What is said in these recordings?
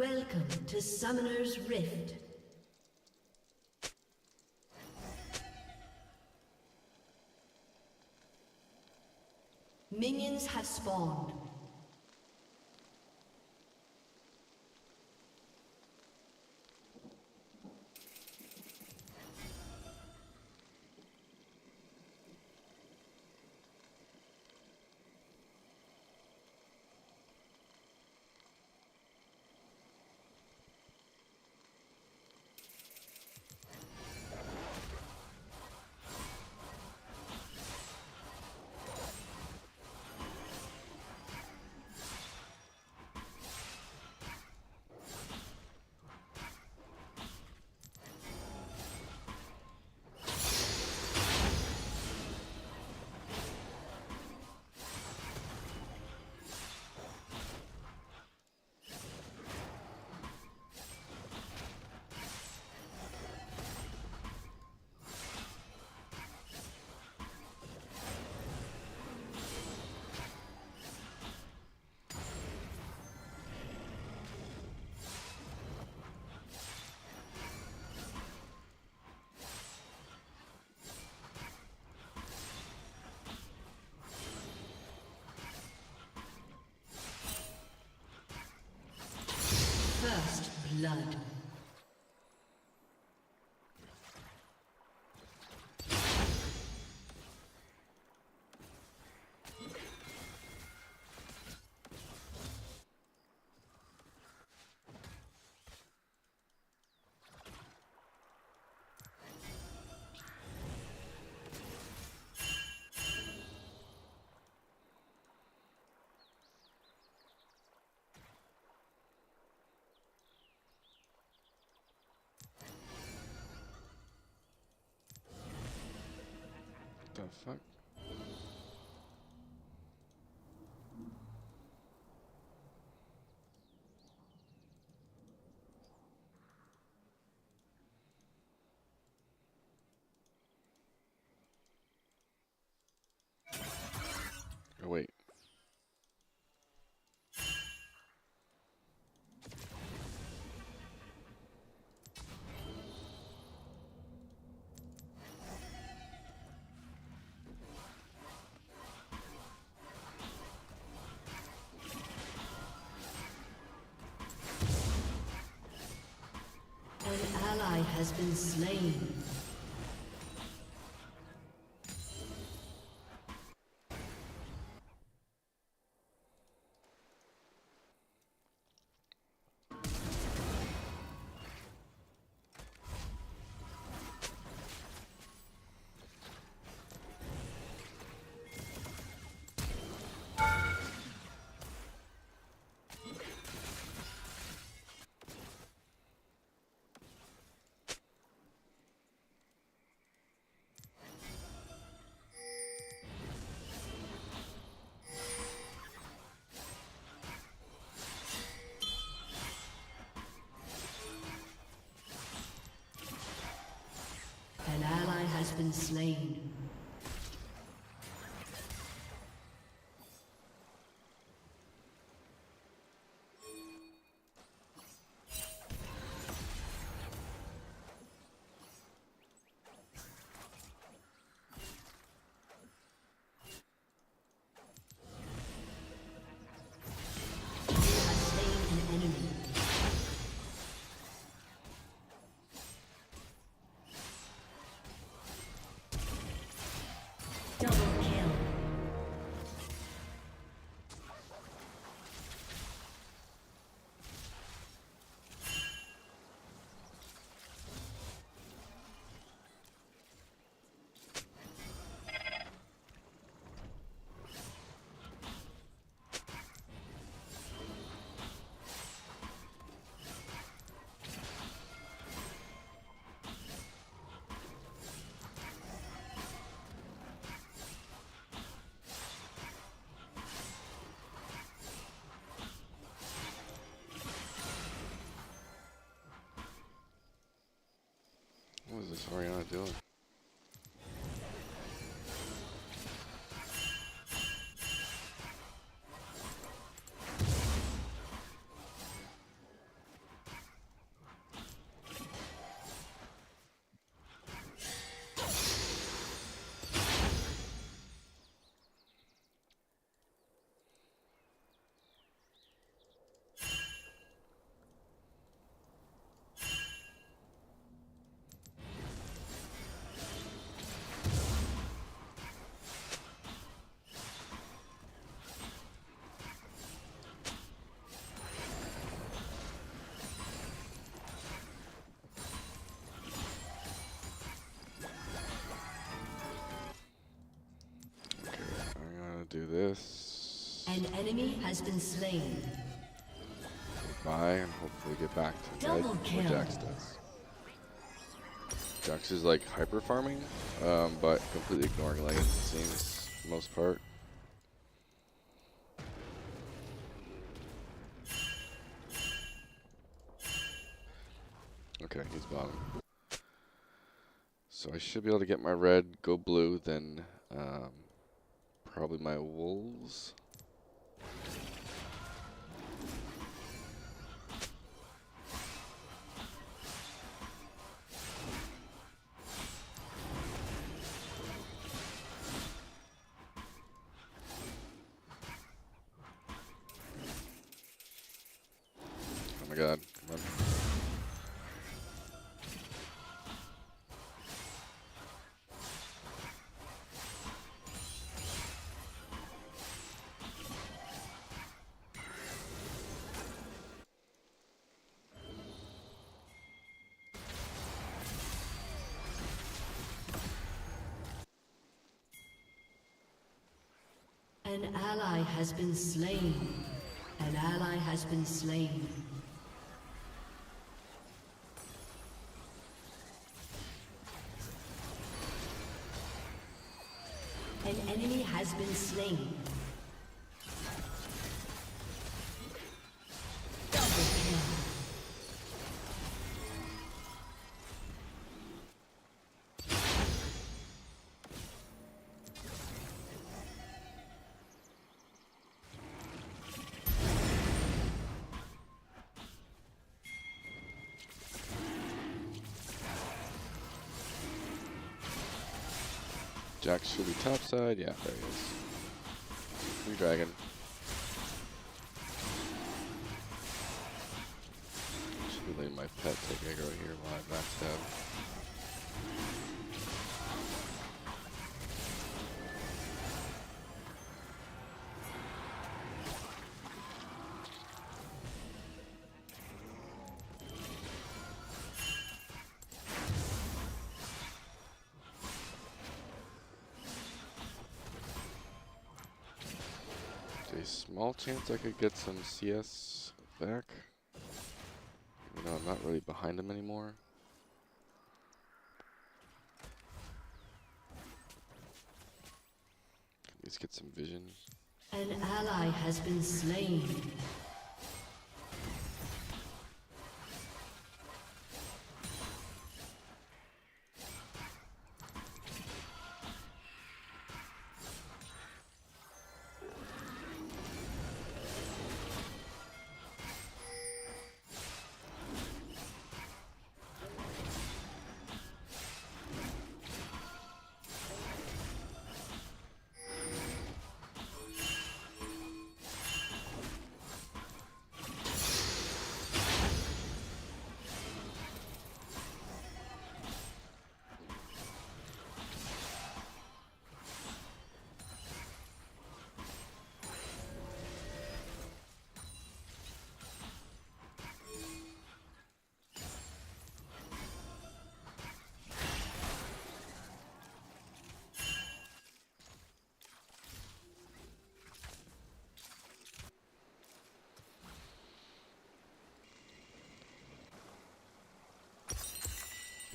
Welcome to Summoner's Rift. Minions have spawned. First blood. The fuck? Oh, wait. An ally has been slain. An ally has been slain. You have slain an enemy. Double kill. What is this Oriana doing? An enemy has been slain. Bye, and hopefully get back to Double what kill. Jax does. Jax is like hyper farming, but completely ignoring lanes, it seems, for the most part. Okay, he's bottom. So I should be able to get my red, go blue, then probably my wolves. Oh my god, come on. An ally has been slain. An ally has been slain. An enemy has been slain. Double kill. Jax should be topside. Yeah, there he is. Free dragon. Should be letting my pet take aggro here while I backstab. A small chance I could get some CS back. You know, I'm not really behind him anymore. At least get some vision. An ally has been slain.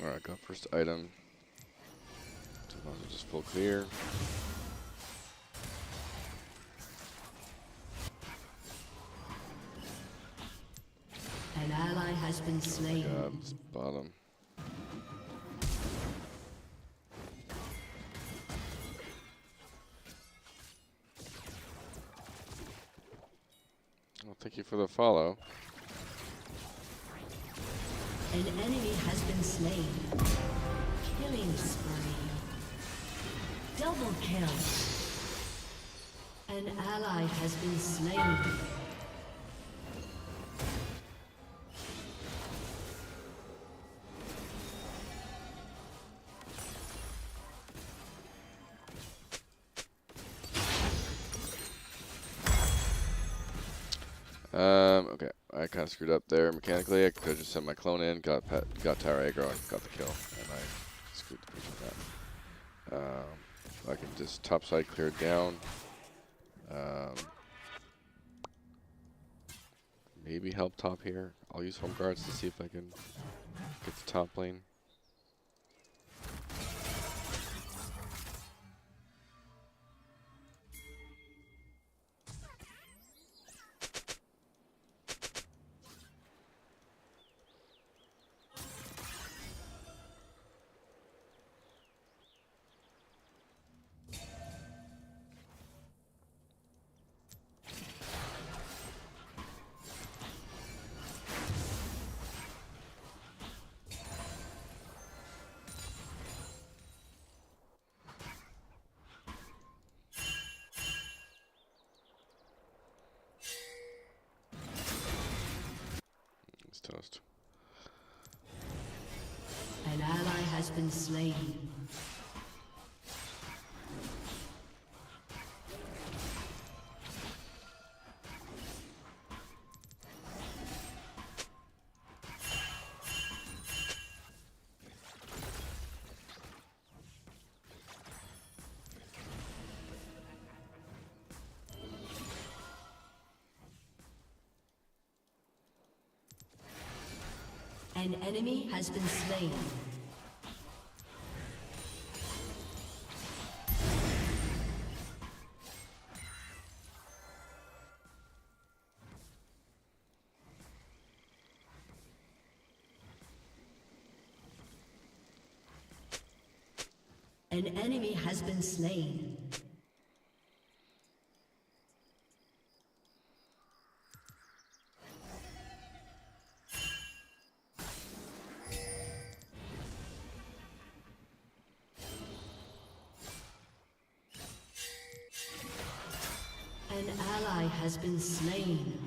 Alright, got first item. So might as well just full clear. An ally has been slain. Oh my god, it's bottom. Well, thank you for the follow. An enemy has been slain. Killing spree. Double kill. An ally has been slain. Okay, I kind of screwed up there mechanically. I could have just sent my clone in, got tower aggro, and got the kill, and I screwed the pitch with that. I can just topside clear it down. maybe help top here. I'll use home guards to see if I can get the top lane. It's toast. An ally has been slain. An enemy has been slain. An enemy has been slain. An ally has been slain.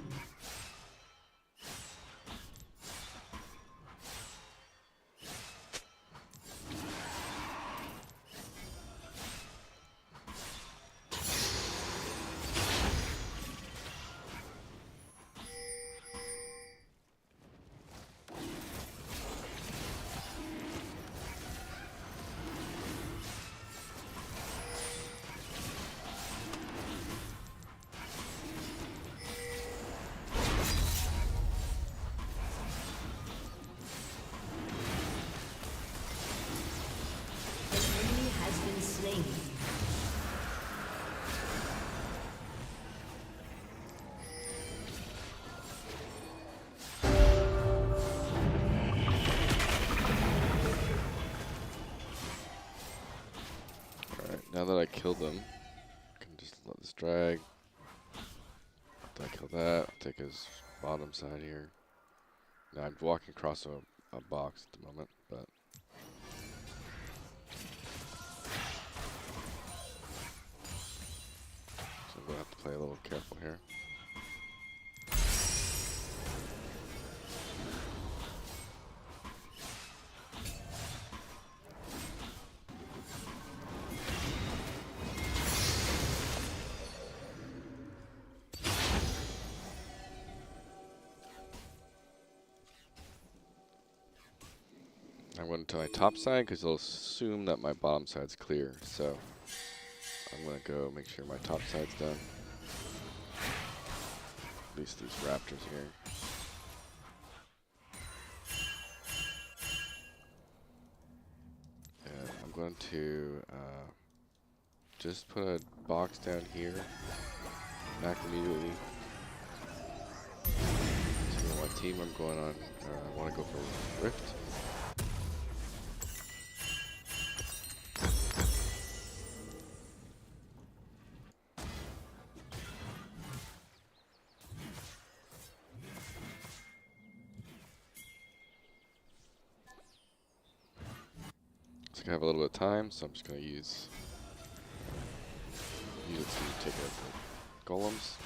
Now that I killed them, I can just let this drag. After I kill that, I'll take his bottom side here. Now I'm walking across a box at the moment, but so I'm gonna have to play a little careful here. I went to my top side because they'll assume that my bottom side's clear. So I'm going to go make sure my top side's done. At least these raptors here. And I'm going to just put a box down here. Back immediately. So my team I'm going on, I want to go for Rift. I have a little bit of time, so I'm just going to use it to take out the golems.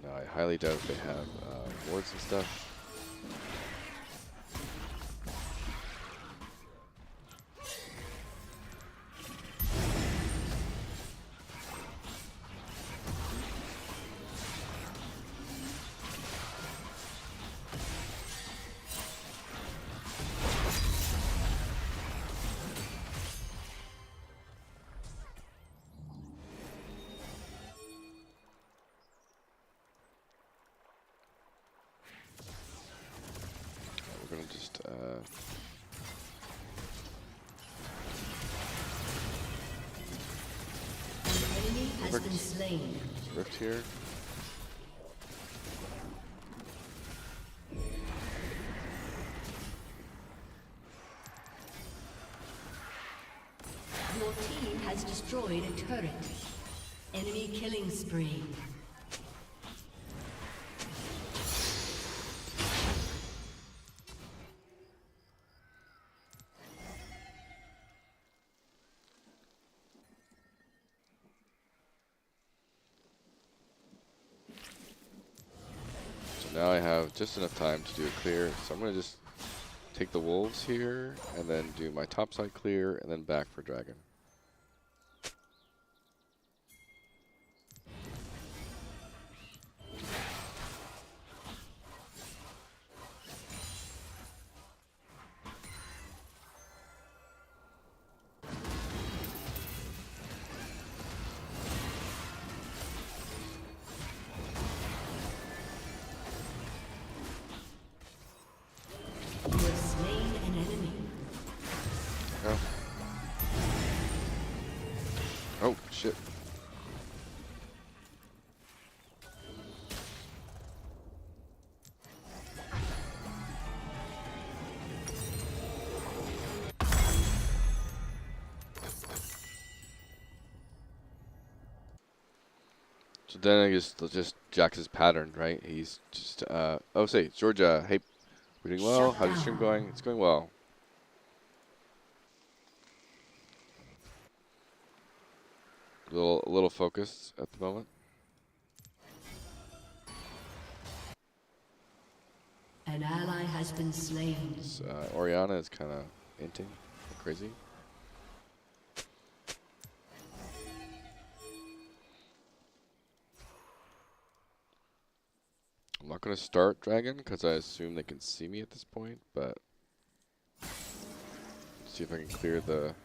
Now I highly doubt they have wards and stuff. has Perfect. been slain. Rift here. Your team has destroyed a turret. Enemy killing spree. So now I have just enough time to do a clear. So I'm going to just take the wolves here and then do my topside clear and then back for dragon. You have slain an enemy. Oh. Oh, shit. So then I guess just Jax's pattern, right? He's just, oh, say, Georgia, hey, we're doing well. Shut How's your stream down. going? It's going well. A little focused at the moment. An ally has been slain. This, Oriana is kind of inting, crazy. I'm not going to start Dragon because I assume they can see me at this point, but let's see if I can clear the...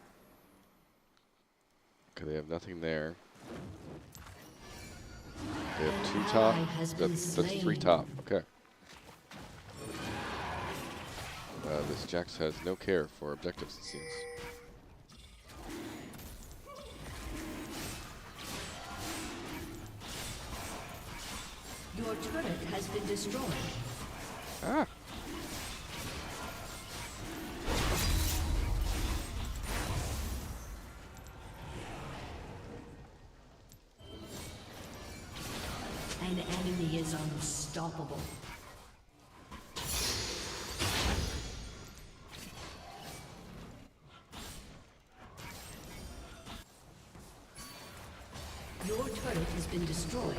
Okay, they have nothing there. They have 2 top. That's 3 top. Okay. This Jax has no care for objectives, it seems. Your turret has been destroyed. Ah! An enemy is unstoppable. Your turret has been destroyed.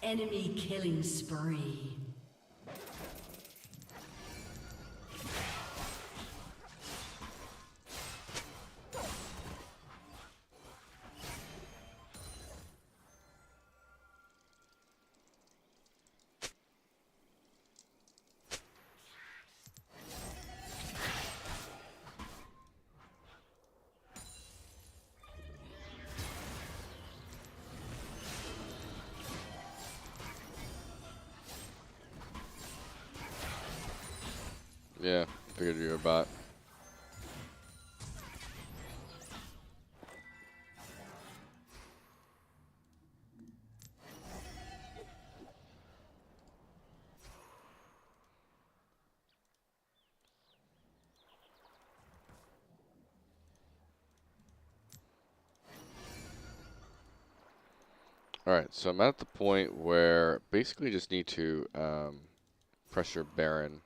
Enemy killing spree. Yeah, figured you were a bot. Alright, so I'm at the point where basically just need to pressure Baron.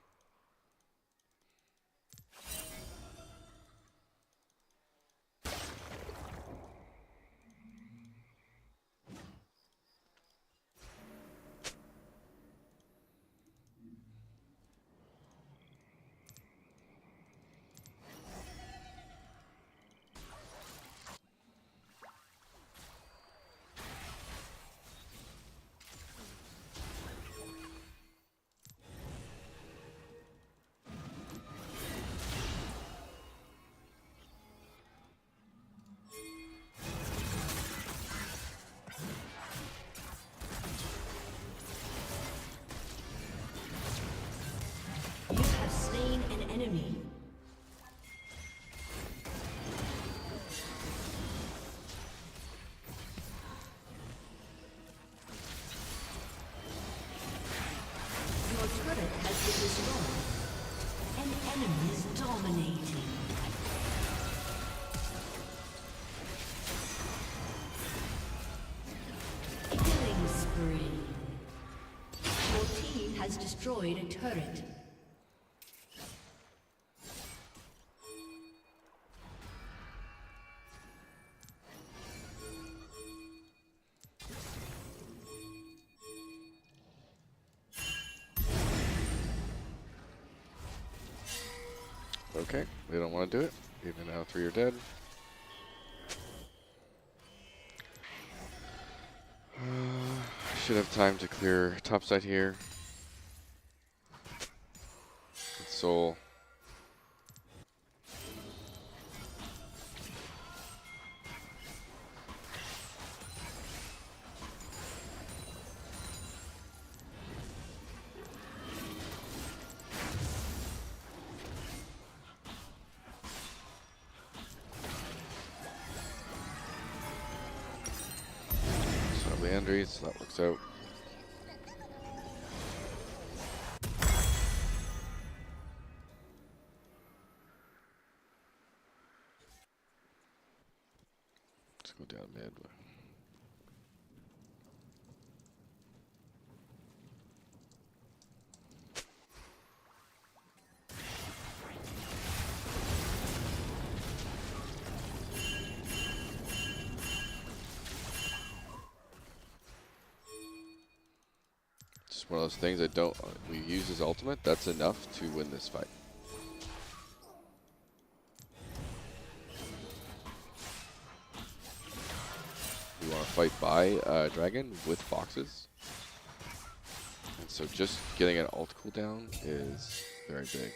has destroyed a turret. Okay, they don't want to do it. Even now 3 are dead. Should have time to clear topside here. Soul. Landry's, that works out. Let's go down mid. One of those things I don't. We use his ultimate. That's enough to win this fight. We want to fight by dragon with boxes, and so just getting an ult cooldown is very big.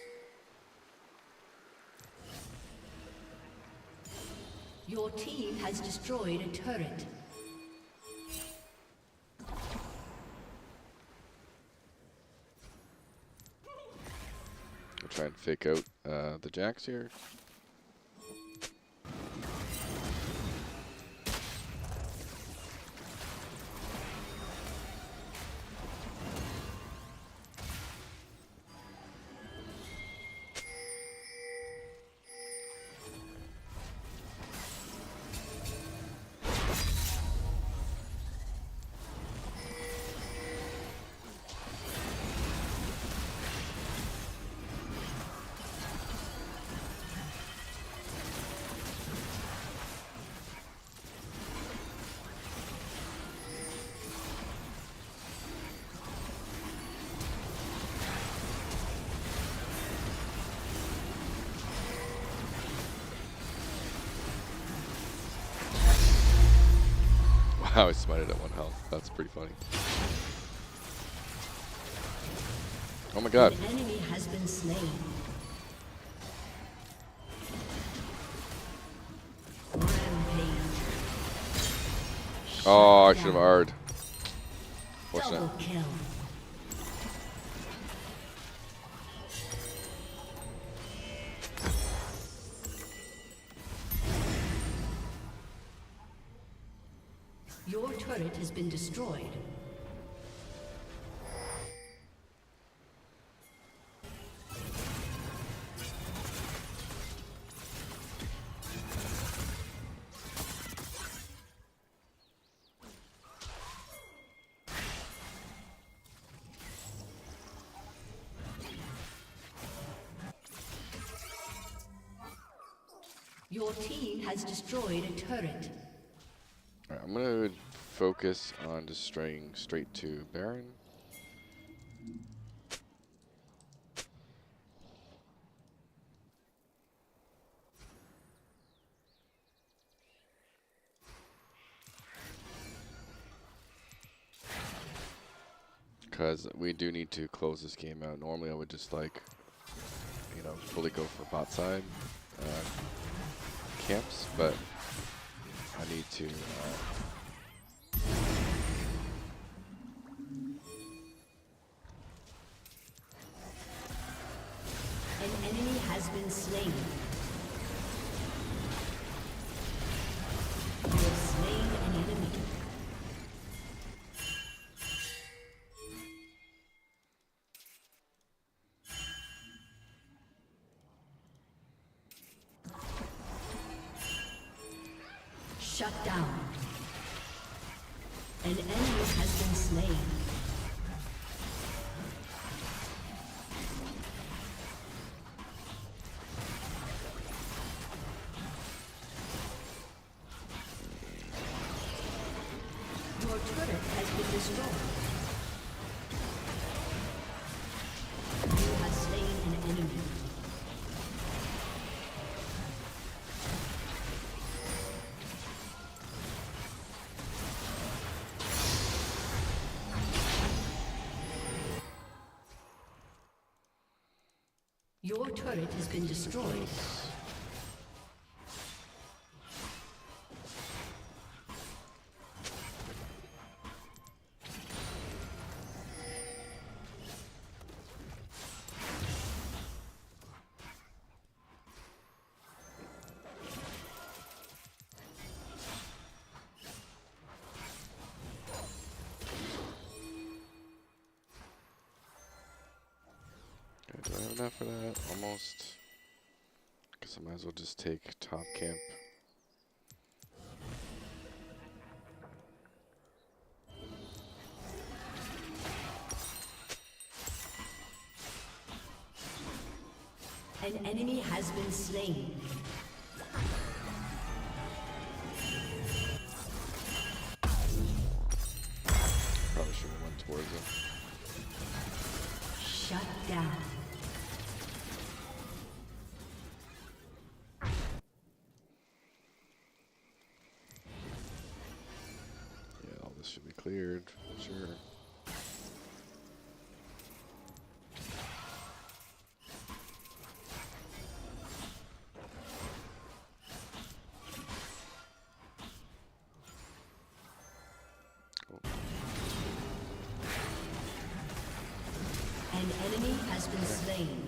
Your team has destroyed a turret. Try and fake out the jacks here. Wow, I smited at 1 health. That's pretty funny. Oh my god. An enemy has been slain. Rampage. Oh, I should have R'd. Double kill. Your turret has been destroyed. Your team has destroyed a turret. Alright, I'm gonna focus on just straying straight to Baron. Because we do need to close this game out. Normally I would just like, you know, fully go for bot side camps, but I need to An enemy has been slain. You have slain an enemy. Shut down. An enemy has been slain. destroyed. You have slain an enemy. Your turret has been destroyed. Do I have enough for that? Almost. Guess I might as well just take top camp. An enemy has been slain. Probably should have went towards him. Shut down. Yeah, all this should be cleared, sure. An enemy has been slain.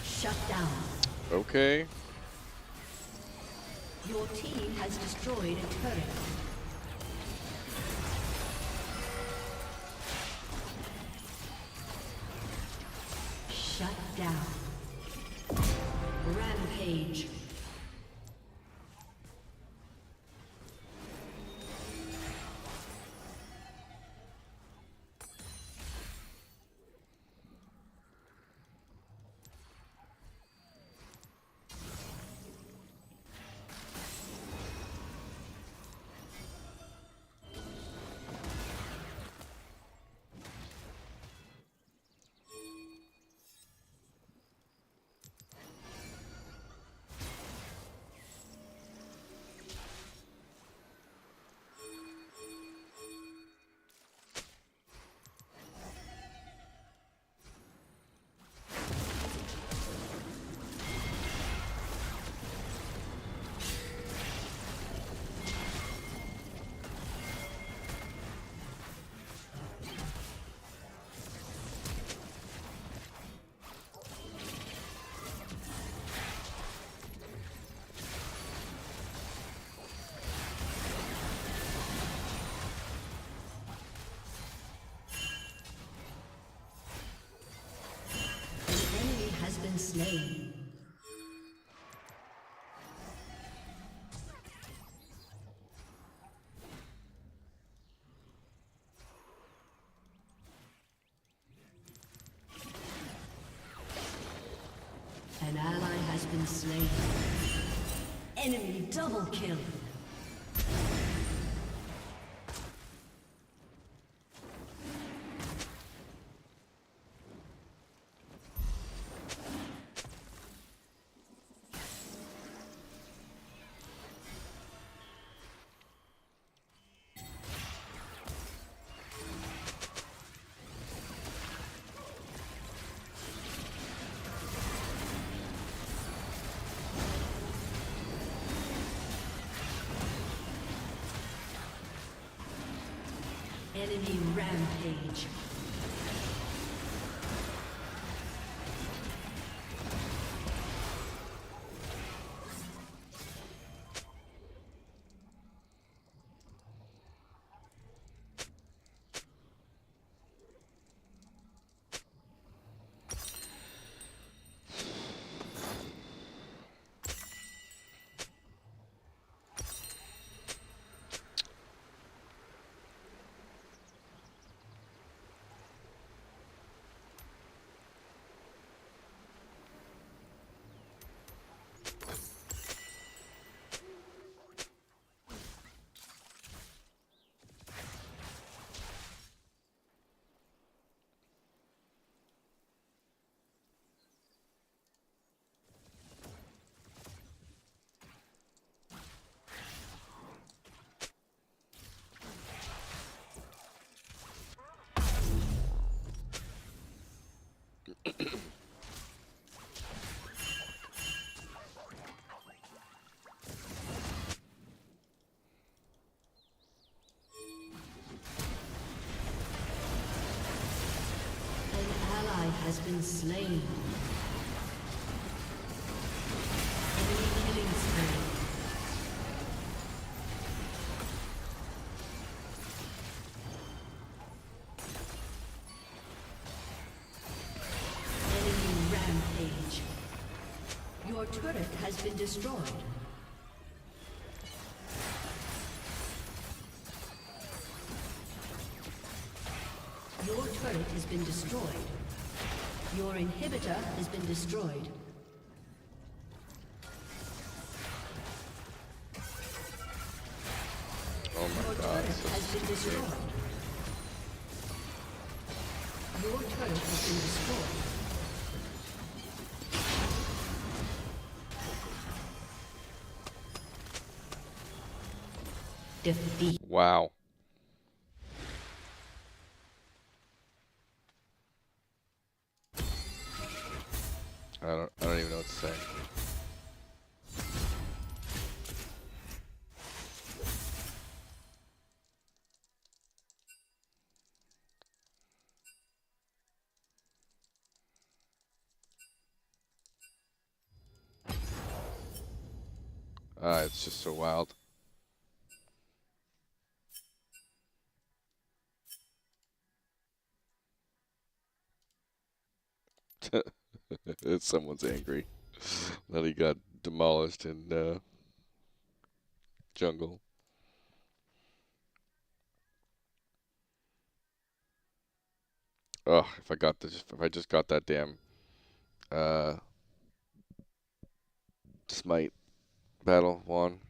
Shut down. Okay. Your team has destroyed a turret. Shut down. Rampage. Been slain. An ally has been slain. Enemy double kill. Enemy rampage. has been slain. Enemy killing spree. Enemy rampage. Your turret has been destroyed. Your turret has been destroyed. Your inhibitor has been destroyed. Oh my Your god. turret has been destroyed. Your turret has been destroyed. Defeat. Wow. I don't even know what to say. It's just so wild. Someone's angry that he got demolished in jungle. Ugh, if I just got that damn uh smite battle won.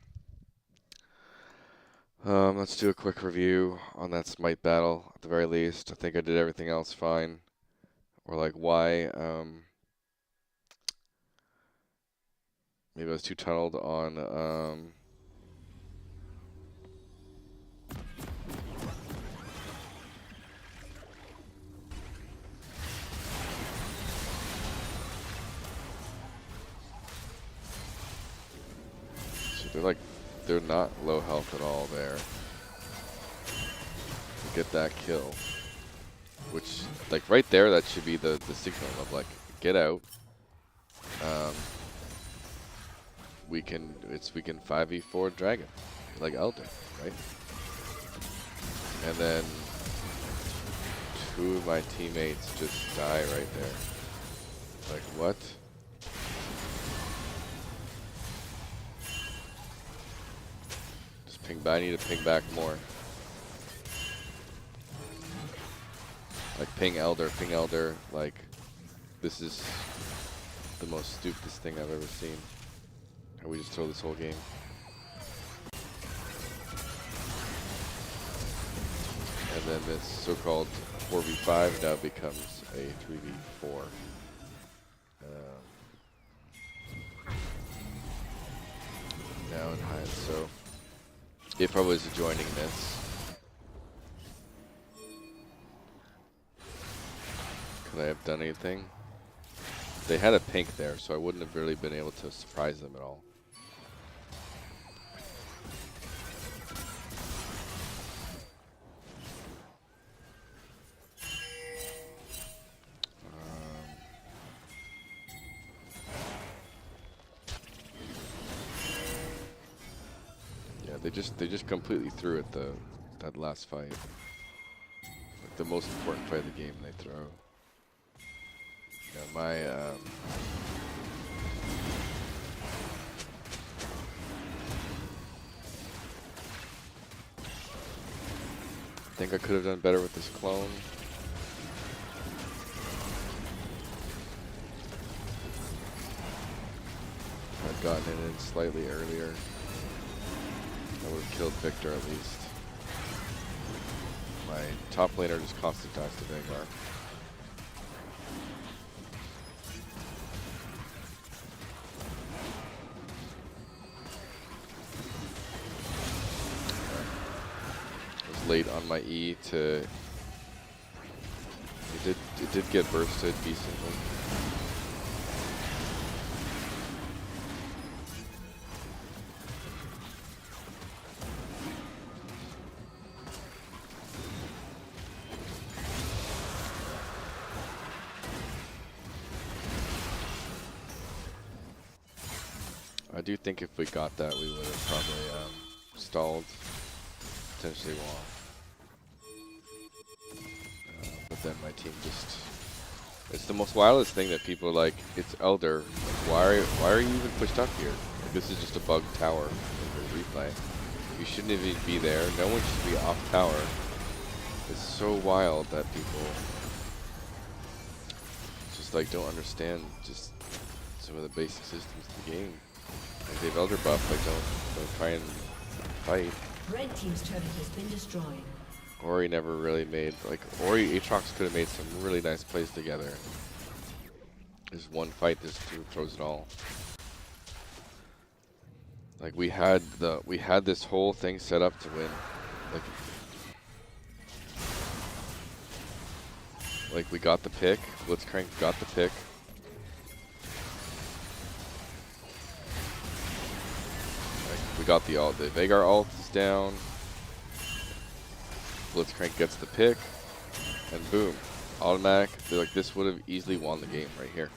Let's do a quick review on that smite battle at the very least. I think I did everything else fine. Or like why maybe I was too tunneled on so they're not low health at all there. To get that kill. Which like right there that should be the signal of like get out. We can 5v4 dragon. Like Elder, right? And then two of my teammates just die right there. Like what? Just ping back. I need to ping back more. Like ping Elder. Like this is the most stupidest thing I've ever seen. And we just throw this whole game. And then this so-called 4v5 now becomes a 3v4. Now in high. So if I was joining this, could I have done anything? They had a pink there, so I wouldn't have really been able to surprise them at all. Yeah, they just completely threw it that last fight. Like the most important fight of the game they throw. Yeah, my I think I could have done better with this clone. I'd gotten it in slightly earlier. I would have killed Victor at least. My top laner just constantly dies to Vanguard. Late on my E to it did get bursted decently. I do think if we got that, we would have probably stalled, potentially won. But then my team just... It's the most wildest thing that people are like, it's Elder. Like, why are you even pushed up here? Like, this is just a bugged tower in the replay. You shouldn't even be there. No one should be off tower. It's so wild that people just like don't understand just some of the basic systems of the game. Like they've Elder buff, like don't try and fight. Red team's turret has been destroyed. Ori never really made, like, Ori Aatrox could have made some really nice plays together. Just one fight just throws it all. Like we had this whole thing set up to win. Like we got the pick. Blitzcrank got the pick. Like we got the ult. The Veigar ult is down. Blitzcrank gets the pick, and boom, automatic. They're like, this would have easily won the game right here,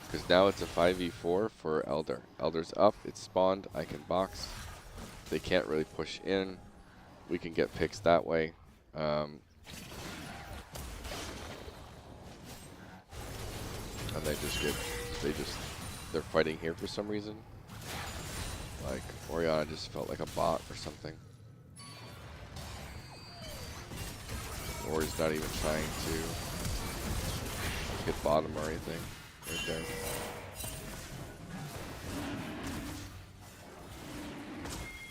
because now it's a 5v4 for Elder. Elder's up, it's spawned. I can box. They can't really push in. We can get picks that way. And they're fighting here for some reason. Like Orianna just felt like a bot or something. Or he's not even trying to hit bottom or anything right there.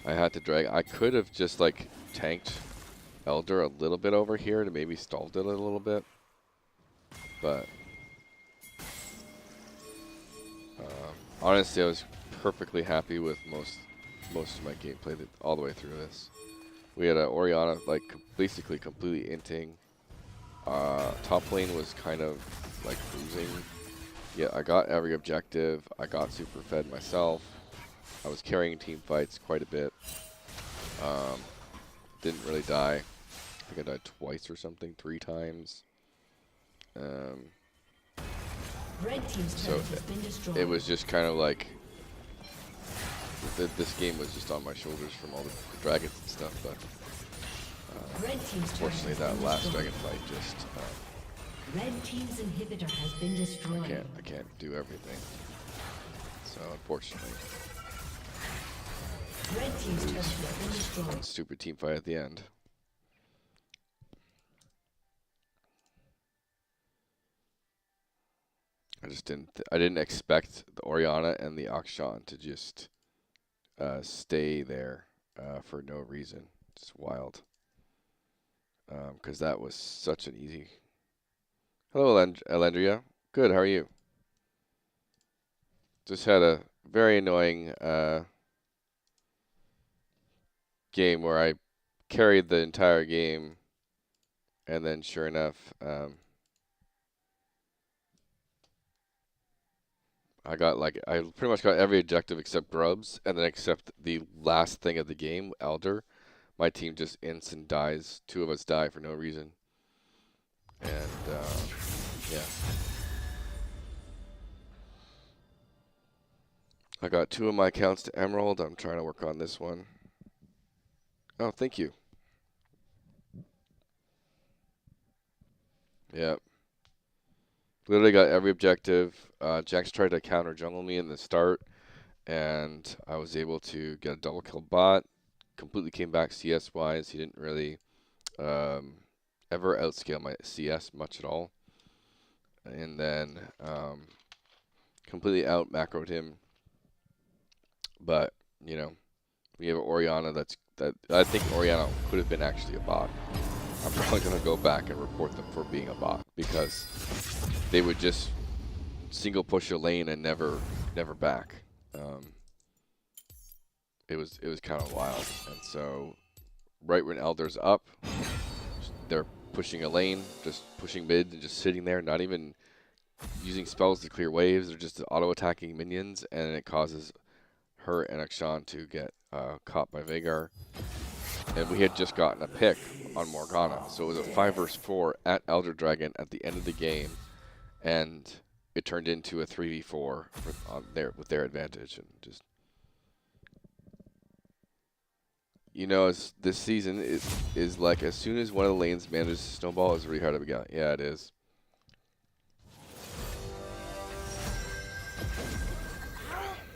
I had to drag. I could have just like tanked Elder a little bit over here to maybe stalled it a little bit, but honestly, I was perfectly happy with most of my gameplay all the way through this. We had Orianna like basically completely inting. Top lane was kind of like losing. Yeah, I got every objective. I got super fed myself. I was carrying team fights quite a bit. Didn't really die. I think I died twice or something, 3 times. Red team's turret has been destroyed. It was just kind of like this game was just on my shoulders from all the dragons and stuff, but unfortunately that last dragon fight just Red team's inhibitor has been destroyed. I can't do everything. So unfortunately, Red team's turret has been destroyed. stupid team fight at the end. I didn't expect the Orianna and the Akshan to just stay there for no reason. It's wild. Because that was such an easy. Hello, Elendria. Good, how are you? Just had a very annoying game where I carried the entire game, and then sure enough, I pretty much got every objective except grubs, and then except the last thing of the game, Elder. My team just instant dies. 2 of us die for no reason. And, yeah. I got 2 of my accounts to Emerald. I'm trying to work on this one. Oh, thank you. Yep. Literally got every objective. Jax tried to counter jungle me in the start, and I was able to get a double kill bot. Completely came back CS wise. He didn't really ever outscale my CS much at all. And then completely out macroed him. But, you know, we have an Orianna that I think Orianna could have been actually a bot. I'm probably going to go back and report them for being a bot, because they would just single push a lane and never back. It was kind of wild. And so right when Elder's up, they're pushing a lane, just pushing mid and just sitting there, not even using spells to clear waves. They're just auto-attacking minions, and it causes her and Akshan to get caught by Veigar. And we had just gotten a pick on Morgana, so it was a 5 vs 4 at Elder Dragon at the end of the game, and it turned into a 3v4 with their advantage, and just You know, this season is like as soon as one of the lanes manages to snowball, it's really hard to get. Yeah, it is.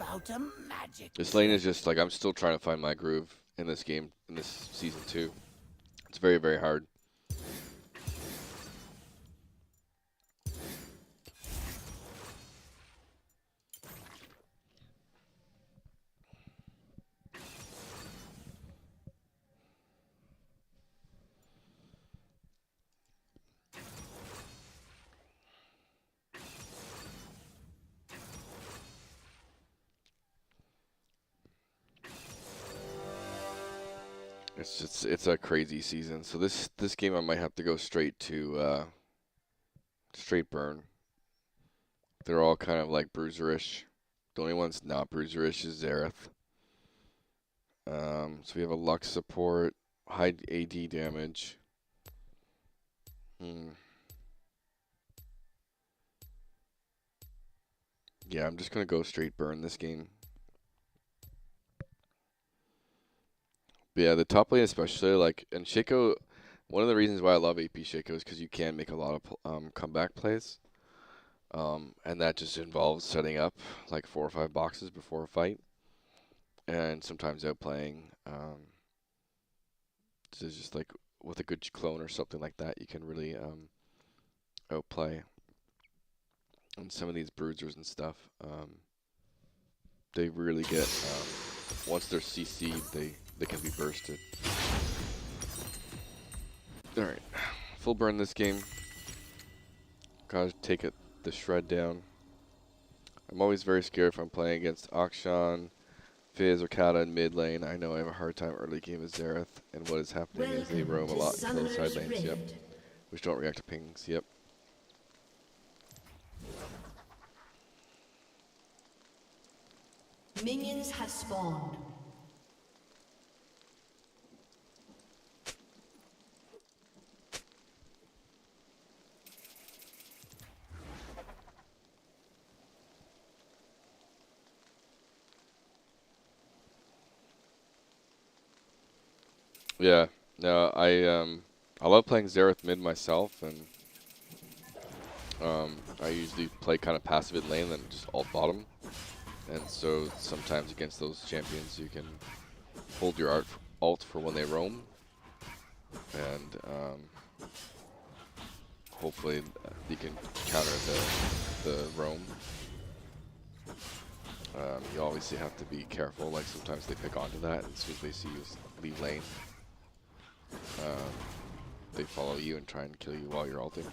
About a magic This lane is just like I'm still trying to find my groove in this game in this season 2. It's very, very hard. It's a crazy season. So this game I might have to go straight to straight burn. They're all kind of like bruiserish. The only one's not bruiserish is Xerath. So we have a Lux support, high AD damage. Yeah, I'm just gonna go straight burn this game. But yeah, the top lane especially, like, and Shaco, one of the reasons why I love AP Shaco is because you can make a lot of comeback plays. And that just involves setting up like 4 or 5 boxes before a fight. And sometimes outplaying. So it's just like with a good clone or something like that, you can really outplay. And some of these bruisers and stuff, they really get, once they're CC'd, they can be bursted. Alright, full burn this game. Gotta take the shred down. I'm always very scared if I'm playing against Akshan, Fizz, or Kata in mid lane. I know I have a hard time early game with Xerath, and what is happening is they roam a lot and kill the side lanes, yep. Which don't react to pings, yep. Minions have spawned. Yeah, no, I love playing Xerath mid myself, and I usually play kind of passive in lane, then just alt bottom. And so sometimes against those champions, you can hold your alt for when they roam, and hopefully you can counter the roam. You obviously have to be careful. Like sometimes they pick onto that, and as soon as they see you leave lane, they follow you and try and kill you while you're ulting.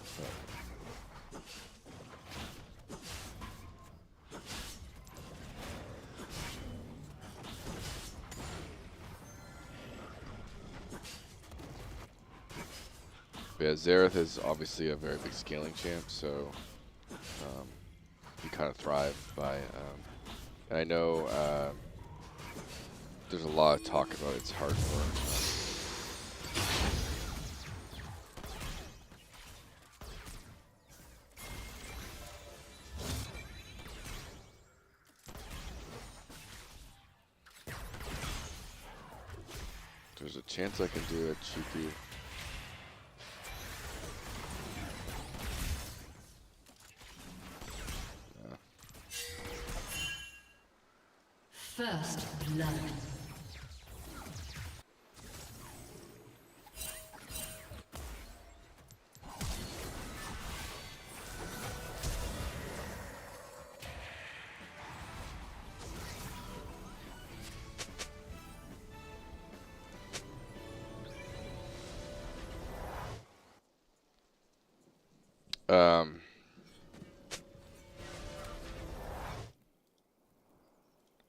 But yeah, Xerath is obviously a very big scaling champ, so you kind of thrive by. And I know there's a lot of talk about it's hard for. There's a chance I can do a cheeky. First blood.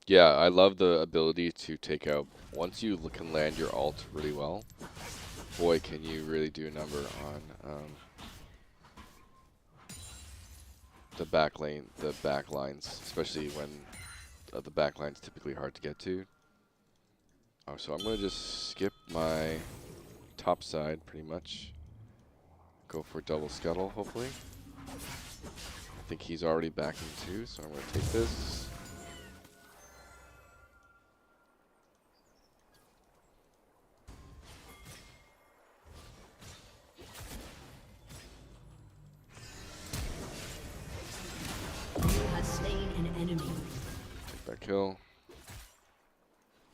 Yeah, I love the ability to take out, once you can land your ult really well, boy, can you really do a number on the back lane, the back lines, especially when the back line's typically hard to get to. So I'm going to just skip my top side pretty much. Go for double scuttle, hopefully. I think he's already backing too, so I'm going to take this.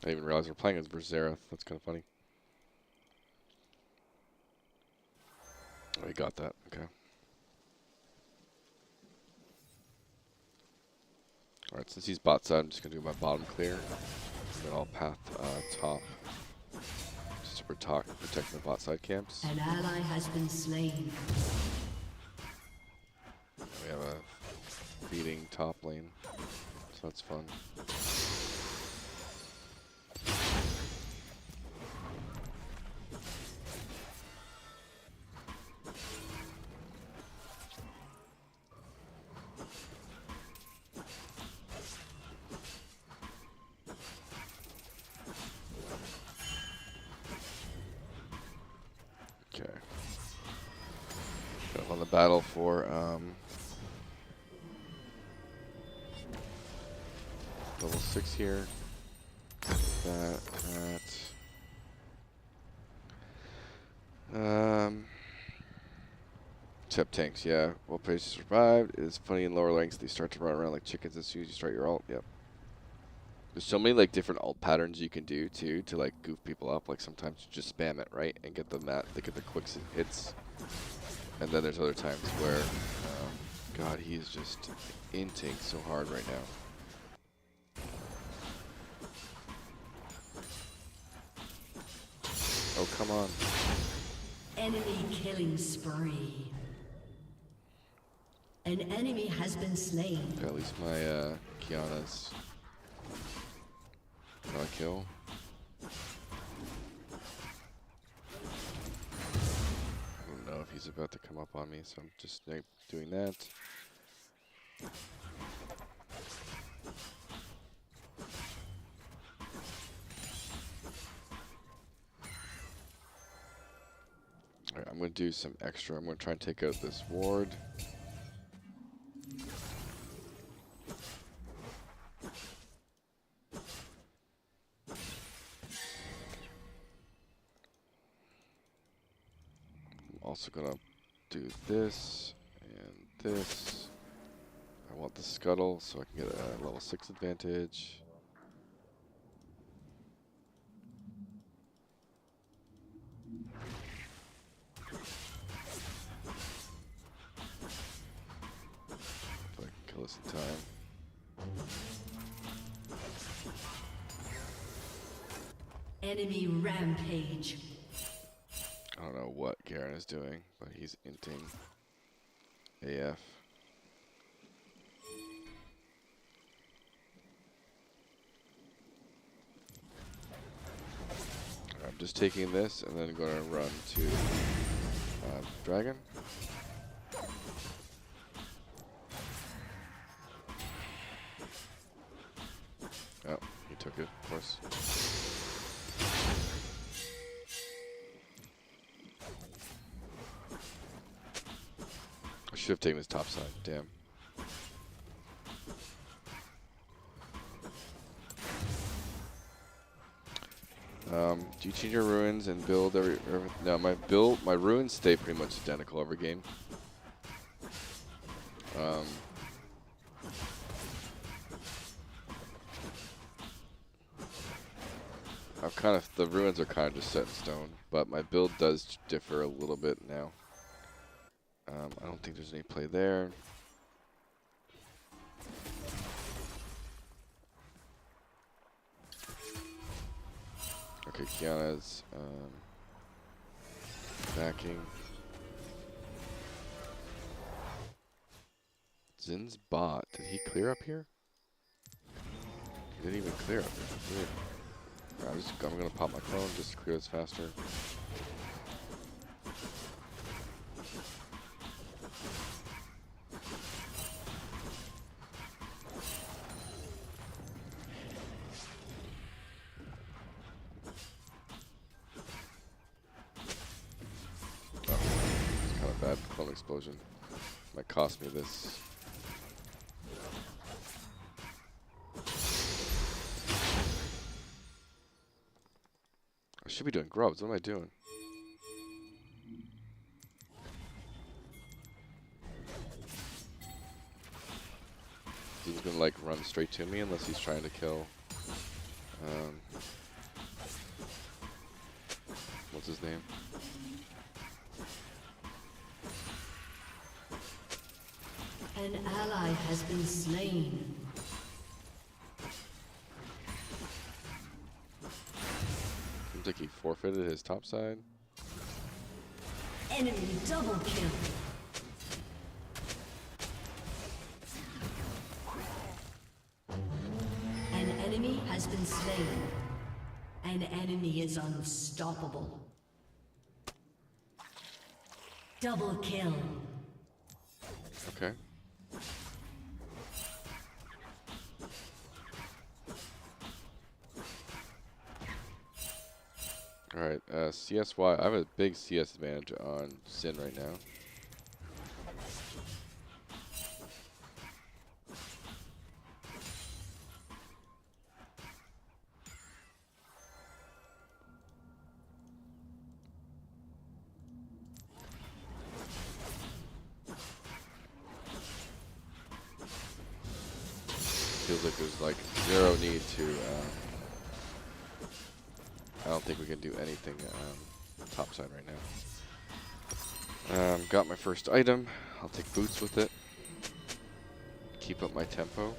I didn't even realize we're playing as Bersereth. That's kind of funny. Oh, you got that. Okay. Alright, since he's bot side, I'm just going to do my bottom clear. And then I'll path top. Just to protect the bot side camps. An ally has been slain. We have a beating top lane. So that's fun. Okay. Got on the battle for level 6 here. That. Except tanks, yeah. Well, players survived. It is funny in lower ranks they start to run around like chickens as soon as you start your ult. Yep. There's so many like different ult patterns you can do too to like goof people up. Like sometimes you just spam it, right, and get the get the quick hits. And then there's other times where, God, he is just inting so hard right now. Oh, come on. Enemy killing spree. An enemy has been slain. Okay, at least my Kiana's got a kill. I don't know if he's about to come up on me, so I'm just doing that. Alright, I'm going to do some extra. I'm going to try and take out this ward. Also gonna do this and this. I want the scuttle so I can get a level 6 advantage. If I can kill this in time. Enemy rampage. I don't know what Garen is doing, but he's inting AF. I'm just taking this and then going to run to Dragon. Oh, he took it, of course. I should have taken his top side, damn. Do you change your ruins and build every no, my ruins stay pretty much identical every game. The ruins are kind of just set in stone, but my build does differ a little bit now. I don't think there's any play there. Okay, Kiana's backing. Zin's bot. Did he clear up here? He didn't even clear up here. Weird. I'm gonna pop my clone just to clear this faster. Bad clone explosion. Might cost me this. I should be doing grubs. What am I doing? He's gonna like run straight to me unless he's trying to kill What's his name? An ally has been slain. Seems like he forfeited his top side. Enemy double kill. An enemy has been slain. An enemy is unstoppable. Double kill. Okay. Alright, CSY. I have a big CS advantage on Sin right now. Feels like there's like zero need to. I don't think we can do anything top side right now. Got my first item. I'll take boots with it. Keep up my tempo.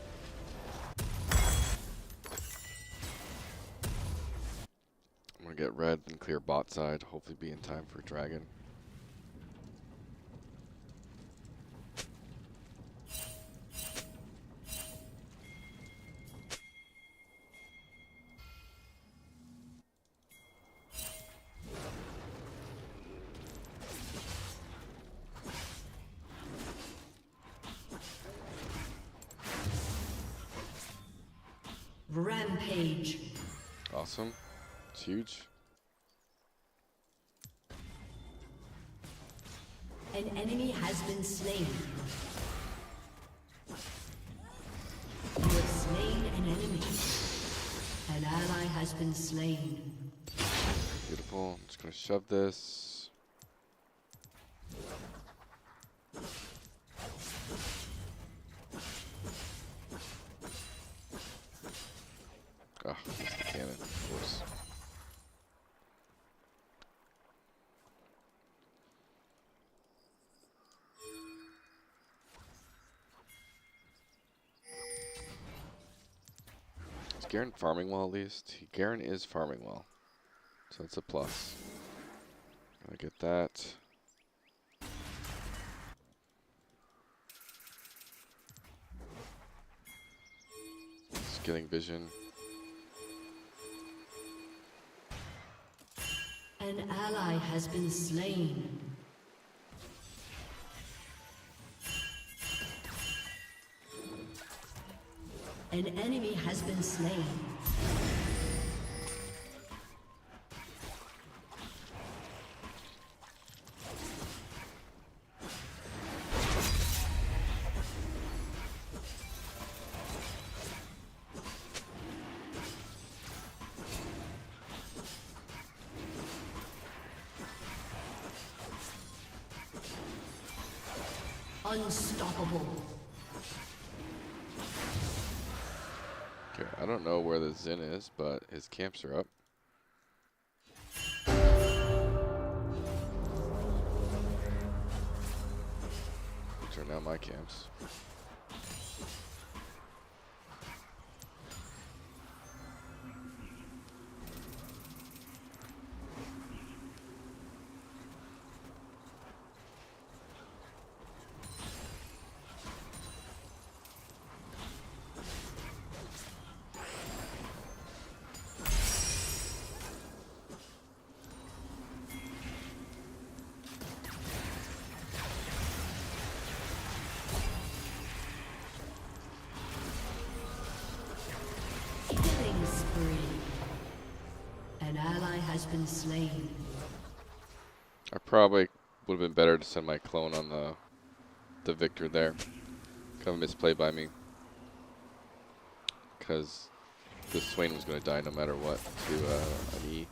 I'm gonna get red and clear bot side. Hopefully be in time for dragon. Rampage. Awesome. It's huge. An enemy has been slain. You have slain an enemy. An ally has been slain. Beautiful. I'm just gonna shove this. Ah, oh, the cannon, of course. Is Garen farming well at least? Garen is farming well. So that's a plus. Gotta get that. Just getting vision. An ally has been slain. An enemy has been slain. Unstoppable. Okay, I don't know where the Zen is, but his camps are up. Which are now my camps. Killing spree. An ally has been slain. I probably would have been better to send my clone on the victor there. Kind of a misplay by me. Because this Swain was going to die no matter what to an E.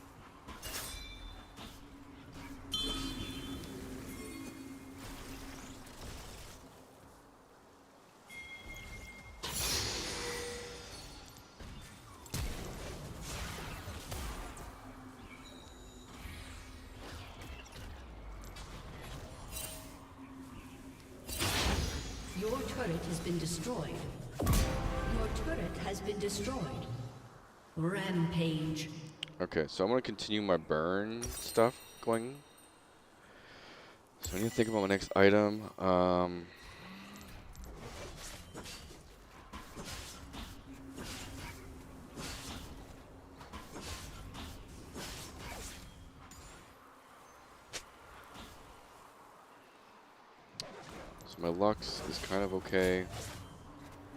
turret has been destroyed. Your turret has been destroyed. Rampage. Okay, so I'm gonna continue my burn stuff going. So I need to think about my next item. So my Lux is kind of okay.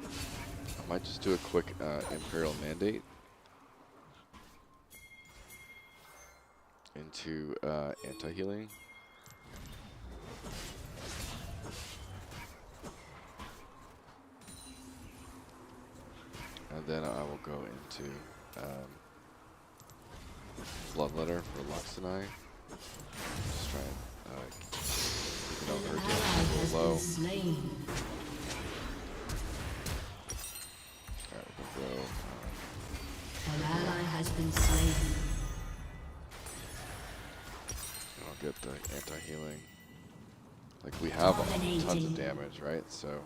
I might just do a quick Imperial Mandate into anti-healing. And then I will go into Bloodletter for Lux and I. Just try and keep it on her damage a little low. Alright, we'll go. An ally has been slain. And I'll get the anti-healing. Like, we have tons of damage, right? So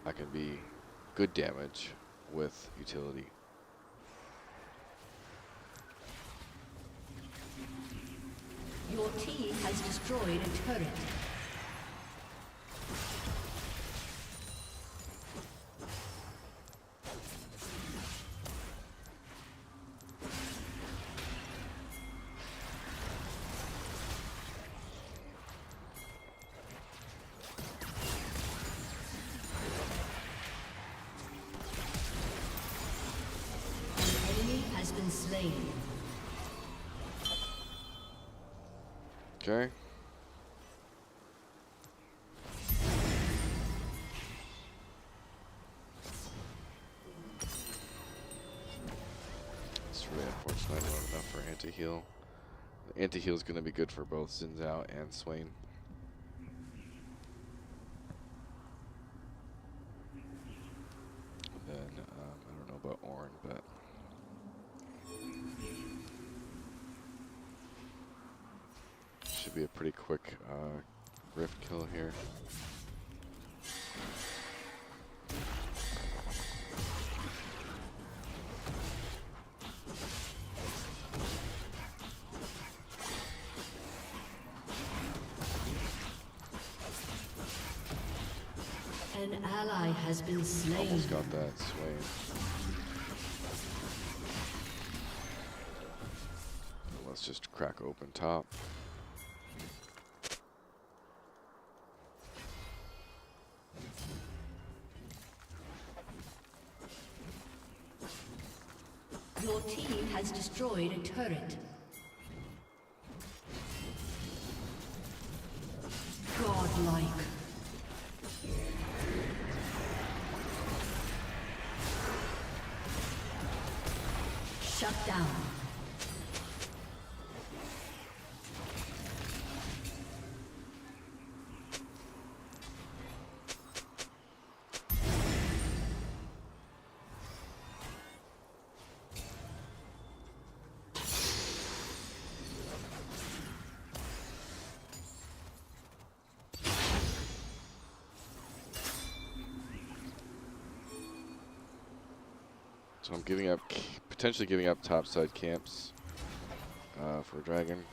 I can be good damage with utility. Your team has destroyed a turret. Slain. Okay. It's really unfortunate I don't have enough for anti-heal. The anti-heal is going to be good for both Zhao and Swain. And then, I don't know about Ornn, but should be a pretty quick rift kill here. An ally has been slain. Almost got that Swain. Let's just crack open top. Your team has destroyed a turret. Godlike. Shut down. So I'm giving up, potentially giving up topside camps for Dragon.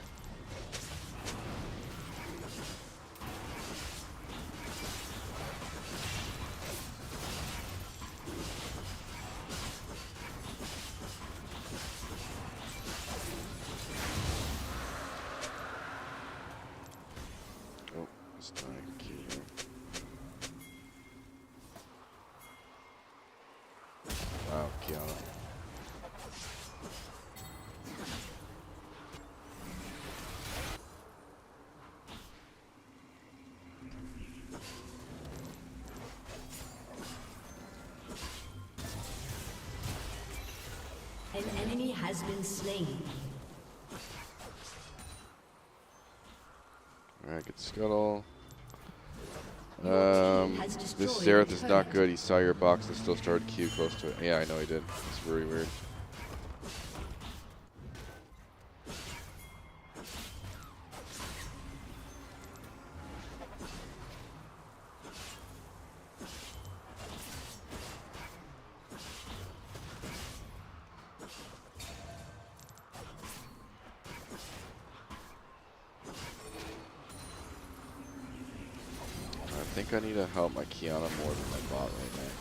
Oh, it's dying. Wow, Kiana. An enemy has been slain. Alright, get Scuttle. This This Xerath is not good. He saw your box and still started Q close to it. Yeah, I know he did. It's really weird. think I need to help my Kiana more than my bot right now.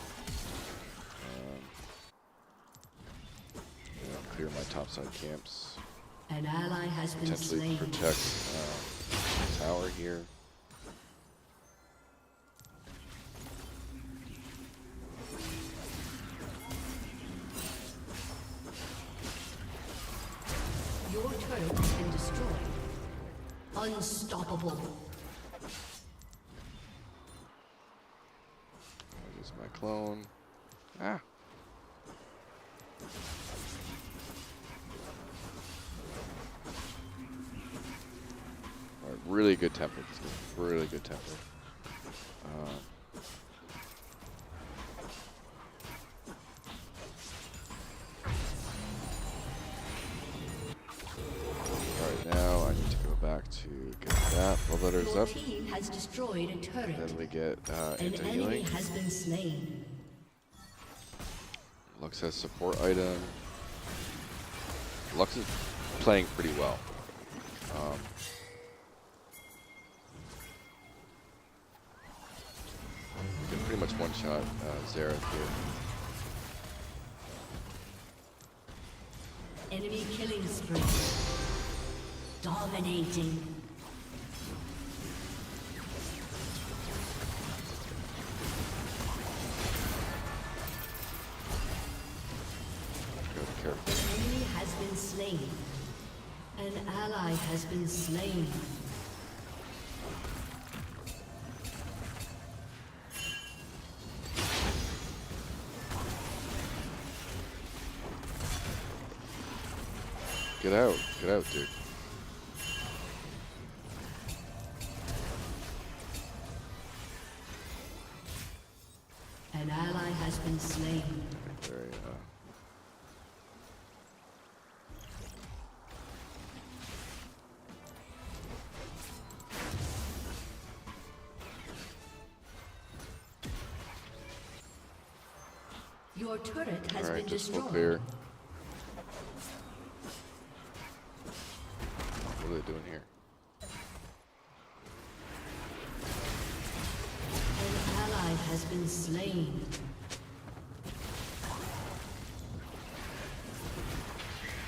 Clear my topside camps. An ally has been Potentially slain. protect the tower here. Your turret has been destroyed. Unstoppable. That is my clone. Ah. Alright, really good temper. This game. Really good temper. Alright, now I need to go back to get that. The letters Your up. team has destroyed a turret. Then we get An into enemy healing. has been slain. Lux has support item. Lux is playing pretty well. You can pretty much one-shot Xerath here. Enemy killing spree. Dominating. Go careful. An enemy has been slain. An ally has been slain. Get out, dude. An ally has been slain. Very, Your turret has Alright, been just full destroyed. clear. What are they doing here? An ally has been slain.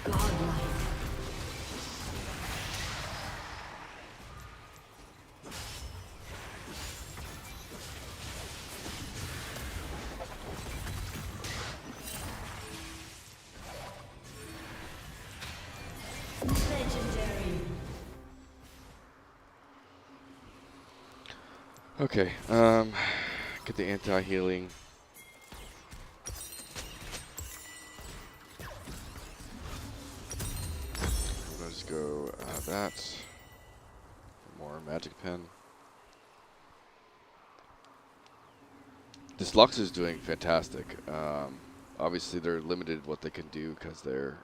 Godlike. Legendary. Okay, get the anti-healing. Let's go that. More magic pen. This Lux is doing fantastic. Obviously, they're limited what they can do because they're.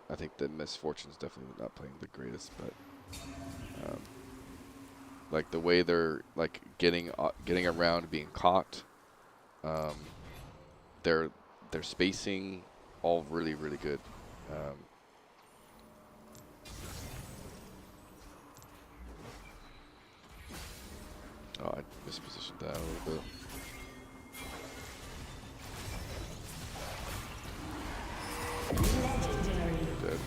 I think the Misfortune's definitely not playing the greatest, but like the way they're like getting around being caught, their spacing, all really good. Oh, I mispositioned that a little bit. Legendary. Dead.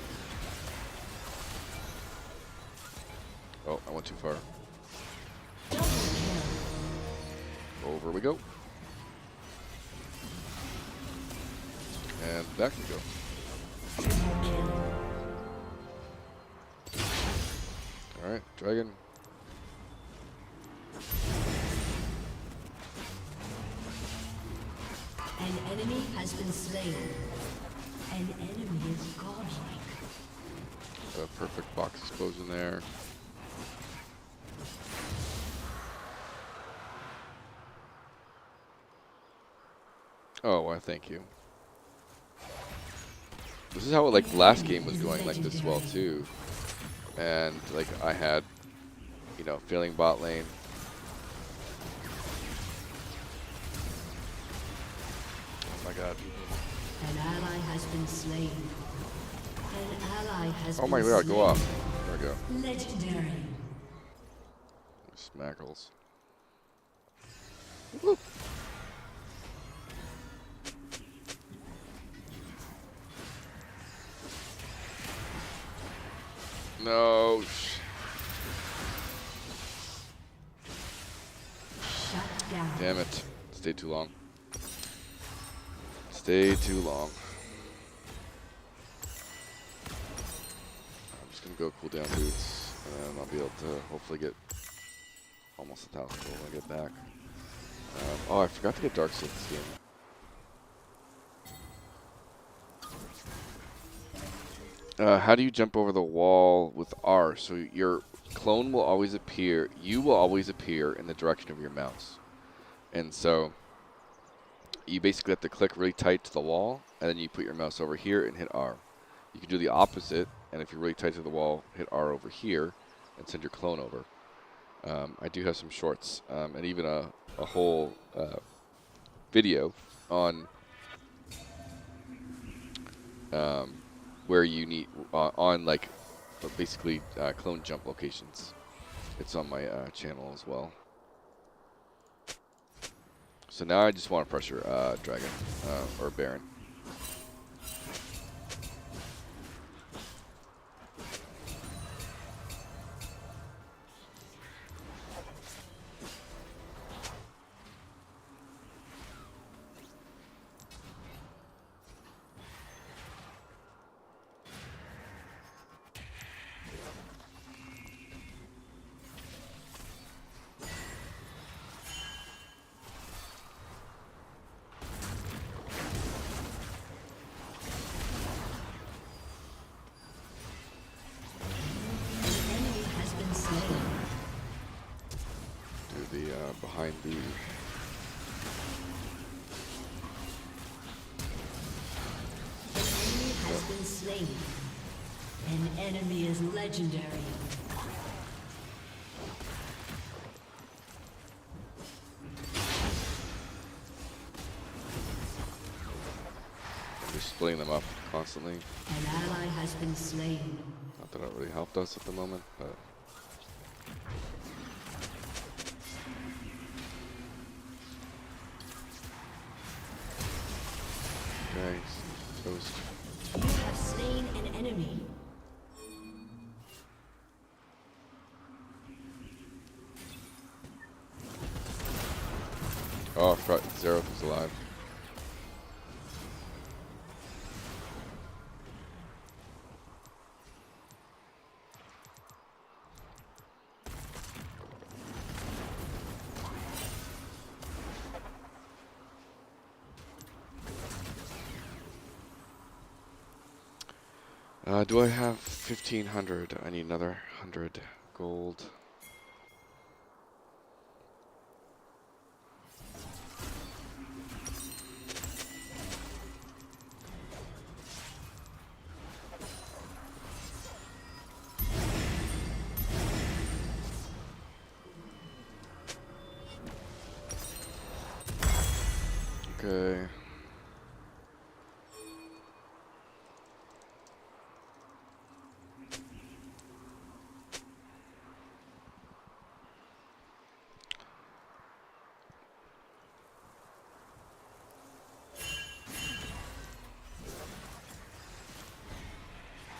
Oh, I went too far. Double kill. Over we go. And back we go. Triple kill. Alright, dragon. An enemy has been slain. An enemy is godlike. A perfect box explosion there. Oh, why thank you. This is how like last game was going like this well too. And like I had, you know, failing bot lane. Oh my god. An ally has been slain. An ally has Oh been my slain. god, go off. There we go. Legendary. Smackles. Woo. No. Shut down. Damn it. Stayed too long. Stayed too long. I'm just gonna go cool down boots, and I'll be able to hopefully get almost 1,000 gold when I get back. Oh, I forgot to get Dark Soul this game. How do you jump over the wall with R? So your clone will always appear, you will always appear in the direction of your mouse. And so you basically have to click really tight to the wall, and then you put your mouse over here and hit R. You can do the opposite, and if you're really tight to the wall, hit R over here and send your clone over. I do have some shorts, and even a whole video on where you need on like basically clone jump locations. It's on my channel as well. So now I just want to pressure Dragon or Baron. Behind the enemy has been slain. An enemy is legendary. I'm just splitting them up constantly. An ally has been slain. Not that it really helped us at the moment, but toast. You have slain an enemy. Oh, I forgot Zero is alive. Do I have 1,500? I need another 100 gold. Okay.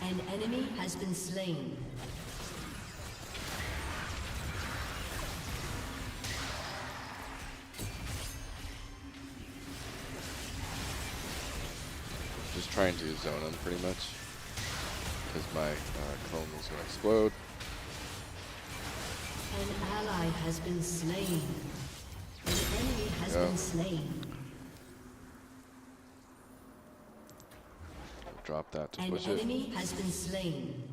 An enemy has been slain. Just trying to zone them pretty much, because my clone was going to explode. An ally has been slain. An enemy has been slain. Drop that to An push it. enemy has been slain.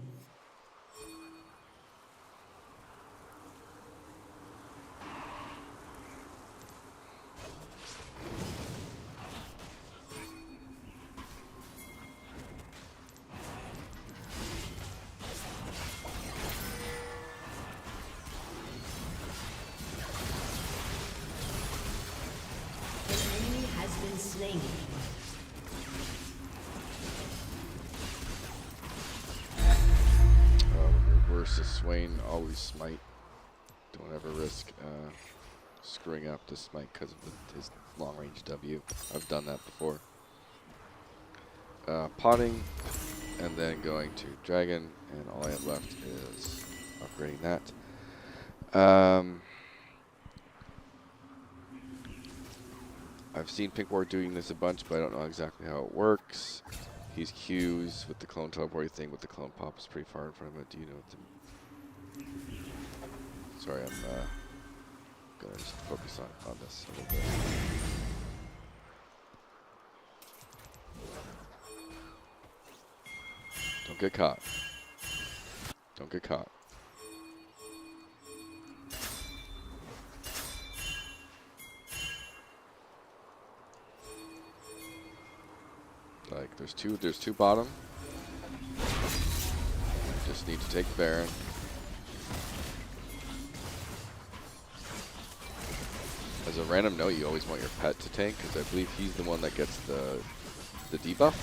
An enemy has been slain. Versus Swain, always smite. Don't ever risk screwing up this Smite because of his long range W. I've done that before. Potting, and then going to Dragon, and all I have left is upgrading that. I've seen PinkWard doing this a bunch, but I don't know exactly how it works. He's Q's with the clone teleporting thing, with the clone pop is pretty far in front of it. Do you know what the... Sorry, I'm gonna just focus on this a little bit. Don't get caught. Don't get caught. Like, there's two bottom. Just need to take Baron. As a random note, you always want your pet to tank, because I believe he's the one that gets the debuff.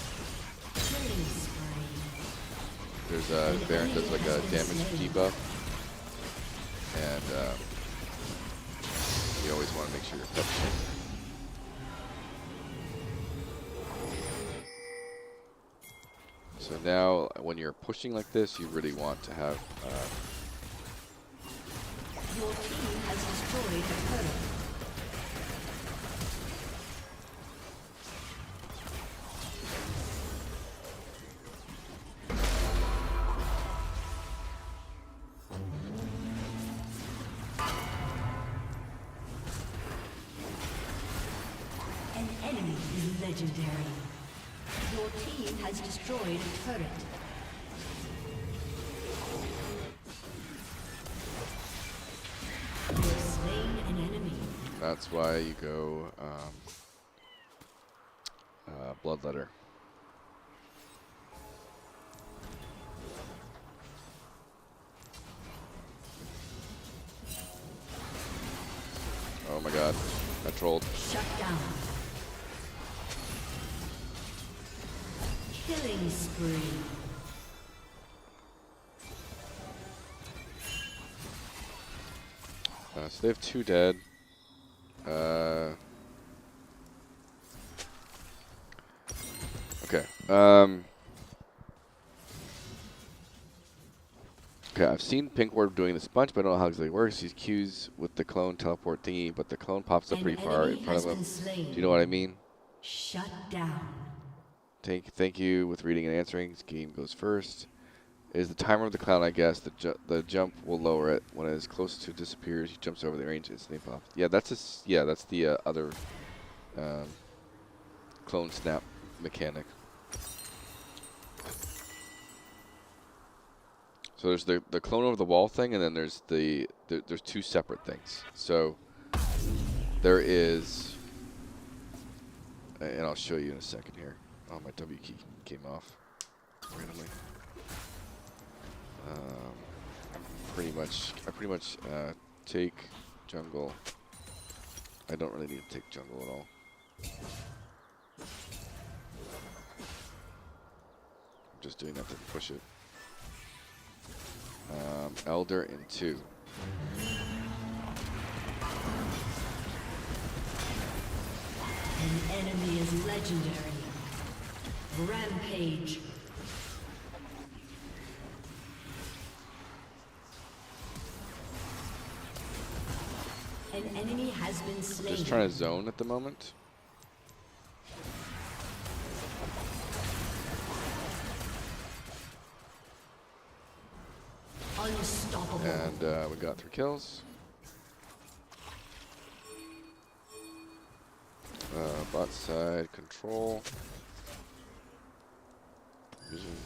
There's Baron does like a damage debuff, and you always want to make sure your pet's tanked. So now, when you're pushing like this, you really want to have. Your team has destroyed a turret. An enemy is legendary. Your team has destroyed a turret. You have slain an enemy. That's why you go Bloodletter. Oh my god, I trolled. Shut down. Killing spree. So they have 2 dead. Okay. Okay, I've seen PinkWard doing this a bunch, but I don't know how exactly it works. He's Q's with the clone teleport thingy, but the clone pops up pretty far in front of him. Do you know what I mean? Shut down. Thank you with reading and answering. This game goes first. It is the timer of the clown, I guess. The jump will lower it when it is close to disappears. He jumps over the range and snap off. Yeah, that's the other clone snap mechanic. So there's the clone over the wall thing, and then there's there's 2 separate things. So there is, and I'll show you in a second here. Oh, my W key came off randomly. I pretty much take jungle. I don't really need to take jungle at all. I'm just doing that to push it. Elder in 2. An enemy is legendary. Rampage. An enemy has been slain. Just trying to zone at the moment. Unstoppable. And we got 3 kills. Bot side control. Vision.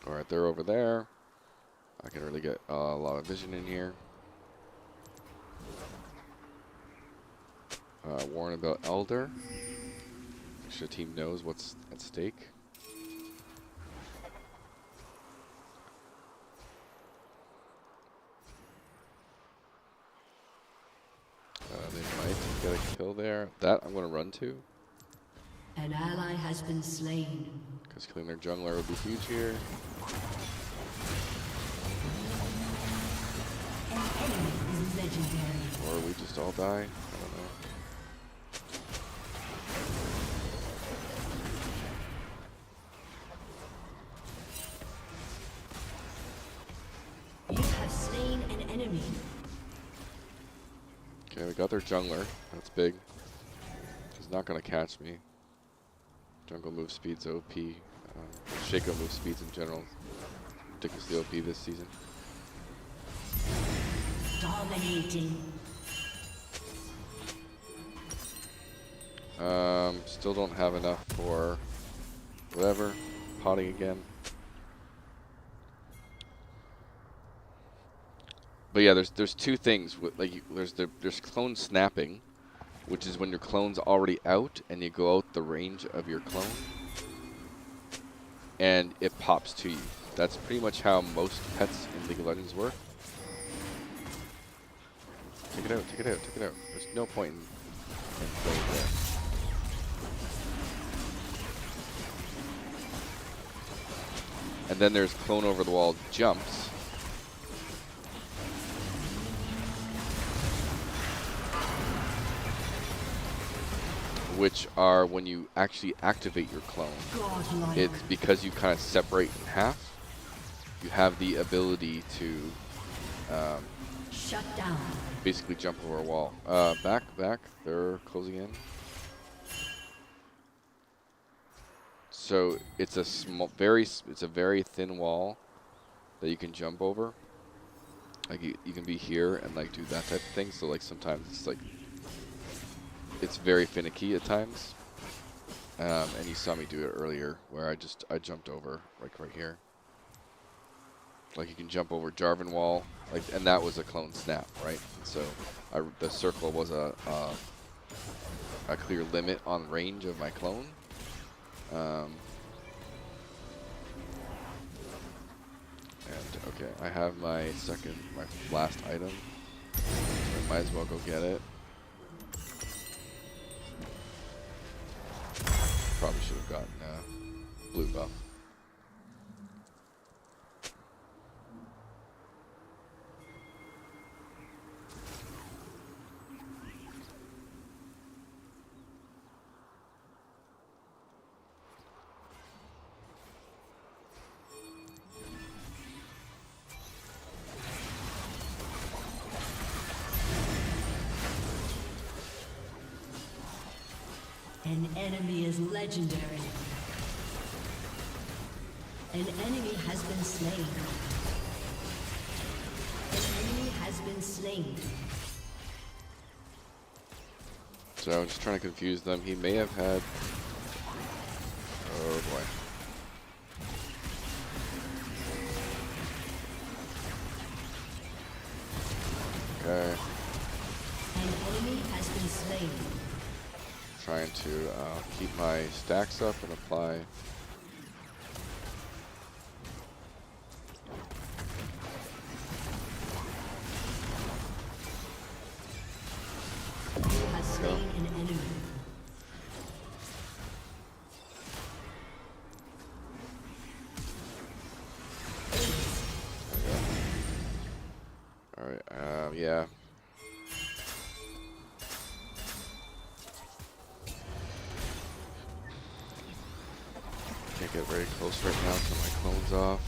Alright, they're over there. I can really get a lot of vision in here. Warn about Elder. Make sure the team knows what's at stake. They might get a kill there. That I'm going to run to. An ally has been slain. Because killing their jungler would be huge here. enemy is legendary. Or we just all die. I don't know. You have slain an enemy. Okay, we got their jungler. That's big. He's not gonna catch me. Jungle move speed's OP. Shaco move speeds in general. Ridiculously OP this season. Dominating. Still don't have enough for whatever. Potting again. But yeah, there's two things. Like there's clone snapping, which is when your clone's already out and you go out the range of your clone, and it pops to you. That's pretty much how most pets in League of Legends work. Take it out, take it out, take it out. There's no point in playing there. And then there's clone over the wall jumps. Which are when you actually activate your clone. Godlike. It's because you kind of separate in half. You have the ability to Shut down. basically jump over a wall. Back. They're closing in. So it's a it's a very thin wall that you can jump over. Like you can be here and like do that type of thing. So like sometimes it's like it's very finicky at times. And you saw me do it earlier where I jumped over like right here. Like you can jump over Jarvan wall, like, and that was a clone snap, right? And so the circle was a clear limit on range of my clone. And okay, I have my last item. So I might as well go get it. Probably should have gotten blue buff. An enemy is legendary. An enemy has been slain. An enemy has been slain. So I'm just trying to confuse them. He may have had... Oh boy. Okay. An enemy has been slain. Trying to keep my stacks up and apply. You have slain an enemy. Alright, yeah. Can't get very close right now until my clone's off.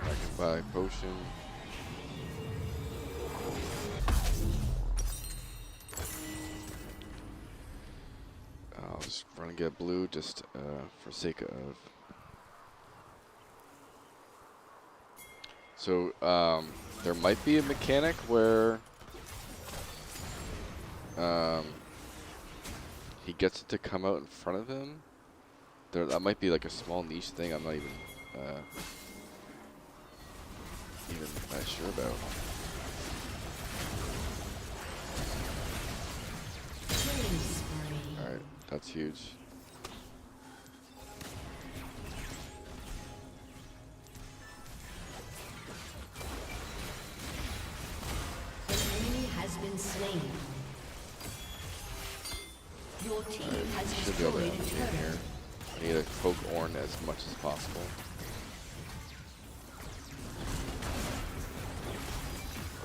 I can buy a potion. I'll just run and get blue just for sake of. So there might be a mechanic where he gets it to come out in front of him. That might be like a small niche thing. I'm not even that sure about. All right, that's huge. An enemy has been team has Should be able to destroyed a end the game turret. here. I need to poke Ornn as much as possible.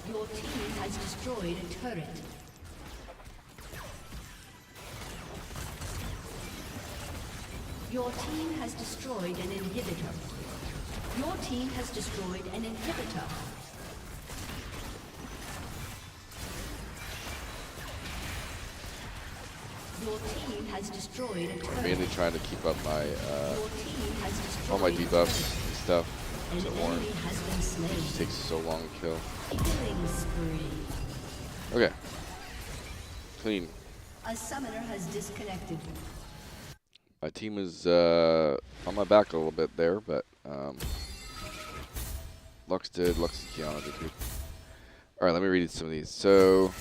Your team has destroyed a turret. Your team has destroyed an inhibitor. Your team has destroyed an inhibitor. Your team has destroyed a turret. I'm mainly trying to keep up my Your team has destroyed all my a debuffs turret. and stuff An to Ornn. enemy has been It slain. just takes so long to kill. Killing spree. Okay. Clean. A summoner has disconnected. My team is on my back a little bit there, but Lux did. Lux and Kiana did good. All right, let me read some of these. So,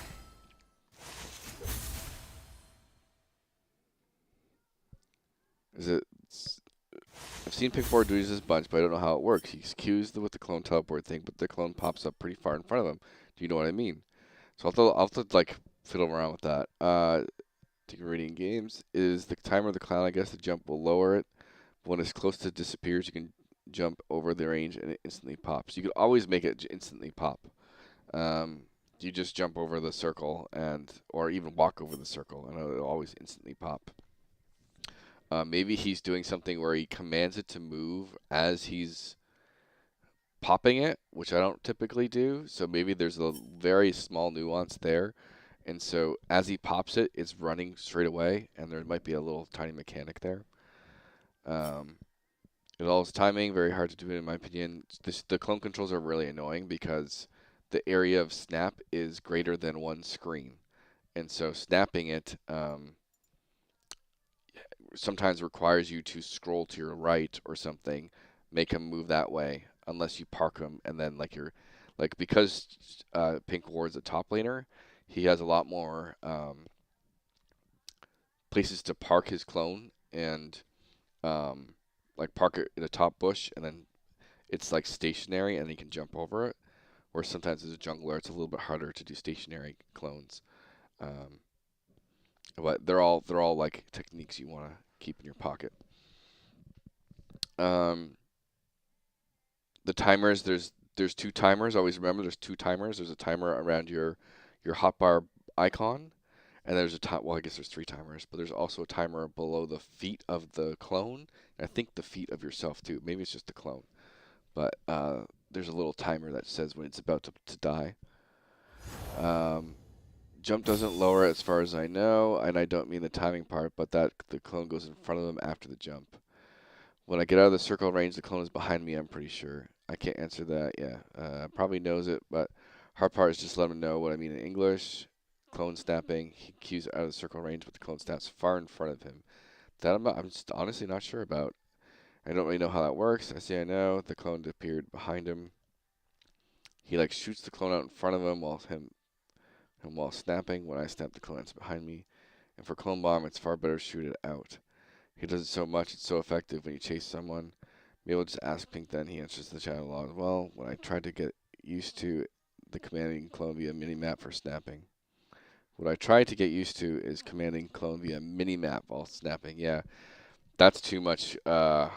I've seen PinkWard do this bunch, but I don't know how it works. He's cues with the clone teleport thing, but the clone pops up pretty far in front of him. Do you know what I mean? So I'll have to like fiddle around with that. Reading games is the timer of the clown. I guess the jump will lower it. When it's close to disappears, you can jump over the range and it instantly pops. You could always make it instantly pop. You just jump over the circle or even walk over the circle, and it'll always instantly pop. Maybe he's doing something where he commands it to move as he's popping it, which I don't typically do. So maybe there's a very small nuance there. And so as he pops it, it's running straight away, and there might be a little tiny mechanic there. It all is timing, very hard to do it in my opinion. The clone controls are really annoying because the area of snap is greater than one screen. And so snapping it sometimes requires you to scroll to your right or something, make him move that way, unless you park him, and then because PinkWard's a top laner, he has a lot more places to park his clone and park it in a top bush, and then it's like stationary and he can jump over it. Where sometimes as a jungler, it's a little bit harder to do stationary clones. But they're all like techniques you want to keep in your pocket. The timers, there's two timers. Always remember, there's two timers. There's a timer around your hotbar icon, and there's well, I guess there's three timers, but there's also a timer below the feet of the clone, and I think the feet of yourself too. Maybe it's just the clone, but there's a little timer that says when it's about to die. Jump doesn't lower as far as I know, and I don't mean the timing part, but that the clone goes in front of them after the jump. When I get out of the circle range, the clone is behind me, I'm pretty sure. I can't answer that, yeah. Probably knows it, but hard part is just let him know what I mean in English. Clone snapping, he cues out of the circle range, but the clone snaps far in front of him. That I'm just honestly not sure about. I don't really know how that works. I say I know. The clone appeared behind him. He shoots the clone out in front of him while snapping. When I snap, the clone is behind me. And for clone bomb, it's far better to shoot it out. He does it so much, it's so effective when you chase someone. Maybe I'll just ask Pink then. He answers the chat a lot as well. When I tried to get used to the commanding clone via mini-map for snapping. What I tried to get used to is commanding clone via mini-map while snapping. Yeah, that's too much. To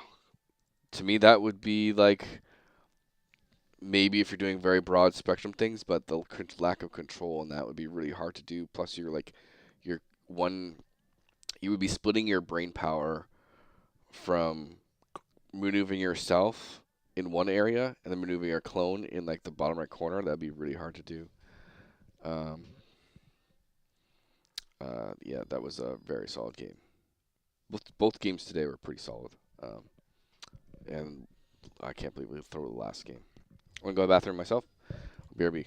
me, that would be maybe if you're doing very broad spectrum things, but the lack of control on that would be really hard to do. Plus, you would be splitting your brain power from maneuvering yourself in one area and then maneuvering your clone in the bottom right corner. That'd be really hard to do. Yeah, that was a very solid game. Both games today were pretty solid. And I can't believe we threw the last game. I'm going to go to the bathroom myself. BRB.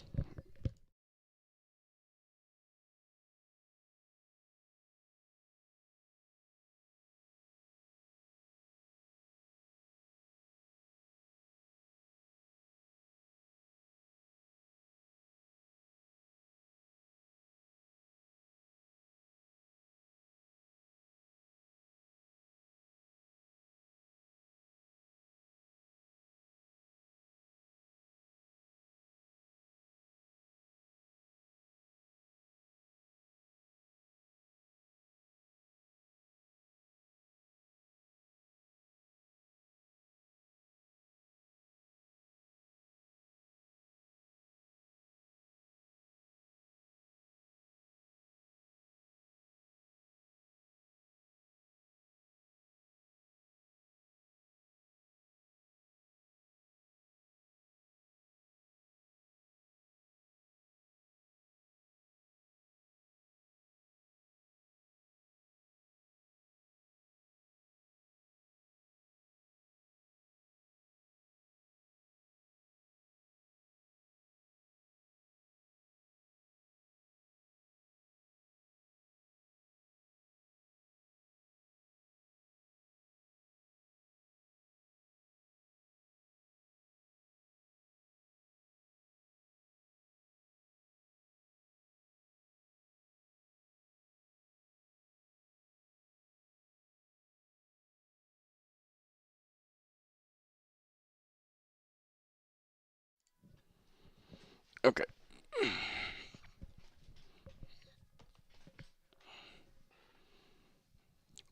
Okay.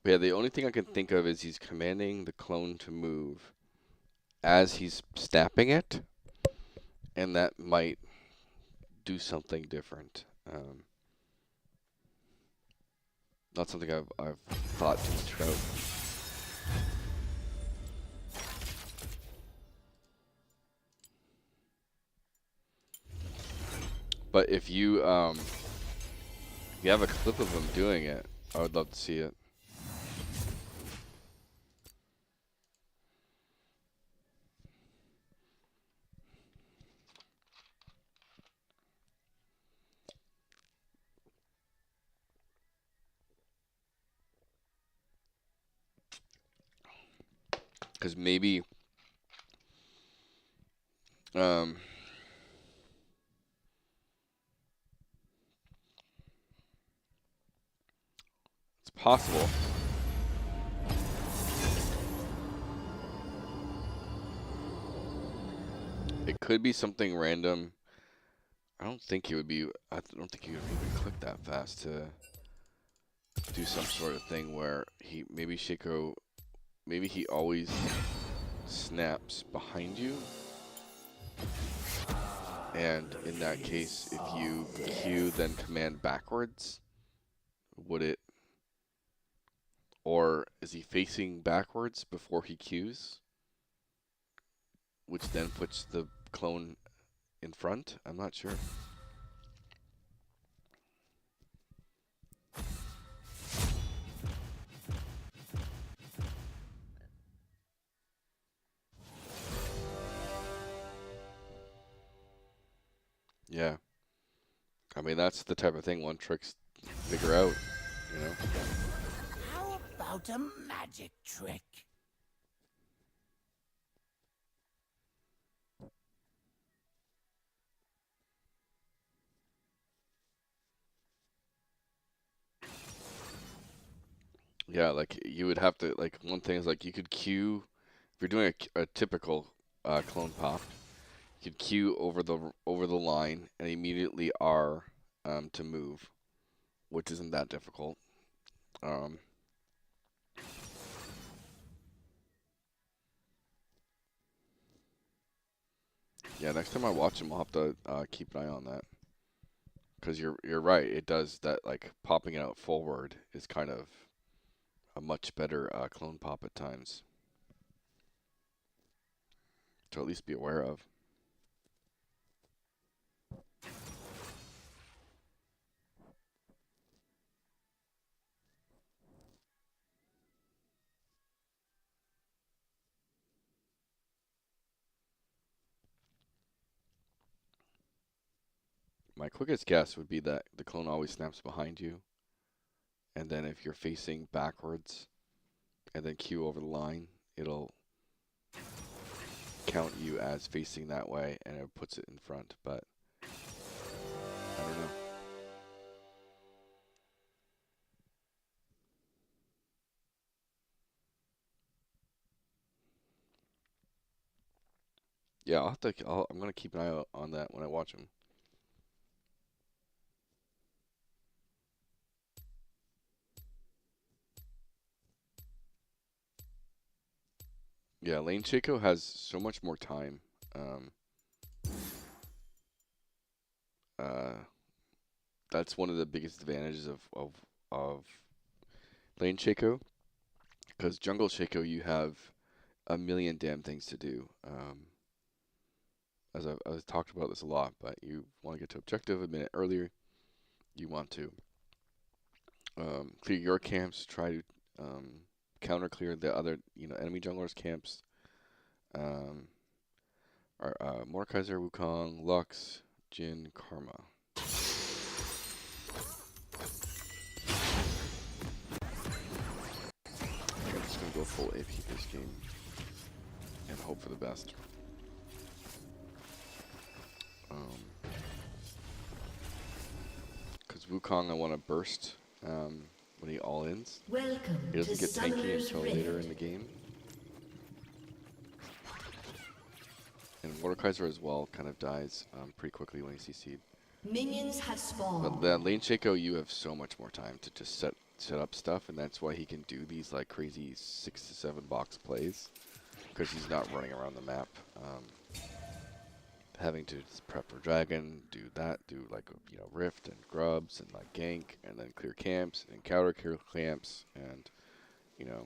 But yeah, the only thing I can think of is he's commanding the clone to move as he's snapping it, and that might do something different. Not something I've thought too much about. But if you have a clip of him doing it, I would love to see it. Because maybe it's possible. It could be something random. I don't think he would be. I don't think he would even click that fast to do some sort of thing where maybe Shaco, maybe he always snaps behind you. And in that case, if you Q then command backwards, would it? Or is he facing backwards before he Qs? Which then puts the clone in front? I'm not sure. Yeah. I mean, that's the type of thing one tricks figure out, you know? How about a magic trick? Yeah, like you would have to, like, one thing is like you could Q, if you're doing a typical clone pop, you could Q over the line and immediately R to move, which isn't that difficult. Um, yeah, next time I watch him, I'll have to keep an eye on that. Because you're right, it does that, like popping it out forward is kind of a much better clone pop at times. To at least be aware of. My quickest guess would be that the clone always snaps behind you, and then if you're facing backwards and then Q over the line, it'll count you as facing that way and it puts it in front, but I don't know. Yeah, I'm gonna keep an eye out on that when I watch him. Yeah, Lane Shaco has so much more time. Um, uh, that's one of the biggest advantages of Lane Shaco, because Jungle Shaco you have a million damn things to do. As I've talked about this a lot, but you want to get to objective a minute earlier. You want to clear your camps, try to counter clear the other enemy junglers' camps. Mordekaiser, Wukong, Lux, Jin, Karma. I think I'm just gonna go full AP this game and hope for the best. Because Wukong, I want to burst when he all-ins. Welcome He doesn't to get tanky Summoner's until Rift. later in the game. And Mordekaiser as well kind of dies pretty quickly when you CC'd. Minions have But spawned. the lane Shaco, you have so much more time to just set up stuff, and that's why he can do these like crazy 6 to 7 box plays, because he's not running around the map, having to just prep for dragon, do that, do like rift and grubs and like gank, and then clear camps and counter clear camps, and um,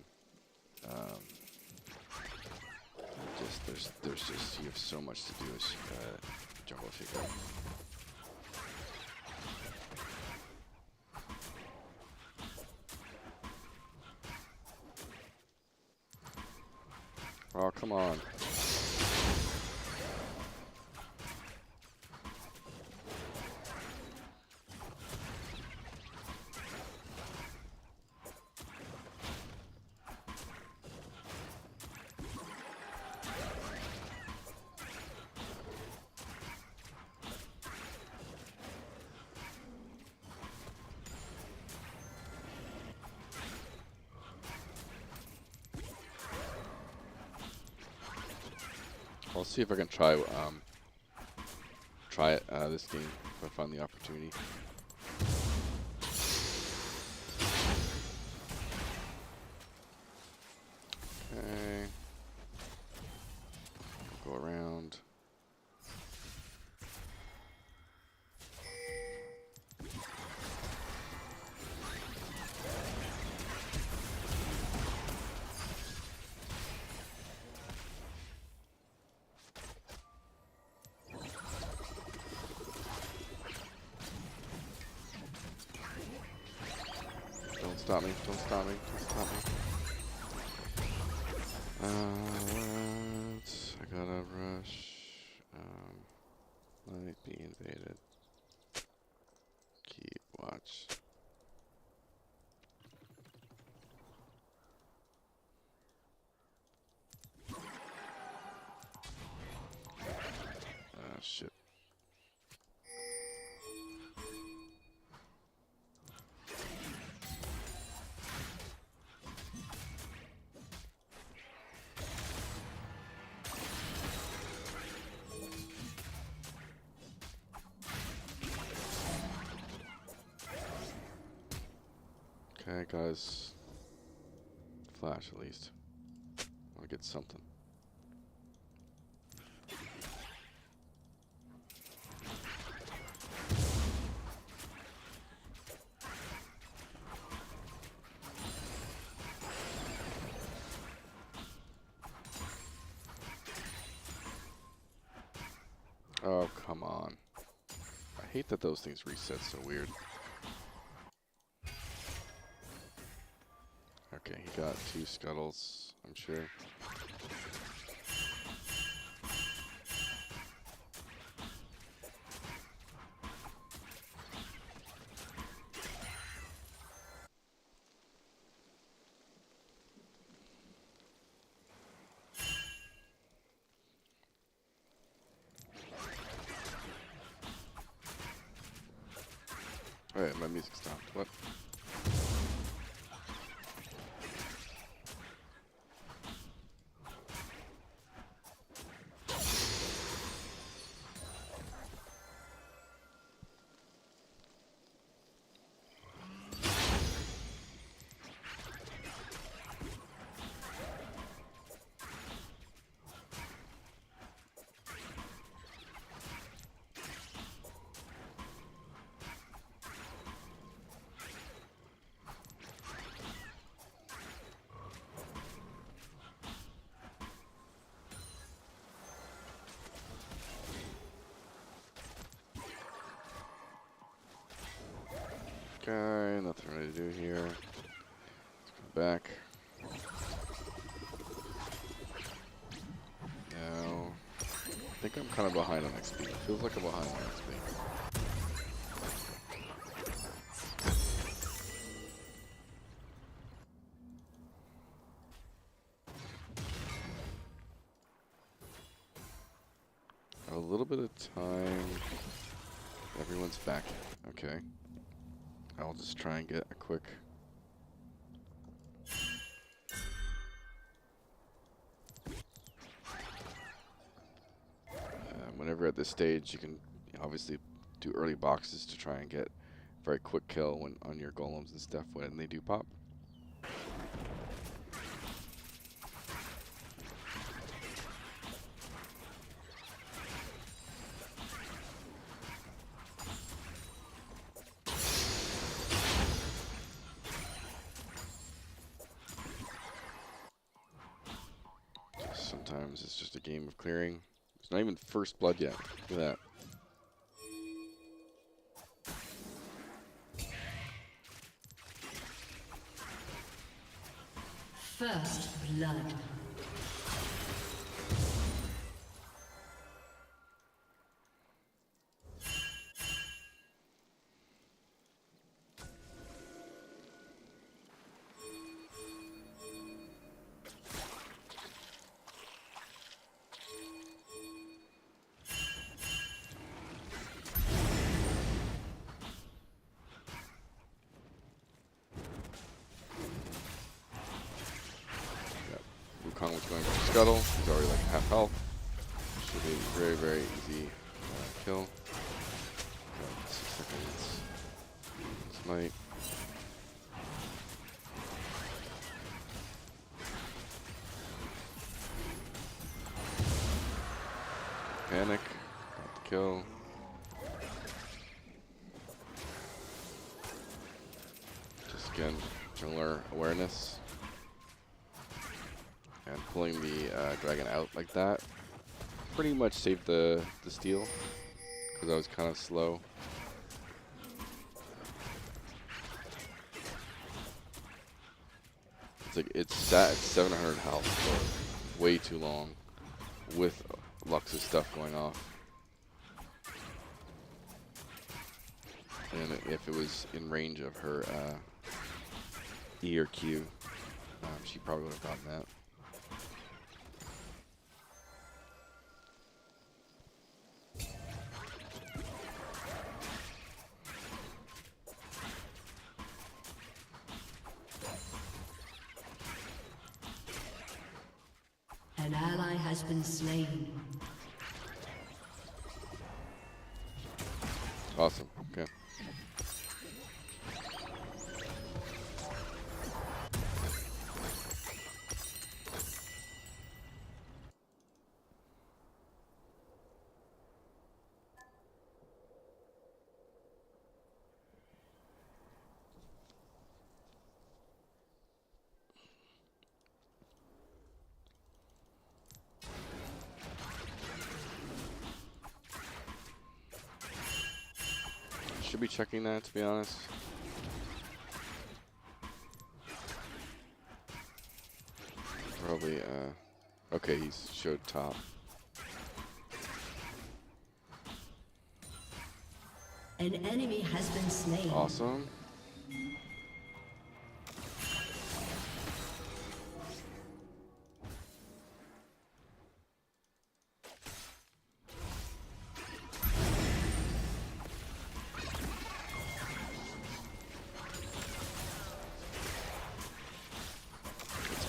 just there's just you have so much to do as Jungle Shaco. Oh, come on. I'll see if I can try it this game if I find the opportunity. Okay. Go around. Don't stop me, don't stop me, don't stop me. I gotta rush. Might be invaded. Keep watch. Shit. Okay, guys. Flash at least. I want to get something. Oh, come on. I hate that those things reset so weird. Okay, he got 2 scuttles, I'm sure. Alright, my music stopped. What? Okay, nothing really to do here. Let's go back. Now, I think I'm kind of behind on XP. It feels like I'm behind on XP. A little bit of time. Everyone's back. Okay. I'll just try and get a quick... whenever at this stage, you can obviously do early boxes to try and get very quick kill when on your golems and stuff when they do pop. Sometimes it's just a game of clearing. It's not even first blood yet. Look at that. First blood. Wukong was going for Scuttle. He's already like half health. Should be very, very easy kill. Got 6 seconds. Smite. Panic. Got the kill. Just again, jungler awareness. And pulling the dragon out like that pretty much saved the steal because I was kind of slow. It's like it sat at 700 health for way too long with Lux's stuff going off. And if it was in range of her E or Q, she probably would have gotten that. An ally has been slain. Awesome. Okay. Should be checking that, to be honest. Probably, okay, he's showed top. An enemy has been slain. Awesome.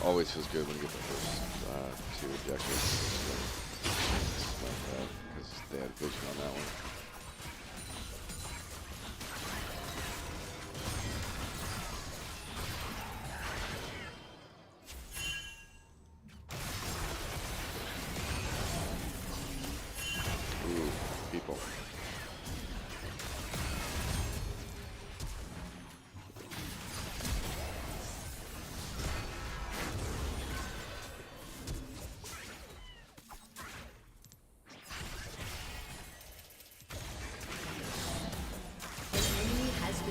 Always feels good when you get the first 2 objectives. Because they had vision on that one. Ooh, people.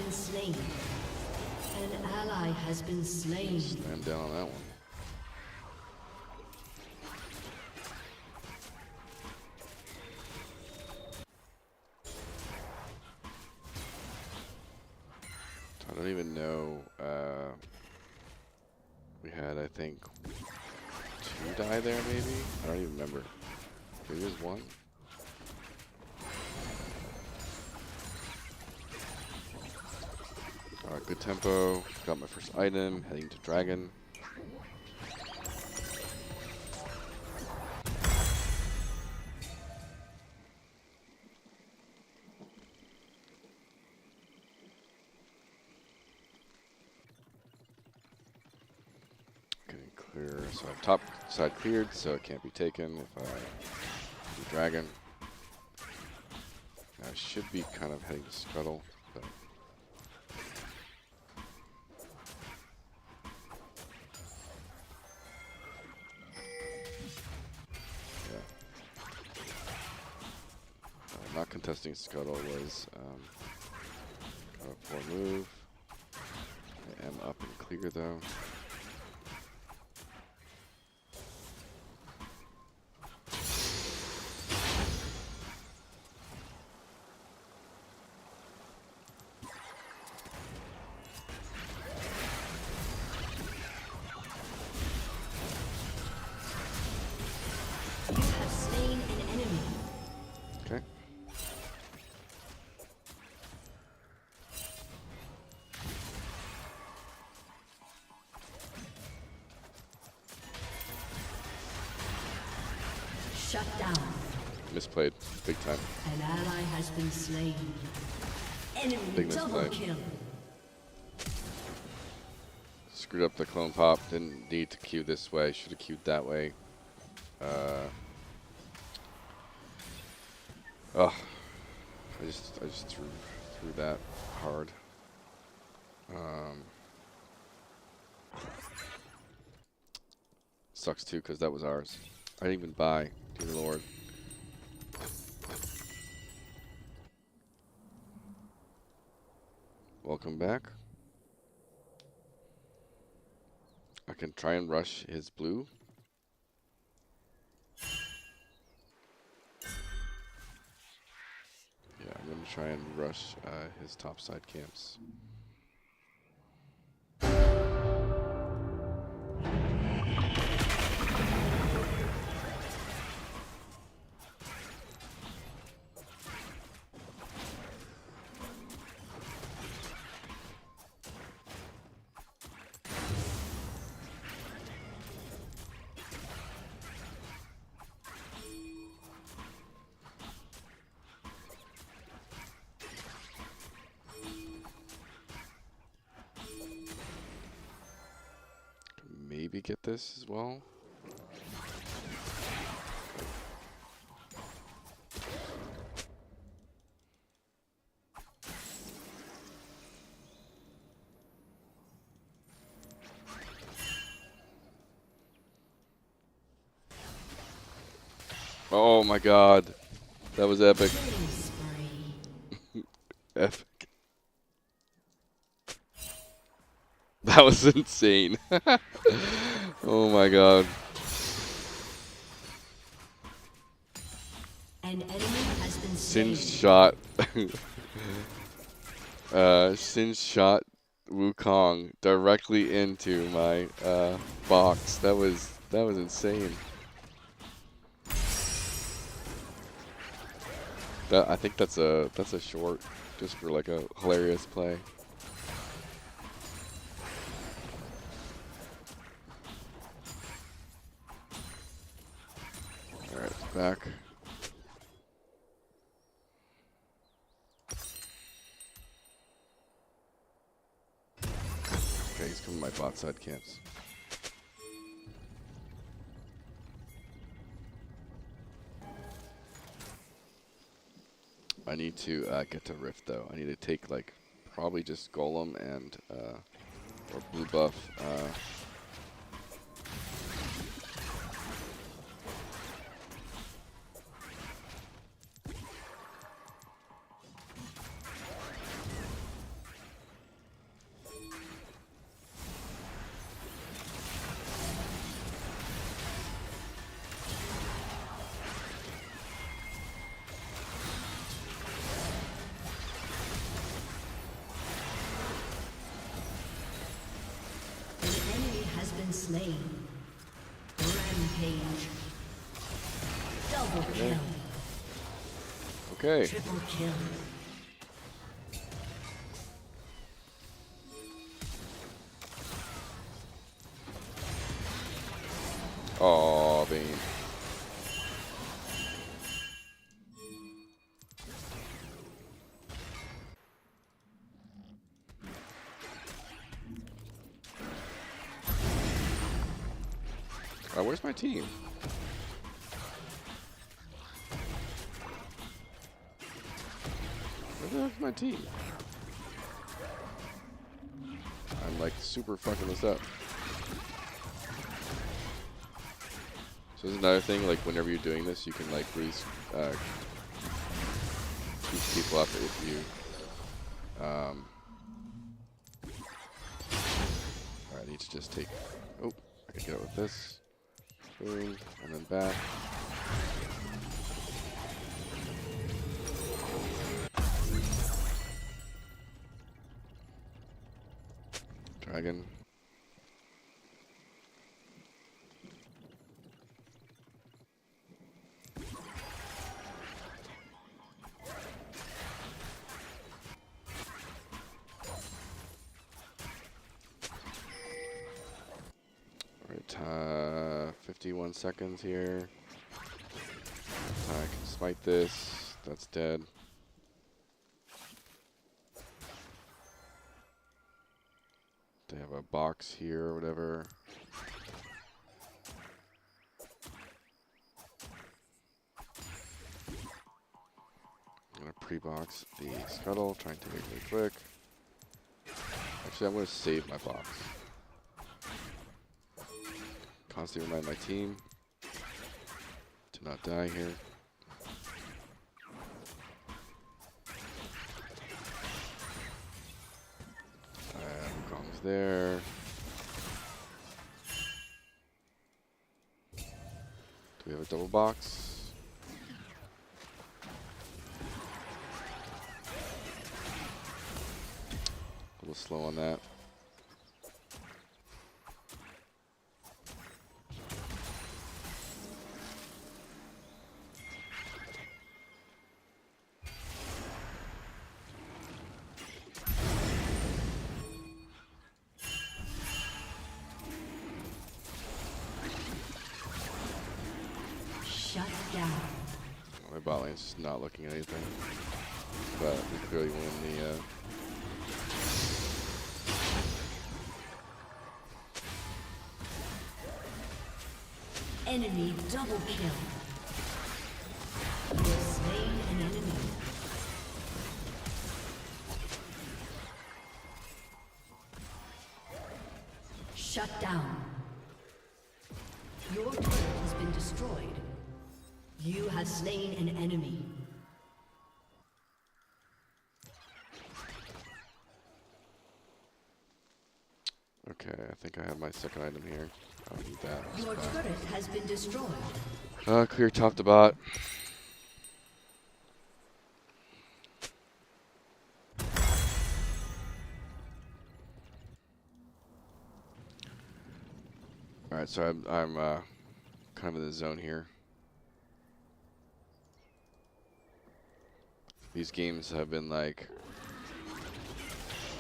Slain. An ally has been slain. Slam down on that one. I don't even know. We had, I think, 2 die there, maybe? I don't even remember. Maybe it was 1. Alright, good tempo. Got my first item. Heading to dragon. clear. So I have top side cleared, so it can't be taken if I do dragon. I should be kind of heading to scuttle, but yeah. Not contesting scuttle was kind of a poor move. I am up and clear though. Okay. Shut down. Misplayed, big time. An ally has been slain. Enemy Big double misplay. kill. Screwed up the clone pop. Didn't need to queue this way. Should have queued that way. Oh, I just threw that hard. Sucks too, because that was ours. I didn't even buy. Dear Lord. Welcome back. I can try and rush his blue. Yeah, I'm going to try and rush his top side camps. Maybe get this as well. Oh my god. That was epic. Epic. That was insane. Oh my god. An enemy has been slain. Singed shot. Singed shot Wukong directly into my box. That was insane. I think that's a short, just for like a hilarious play. All right, back. Okay, he's coming to my bot side camps. I need to get to Rift though. I need to take like probably just Golem and or blue buff. Slain. Rampage. Double kill. Okay. Triple kill. Oh, Bane. Oh, where's my team? Where the heck's my team? I'm like super fucking this up. So there's another thing, like whenever you're doing this, you can like keep people up if you alright, I need to just take, oh, I can get it with this. Boom, and then back. Dragon. Alright, 51 seconds here. I can smite this. That's dead. They have a box here or whatever. I'm gonna pre-box the scuttle, try and take it really quick. Actually, I'm gonna save my box. Constantly remind my team to not die here. Wukong's there. Do we have a double box? A little slow on that. Shut down. My bot lane's just not looking at anything. But we clearly win the Enemy double kill. You have slain an enemy. Shut down. Your turret has been destroyed. You have slain an enemy. Okay, I think I have my second item here. I don't need that. Your turret has been destroyed. Clear top to bot. Alright, so I'm kind of in the zone here. These games have been like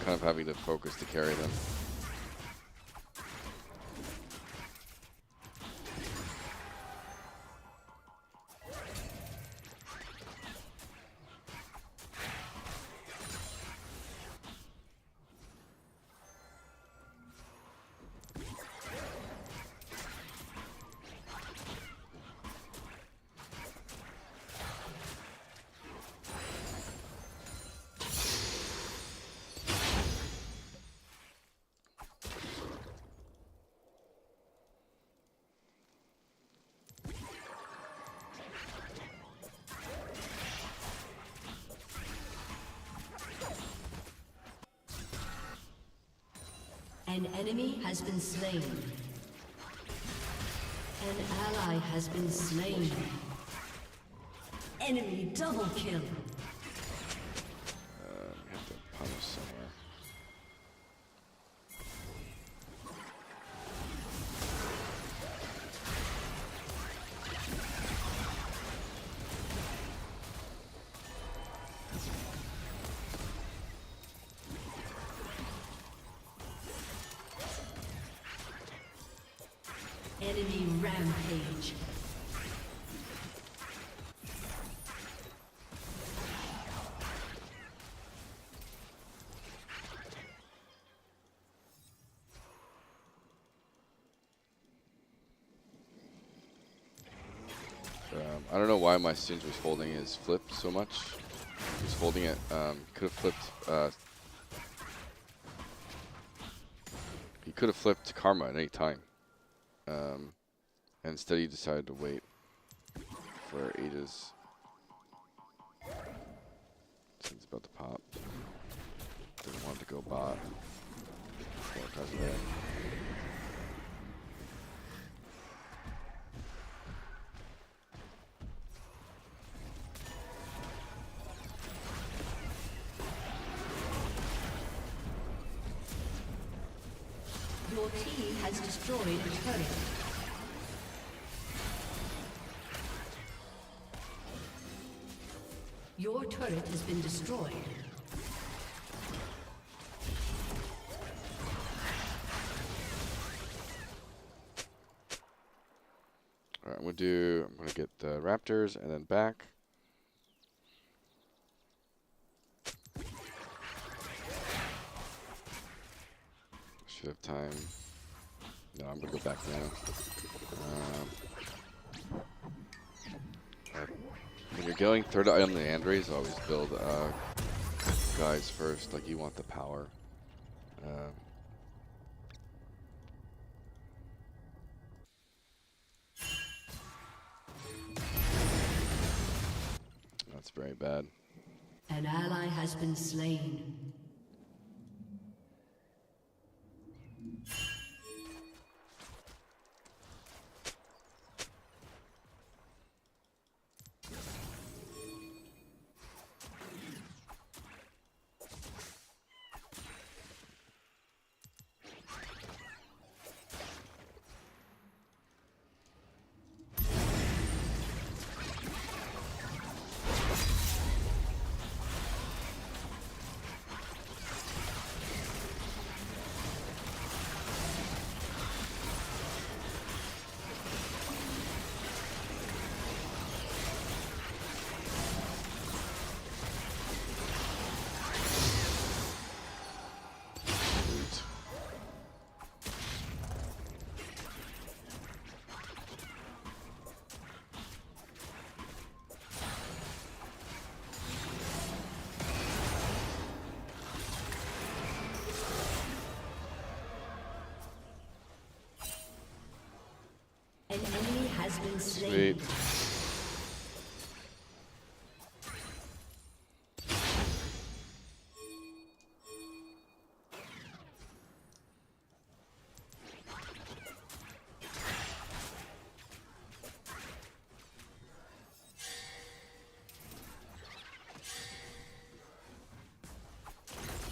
kind of having to focus to carry them. An enemy has been slain. An ally has been slain. Enemy double kill. We have to punish somewhere. Enemy rampage. I don't know why my Singe was holding his flip so much. He was holding it. Could have flipped. He could have flipped Karma at any time. And instead he decided to wait for ages. Since about to pop. Didn't want to go bot. Because of that. Your team has destroyed a turret. Your turret has been destroyed. Alright, I'm gonna get the Raptors and then back. Should have time. No, I'm gonna go back now. When you're going third item the Andres, always build guys first. Like you want the power. That's very bad. An ally has been slain. An enemy has been slain. Sweet.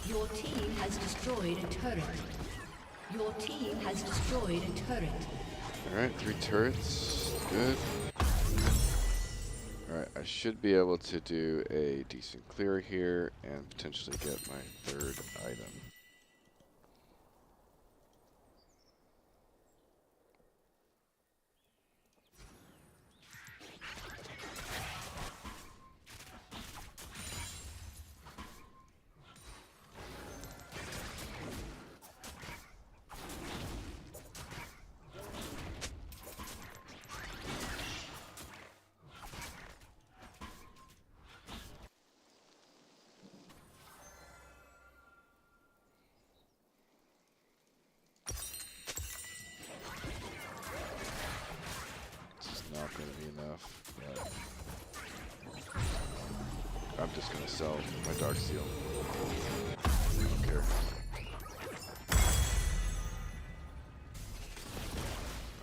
Your team has destroyed a turret. Your team has destroyed a turret. Alright, 3 turrets. Good. Alright, I should be able to do a decent clear here and potentially get my 3rd item. Not going to be enough, but I'm just going to sell my Dark Seal. I don't care.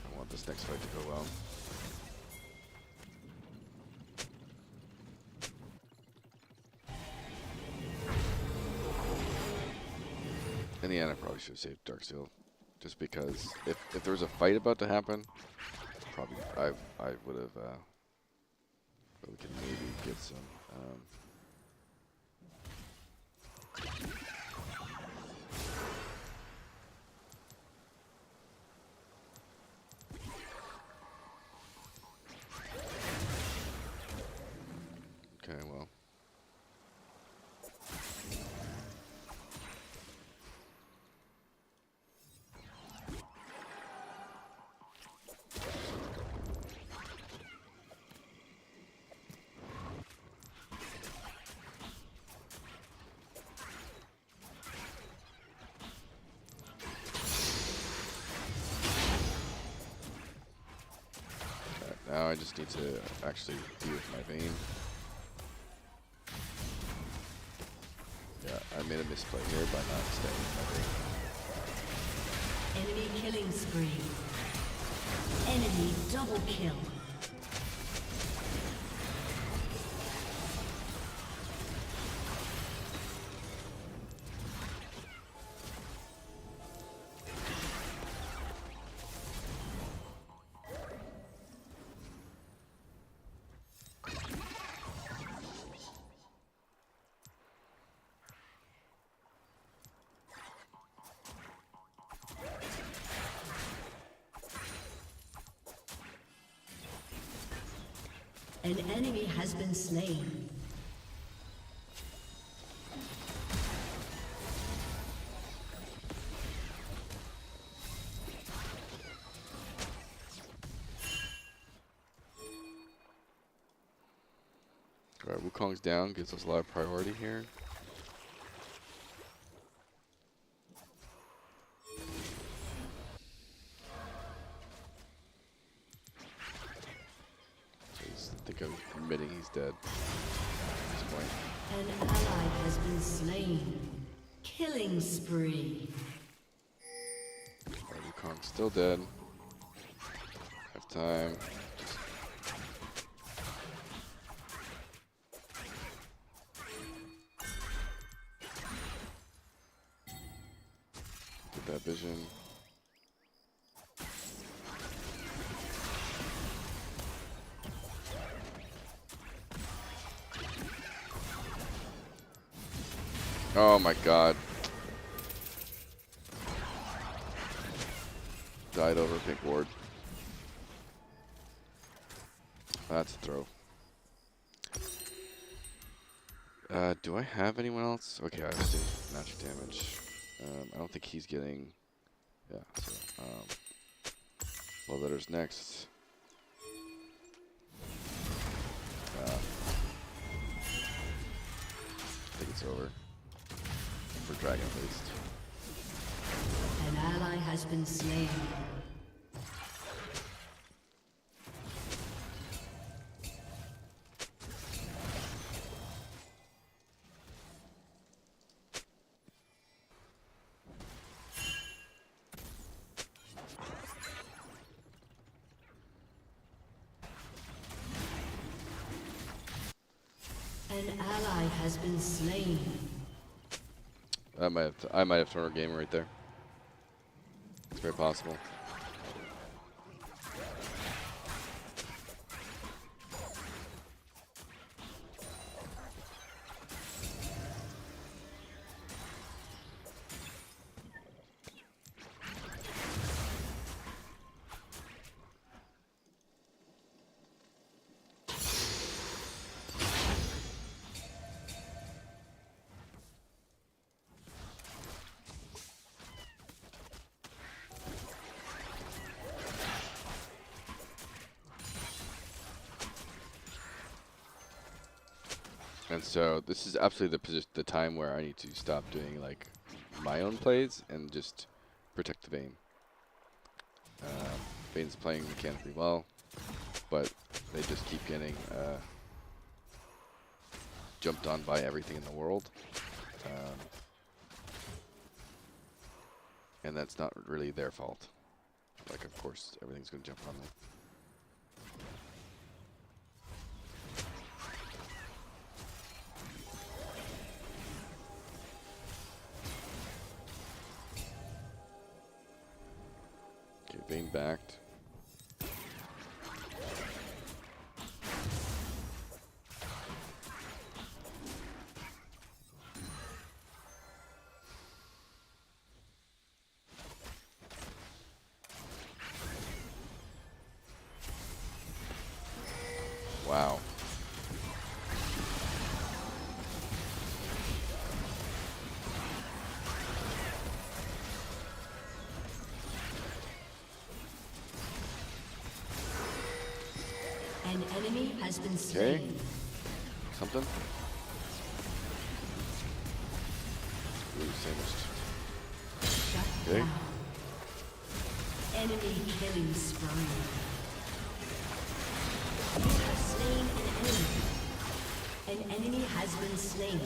I want this next fight to go well. In the end, I probably should have saved Dark Seal, just because if there was a fight about to happen, probably I would have. But we can maybe get some. Okay, well. now I just need to actually be with my Vayne. Yeah, I made a misplay here by not staying with my Vayne. Enemy killing spree. Enemy double kill. An enemy has been slain. Alright, Wukong's down, gives us a lot of priority here. I think I'm admitting he's dead at this point. An ally has been slain. Killing spree. Alright, Wukong's still dead. Have time. Get that vision. Oh my god. Died over PinkWard. That's a throw. Do I have anyone else? Okay, I have to magic damage. I don't think he's getting... Yeah, so... Love Letter's next. I think it's over. For Dragon at least. An ally has been slain. An ally has been slain. I might have thrown our game right there. It's very possible. And so this is absolutely the time where I need to stop doing like my own plays and just protect the Vayne. Vayne's playing mechanically well, but they just keep getting jumped on by everything in the world. And that's not really their fault. Like, of course, everything's going to jump on them. Okay, Vayne backed. Wow. An enemy has been slain. Something? Ooh, sandwiched. Shut Okay. down. Enemy killing spree. You have slain an enemy. An enemy has been slain.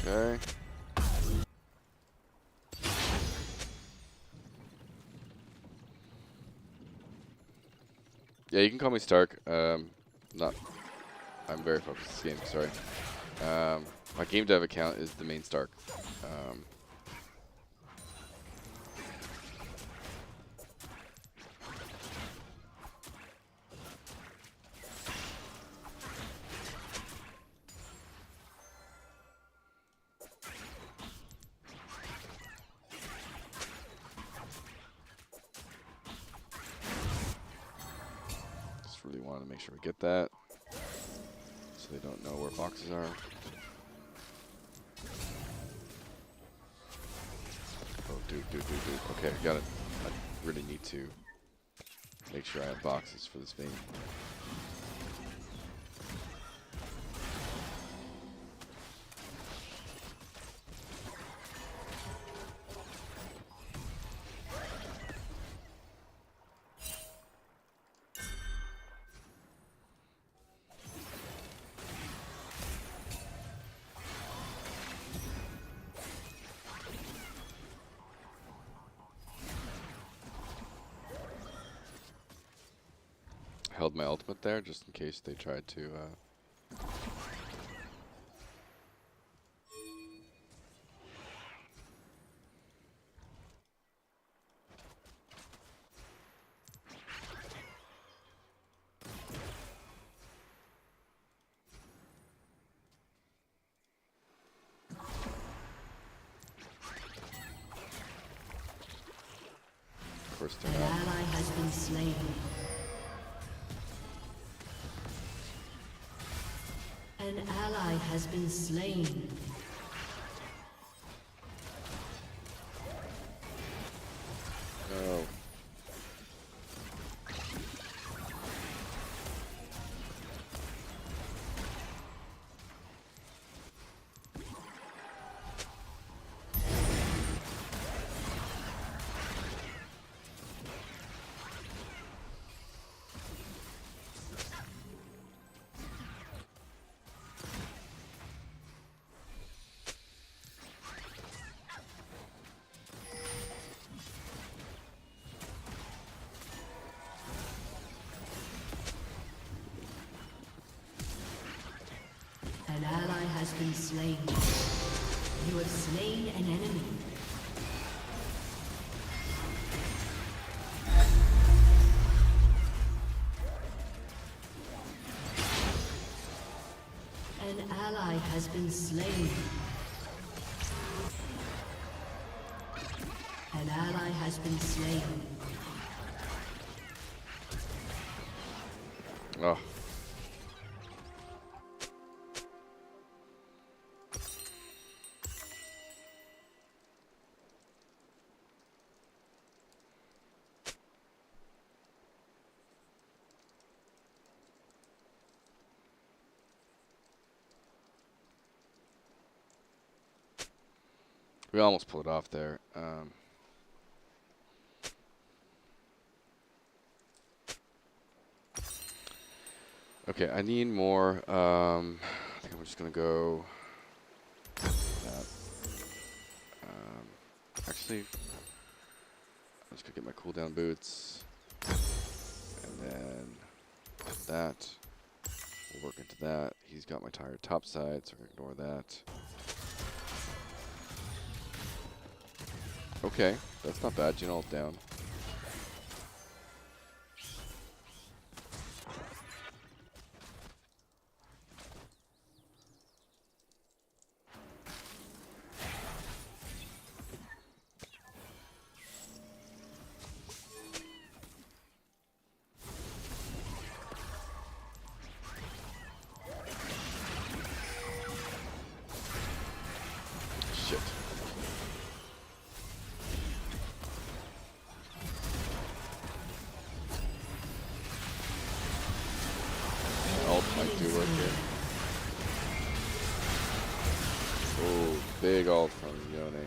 Okay. Yeah, you can call me Stark. Not. I'm very focused this game. Sorry. My game dev account is the main Stark. Just really wanted to make sure we get that, so they don't know where boxes are. Oh, dude. Okay, got it. I really need to make sure I have boxes for this game. Held my ultimate there just in case they tried to. Of course, they're An not. ally has been slain. An ally has been slain. No. An ally has been slain. You have slain an enemy. An ally has been slain. An ally has been slain. Oh. We almost pulled it off there. Okay, I need more. I think I'm just gonna go. That. Actually, I'm just gonna get my cooldown boots, and then that. We'll work into that. He's got my tired top side, so I'm gonna ignore that. Okay, that's not bad. You know, down. Might do work here. Oh, big ult from Yone.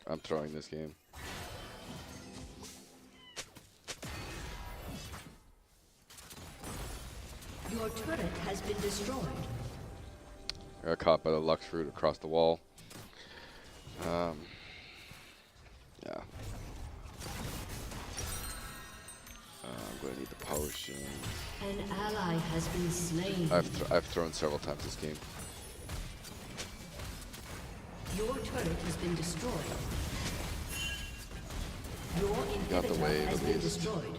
I'm throwing this game. Your turret has been destroyed. I got caught by the Lux Fruit across the wall. Yeah. I'm going to need the potion. An ally has been slain. I've thrown several times this game. Your turret has been destroyed. Your Got the inhibitor wave has at been least. destroyed.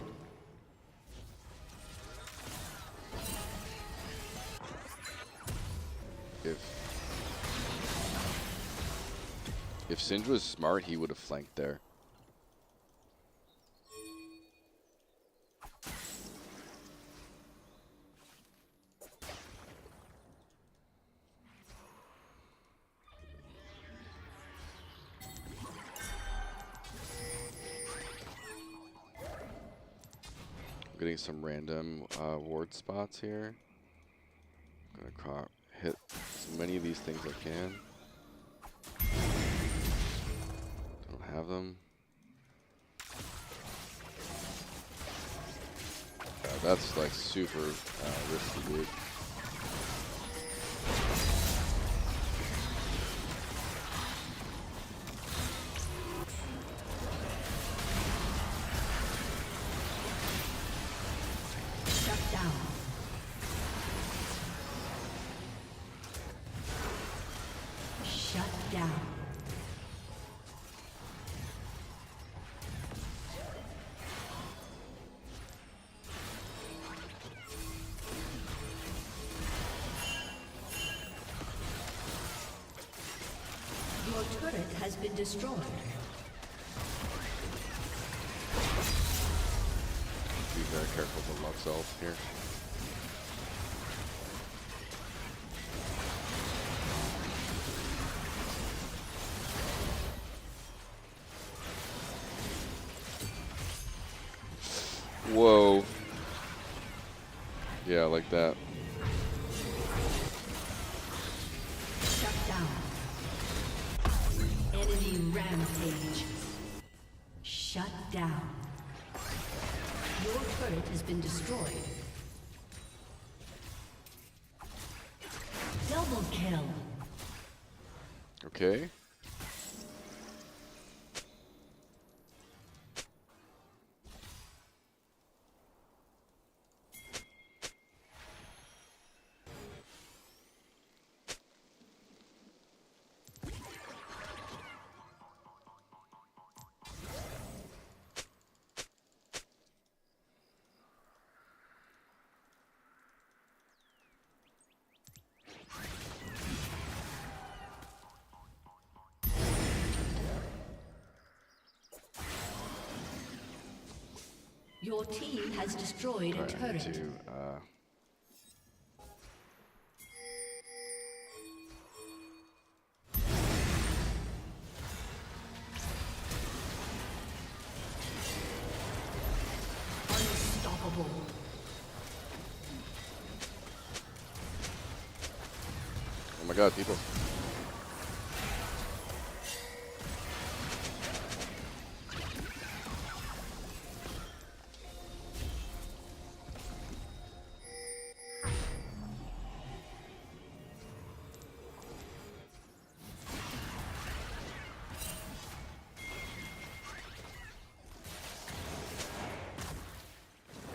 If Singed was smart, he would have flanked there. I'm getting some random ward spots here. I'm gonna hit as many of these things as I can. Don't have them. That's like super risky, dude. Shut down. Shut down. Your turret has been destroyed. Be very careful with the Lux ult here. Whoa. Yeah, like that. Shut down. Enemy rampage. Shut down. Your turret has been destroyed. Double kill. Okay. Your team has destroyed a Alright, I need turret. to Unstoppable. oh my god, people.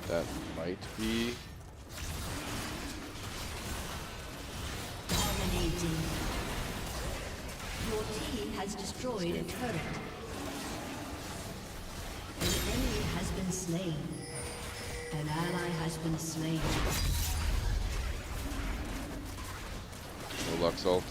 That might be. Dominating. Your team has destroyed a turret. An enemy has been slain. An ally has been slain. No Lux ult.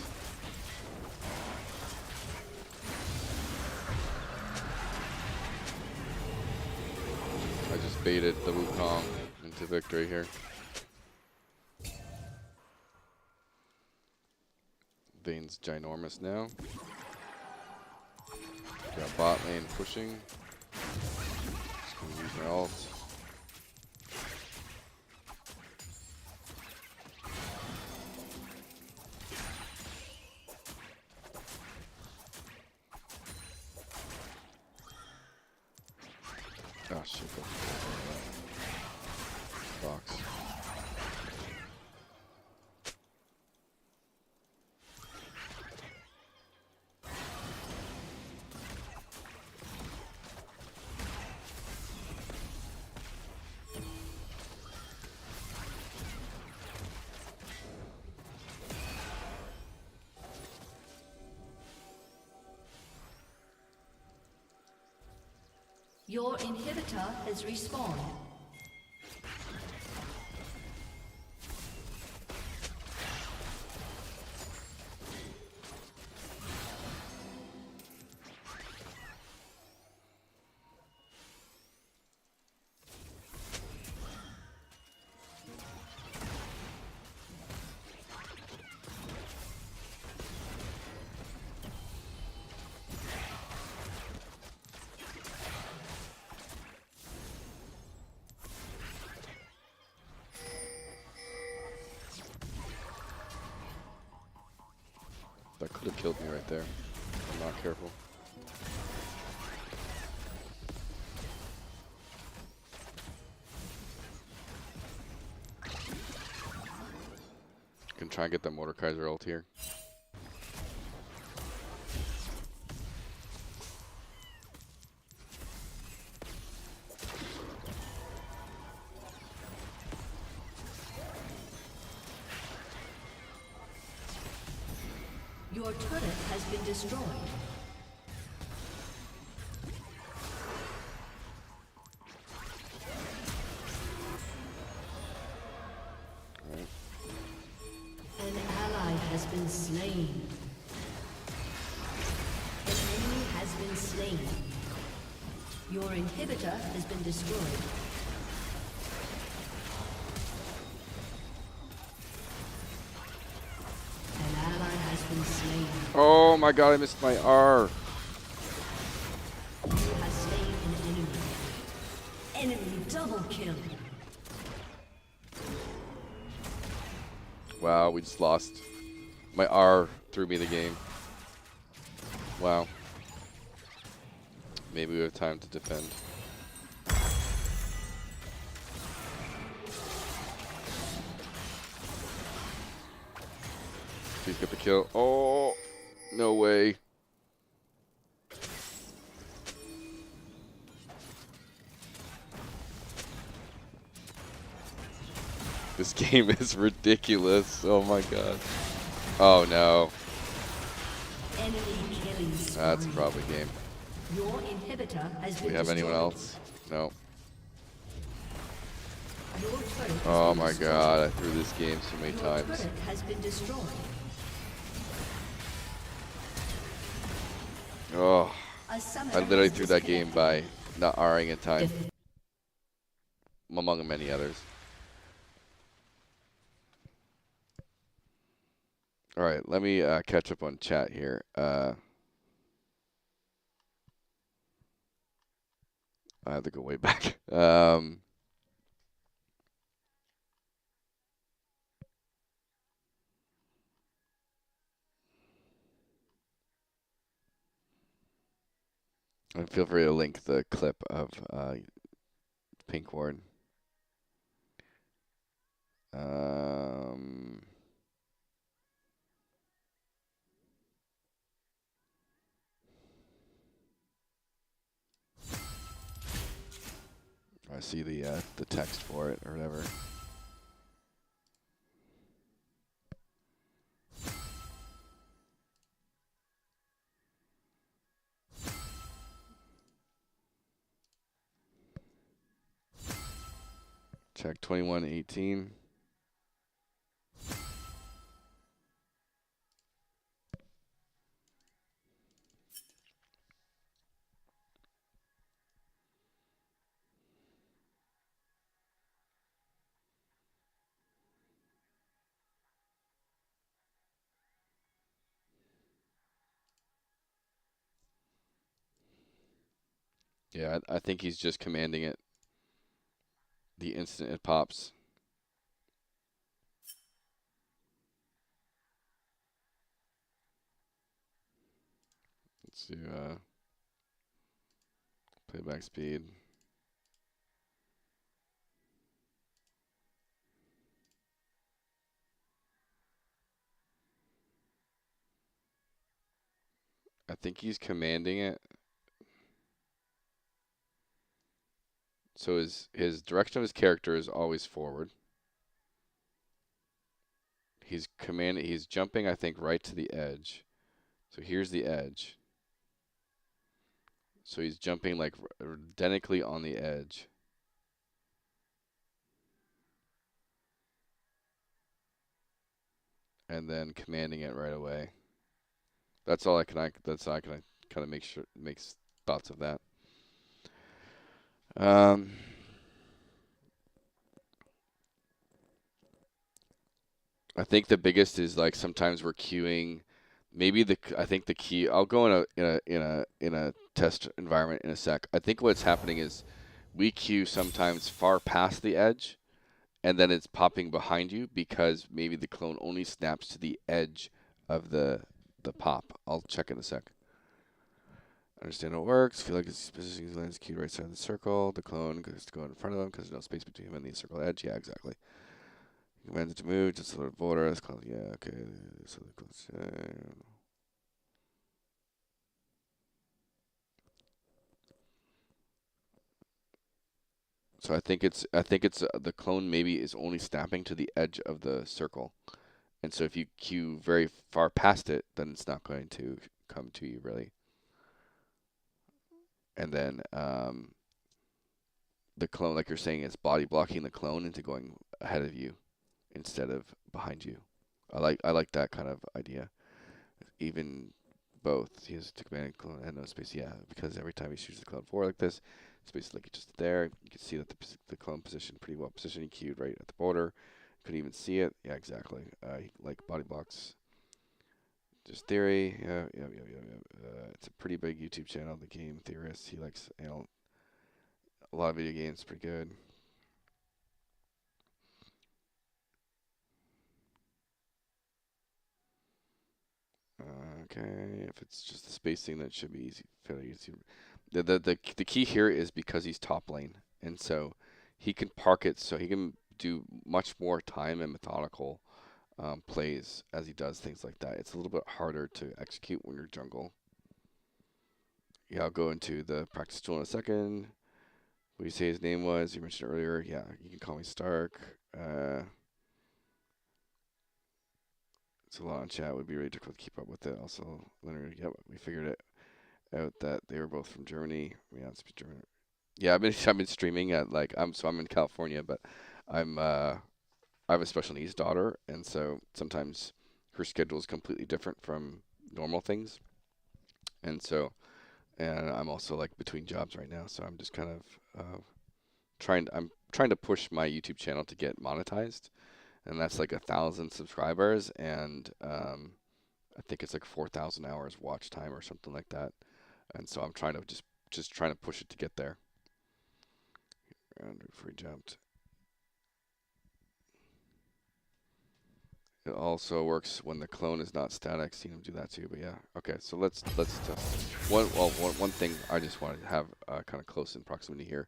I just baited the Wukong into victory here. Vayne's ginormous now. Got bot lane pushing. my ult. Oh shit, box. Your inhibitor has respawned. That could have killed me right there. I'm not careful. Can try and get the Mordekaiser ult here. Your turret has been destroyed. Right. An ally has been slain. An enemy has been slain. Your inhibitor has been destroyed. An ally has been slain. Oh my god, I missed my R. You have slain an enemy. Enemy double kill. Wow, we just lost. My R threw me the game. Wow. Maybe we have time to defend. Please get the kill. Oh, no way. This game is ridiculous. Oh my god. Oh no. Enemy killing spree. That's probably game. Your inhibitor has Do been we have anyone destroyed. else? No. Your turret has Oh been my destroyed. god, I threw this game so many Your times. turret has been destroyed. Oh, A summoner I literally has threw that game by disconnected. not R-ing in time, among many others. All right, let me catch up on chat here. I have to go way back. And feel free to link the clip of PinkWard. I see the text for it or whatever. Check 2118. Yeah, I think he's just commanding it. the instant it pops. Let's do playback speed. I think he's commanding it. So his direction of his character is always forward. He's jumping, I think, right to the edge. So here's the edge. So he's jumping like identically on the edge. And then commanding it right away. That's all I can kind of makes thoughts of that. I think the biggest is like sometimes we're queuing. Maybe I think the key. I'll go in a test environment in a sec. I think what's happening is we queue sometimes far past the edge, and then it's popping behind you because maybe the clone only snaps to the edge of the pop. I'll check in a sec. Understand how it works. Feel like it's positioning lands queued right side of the circle. The clone goes to go in front of them because there's no space between him and the circle edge. Yeah, exactly. Commands it to move, just a little border. That's called, yeah, okay. So I think it's the clone maybe is only snapping to the edge of the circle, and so if you queue very far past it, then it's not going to come to you really. And then the clone, like you're saying, is body blocking the clone into going ahead of you instead of behind you. I like that kind of idea. Even both. He has to command clone and no space. Yeah, because every time he shoots the clone forward like this, it's basically like just there. You can see that the clone position pretty well positioned. He queued right at the border. Couldn't even see it. Yeah, exactly. He, like body blocks. Just theory. Yeah. It's a pretty big YouTube channel. The Game Theorist. He likes a lot of video games. Pretty good. Okay, if it's just the spacing, that should be fairly easy. The key here is because he's top lane, and so he can park it so he can do much more time and methodical plays as he does things like that. It's a little bit harder to execute when you're jungle. Yeah, I'll go into the practice tool in a second. What do you say his name was? You mentioned earlier. Yeah, you can call me Stark. It's a lot in chat. It would be really difficult to keep up with it. Also, Leonard, yep, we figured it out that they were both from Germany. Yeah, it's German. Yeah, I've been streaming at like I'm in California, but I have a special needs daughter, and so sometimes her schedule is completely different from normal things, and so I'm also like between jobs right now, so I'm just kind of I'm trying to push my YouTube channel to get monetized, and that's like 1,000 subscribers, and I think it's like 4,000 hours watch time or something like that. And so I'm trying to just trying to push it to get there. And free jumped. It also works when the clone is not static. Seen him do that too, but yeah. Okay, so let's test. One thing I just want to have kind of close in proximity here.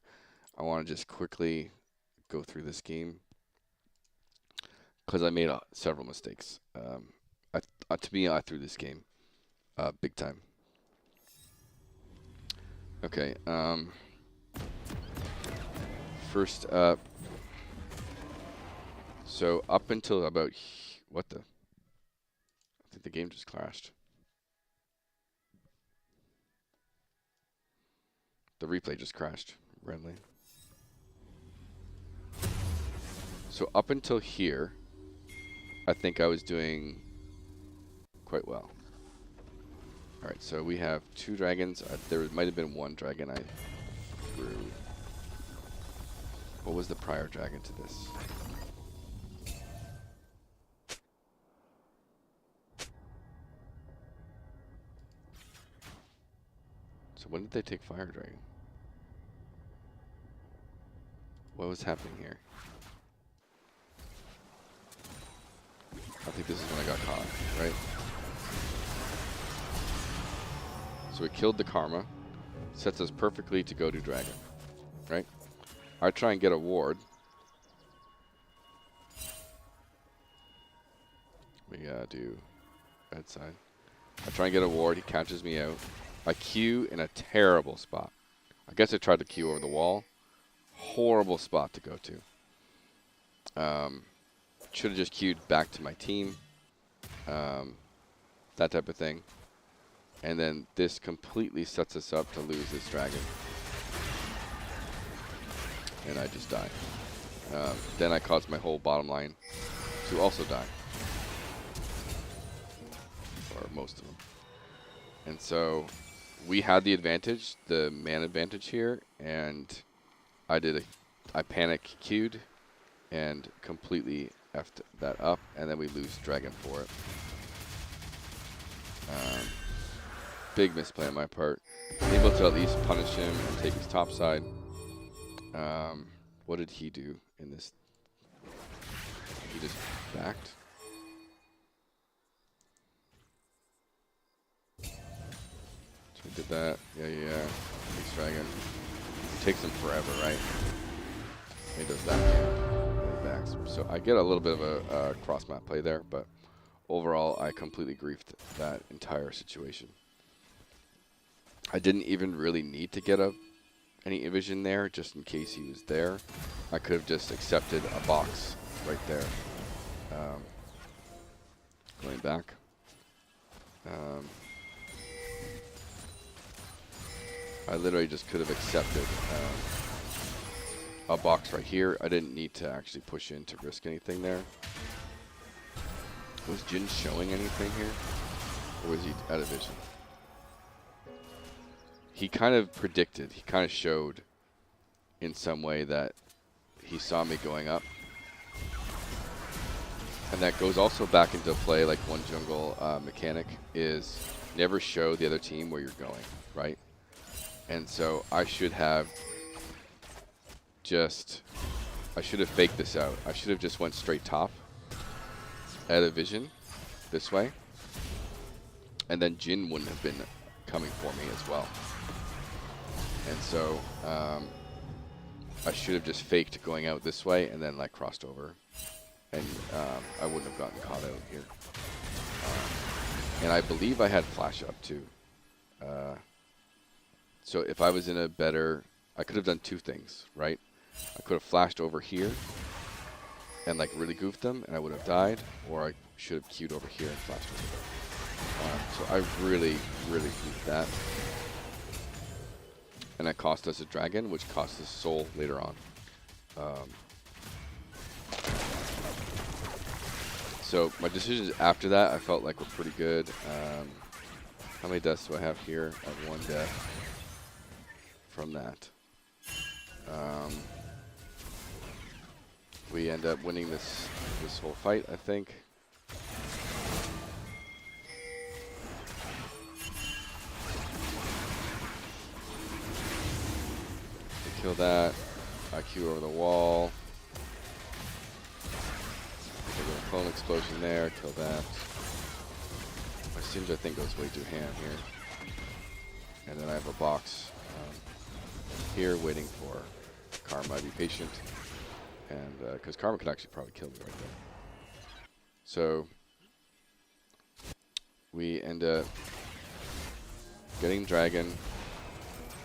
I want to just quickly go through this game because I made several mistakes. To me, I threw this game big time. Okay. First up. So up until about what the? I think the game just crashed. The replay just crashed randomly. So up until here, I think I was doing quite well. All right, so we have 2 dragons. There might have been 1 dragon I threw. What was the prior dragon to this? So when did they take fire dragon? What was happening here? I think this is when I got caught, right? So we killed the Karma. Sets us perfectly to go to Dragon, right? I try and get a ward. We do red side. I try and get a ward. He catches me out. I Q in a terrible spot. I guess I tried to Q over the wall. Horrible spot to go to. Should have just queued back to my team. That type of thing. And then this completely sets us up to lose this dragon. And I just die. Then I caused my whole bottom line to also die. Or most of them. And so we had the advantage, the man advantage here, and I panic queued and completely effed that up, and then we lose dragon for it. Big misplay on my part. Able to at least punish him and take his top side. What did he do in this? He just backed. So he did that. Yeah. Takes dragon. Takes him forever, right? He does that and he backs. So I get a little bit of a cross map play there, but overall I completely griefed that entire situation. I didn't even really need to get any vision there, just in case he was there. I could have just accepted a box right there. Going back. I literally just could have accepted a box right here. I didn't need to actually push in to risk anything there. Was Jin showing anything here? Or was he out of vision? He kind of predicted, he kind of showed in some way that he saw me going up. And that goes also back into play, like one jungle mechanic is never show the other team where you're going, right? And so I should have faked this out. I should have just went straight top out of vision this way. And then Jin wouldn't have been coming for me as well. And so I should have just faked going out this way and then like crossed over. And I wouldn't have gotten caught out here. And I believe I had flash up too. So if I was in a better, I could have done two things, right? I could have flashed over here and like really goofed them and I would have died, or I should have queued over here and flashed over. So I really goofed that. And that cost us a dragon, which cost us soul later on. So my decisions after that I felt like were pretty good. How many deaths do I have here? I have one death from that. We end up winning this whole fight, I think. We kill that. I Q over the wall. A clone explosion there. Kill that. My Singe, I think, goes way too ham here. And then I have a box here waiting for Karma. Be patient. And because Karma could actually probably kill me right there. So we end up getting dragon,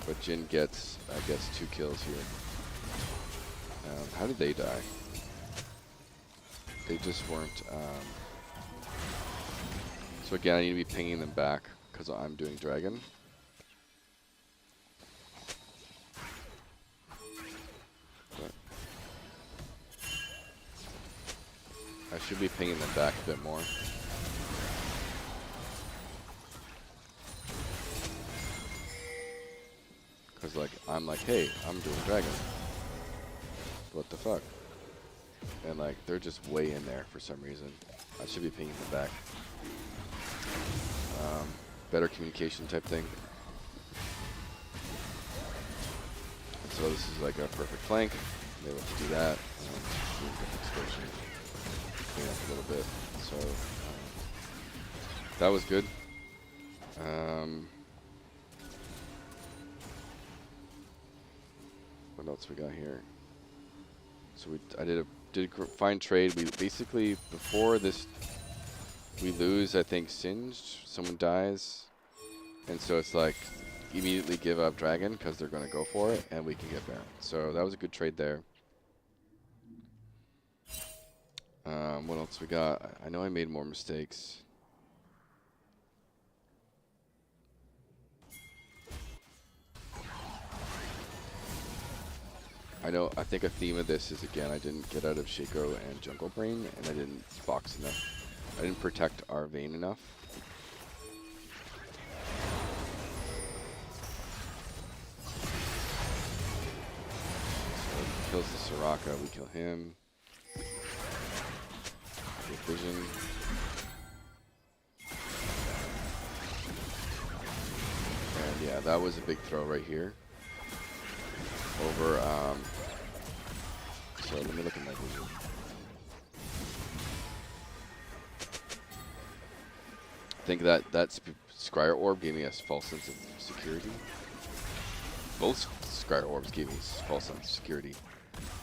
but Jin gets, I guess, 2 kills here. How did they die? They just weren't. So again, I need to be pinging them back because I'm doing dragon. But I should be pinging them back a bit more. Because like, I'm like, hey, I'm doing dragon. What the fuck? And like, they're just way in there for some reason. I should be pinging them back. Better communication type thing. And so this is like a perfect flank. I'm able to do that. Doing the explosion, clean up a little bit. So that was good. What else we got here? So I did a fine trade. We basically, before this, we lose, I think, Singed. Someone dies. And so it's like, immediately give up Dragon because they're going to go for it, and we can get Baron. So that was a good trade there. What else we got? I know I made more mistakes. I think a theme of this is, again, I didn't get out of Shaco and Jungle Brain, and I didn't box enough. I didn't protect our Vayne enough. So he kills the Soraka, we kill him. Good vision. And yeah, that was a big throw right here. Over, so let me look at my vision. I think that Scryer Orb gave me a false sense of security. Both Scryer Orbs gave me a false sense of security.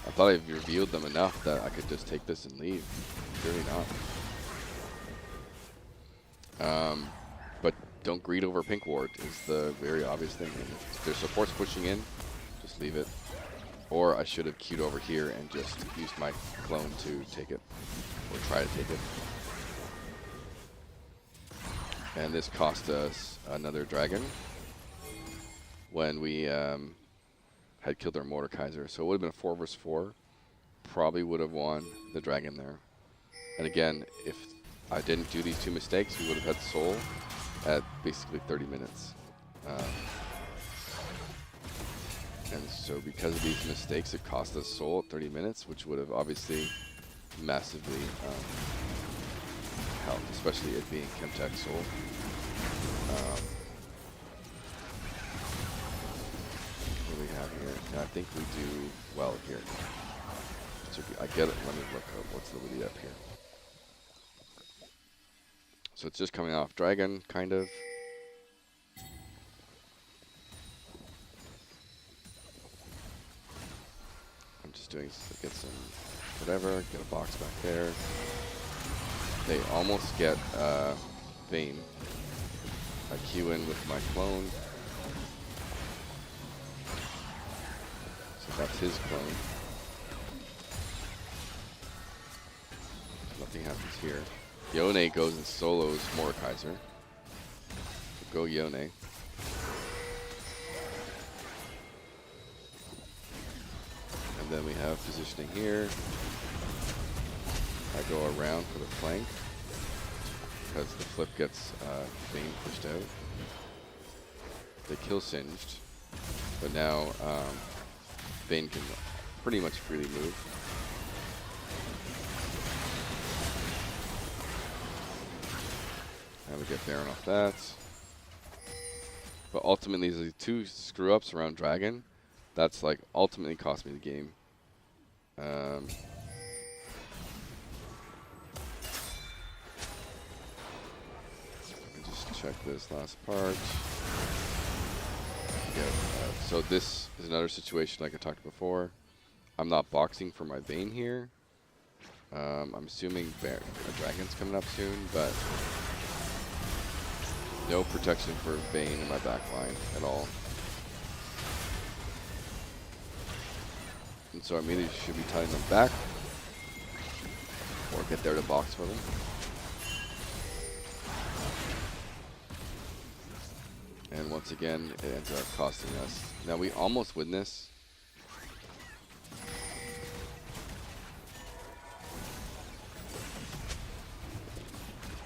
I thought I revealed them enough that I could just take this and leave. Clearly not. But don't greed over PinkWard is the very obvious thing. And if their support's pushing in, just leave it. Or I should have queued over here and just used my clone to take it. Or try to take it. And this cost us another dragon when we had killed our Mordekaiser. So it would have been a 4 versus 4. Probably would have won the dragon there. And again, if I didn't do these two mistakes, we would have had Soul at basically 30 minutes. And so because of these mistakes, it cost us Soul at 30 minutes, which would have obviously massively helped, especially it being Chemtech Soul. What do we have here? And I think we do well here. So I get it. Let me look up what's the lead up here. So it's just coming off Dragon, kind of. I'm just doing, get some, whatever, get a box back there. They almost get Vayne. I queue in with my clone. So that's his clone. Nothing happens here. Yone goes and solos Mordekaiser. So go Yone. And then we have positioning here. I go around for the flank because the flip gets Vayne pushed out. They kill Singed, but now Vayne can pretty much freely move. And we get Baron off that. But ultimately, these are two screw-ups around Dragon. That's like ultimately cost me the game. Just check this last part. Yeah, so this is another situation like I talked before. I'm not boxing for my Vayne here. I'm assuming a Dragon's coming up soon, but no protection for Vayne in my back line at all. And so I immediately should be tying them back or get there to box for them. And once again, it ends up costing us. Now we almost win this.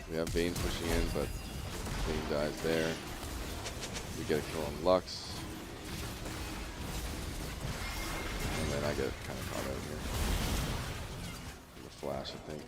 We have Vayne pushing in, but Vayne dies there. We get a kill on Lux. And then I get kind of caught out here. The flash, I think.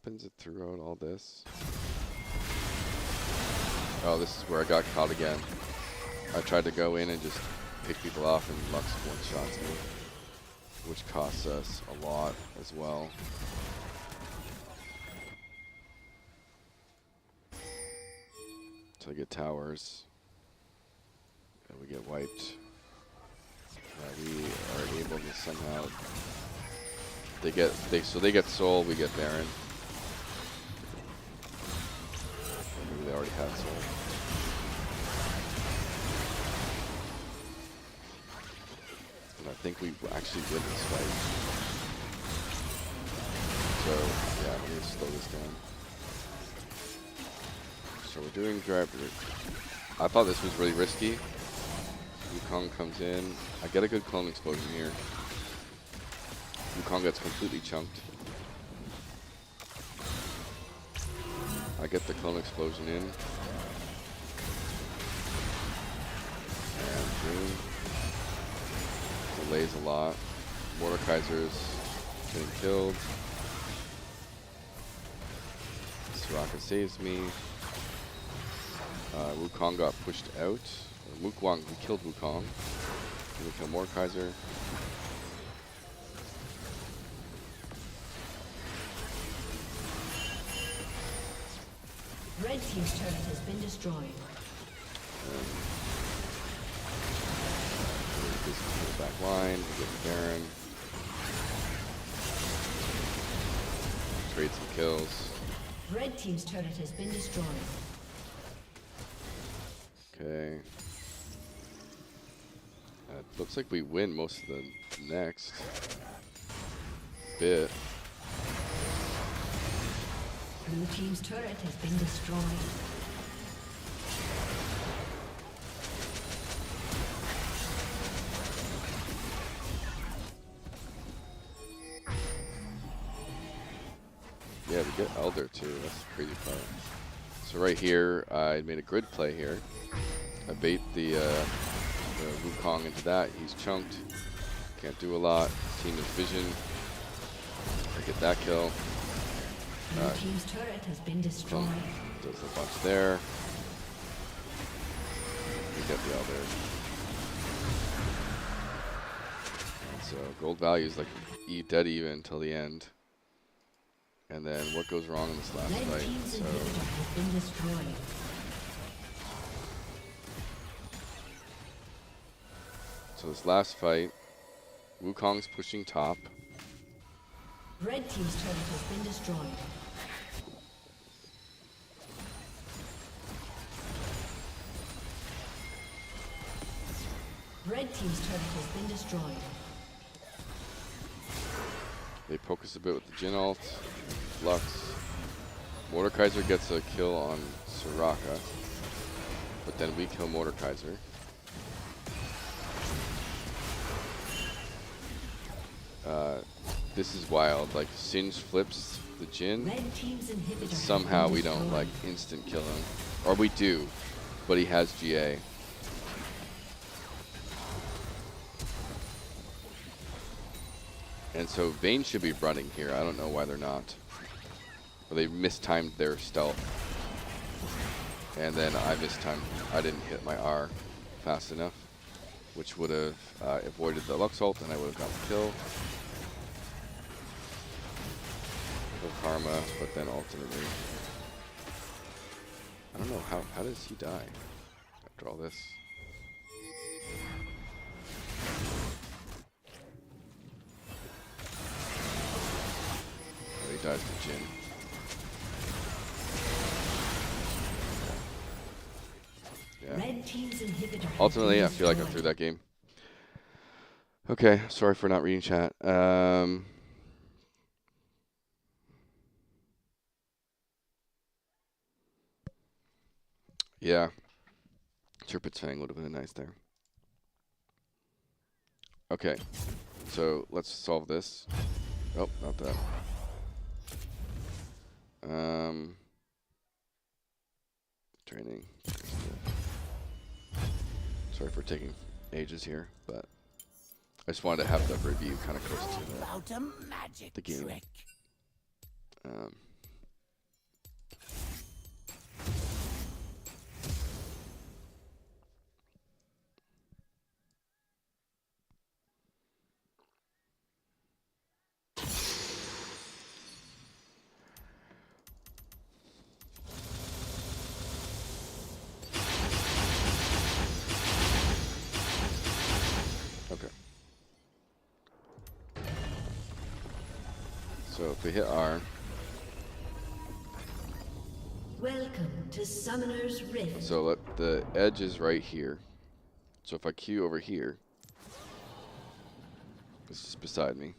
happens throughout all this? Oh, this is where I got caught again. I tried to go in and just pick people off, and Lux one-shots me, which costs us a lot as well. So I get towers, and we get wiped. We are able to somehow. They get soul, we get Baron. Maybe they already had soul. And I think we actually win this fight. So yeah, let me slow this down. So we're doing grab. I thought this was really risky. Wukong comes in. I get a good clone explosion here. Wukong gets completely chunked. I get the clone explosion in. And boom. Delays a lot. Mordekaiser's getting killed. Soraka saves me. Wukong got pushed out. Wukong, we killed Wukong. We kill Mordekaiser. Red team's turret has been destroyed. This back line, we get the Baron. Trade some kills. Red team's turret has been destroyed. Okay. Looks like we win most of the next bit. Blue team's turret has been destroyed. Yeah, we get Elder too. That's the crazy part. So right here, I made a grid play here. I bait the Wukong into that. He's chunked. Can't do a lot. Team is vision. I get that kill. Blue team's turret has been destroyed. Does a bunch there. We get the Elder. And so gold value is like dead even until the end. And then what goes wrong in this last Red fight? team's inhibitor has been destroyed. So this last fight, Wukong's pushing top. Red team's turret has been destroyed. Red team's turret has been destroyed. They poke us a bit with the Jhin ult. Lux. Mordekaiser gets a kill on Soraka. But then we kill Mordekaiser. This is wild. Like, Singe flips the Jhin. Red team's inhibitor has Somehow been we don't, destroyed. like, instant kill him. Or we do. But he has GA. And so Vayne should be running here. I don't know why they're not. Or they mistimed their stealth. And then I mistimed. I didn't hit my R fast enough, which would have avoided the Lux ult, and I would have got the kill. The karma, but then ultimately, I don't know how does he die after all this? Oh, he dies to Jhin. Yeah. Red team's inhibitor has Ultimately, been been I feel like I'm destroyed. through that game. Okay, sorry for not reading chat. Yeah, Turpit's Fang would have been nice there. Okay, so let's solve this. Oh, not that. Training. Sorry for taking ages here, but I just wanted to have the review kind of close to How about a magic the game. trick? if we hit R, Welcome to Summoner's Rift. so the edge is right here. So if I Q over here, it's just beside me.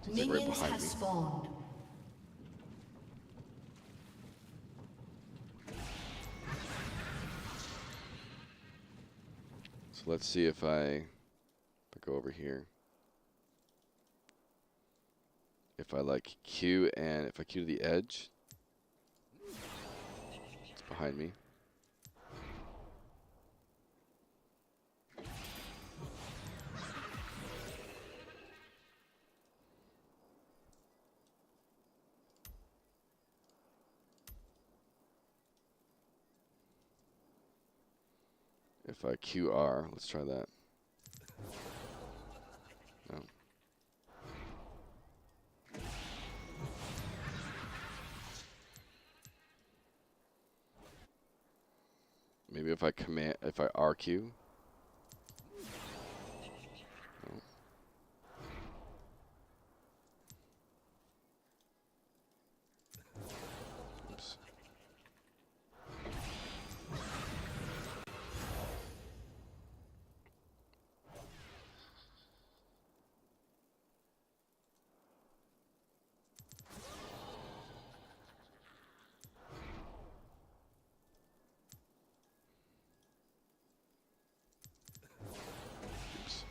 It's like right Minions behind have me. spawned. So let's see if I go over here. If I like Q and if I Q to the edge, it's behind me. If I QR, let's try that. No. Maybe if I RQ. No. Oops. Oops.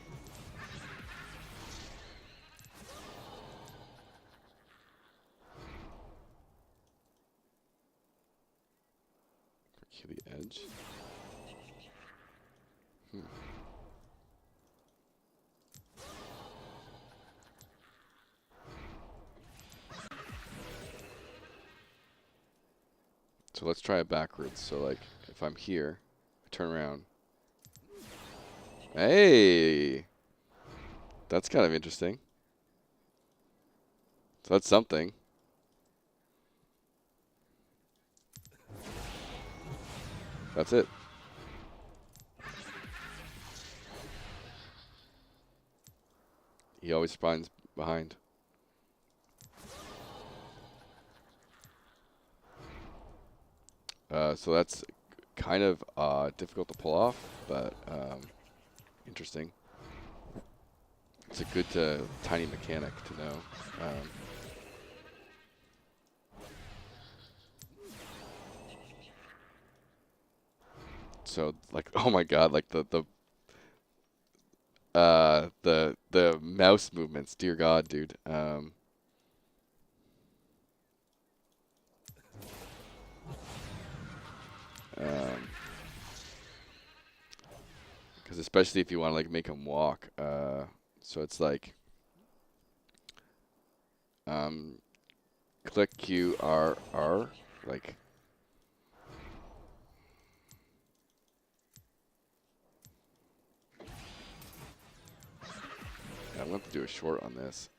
RQ the edge. So let's try it backwards. So like if I'm here, I turn around. Hey! That's kind of interesting. So that's something. That's it. He always spawns behind. So that's kind of difficult to pull off, but interesting. It's a good tiny mechanic to know. So like, oh my god, like the mouse movements, dear god, dude. Because especially if you want to like make him walk, so it's like click Q R R, like yeah, I'm going to have to do a short on this.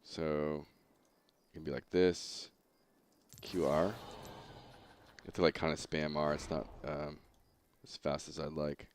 So it can be like this, QR. You have to like kind of spam R. It's not as fast as I'd like.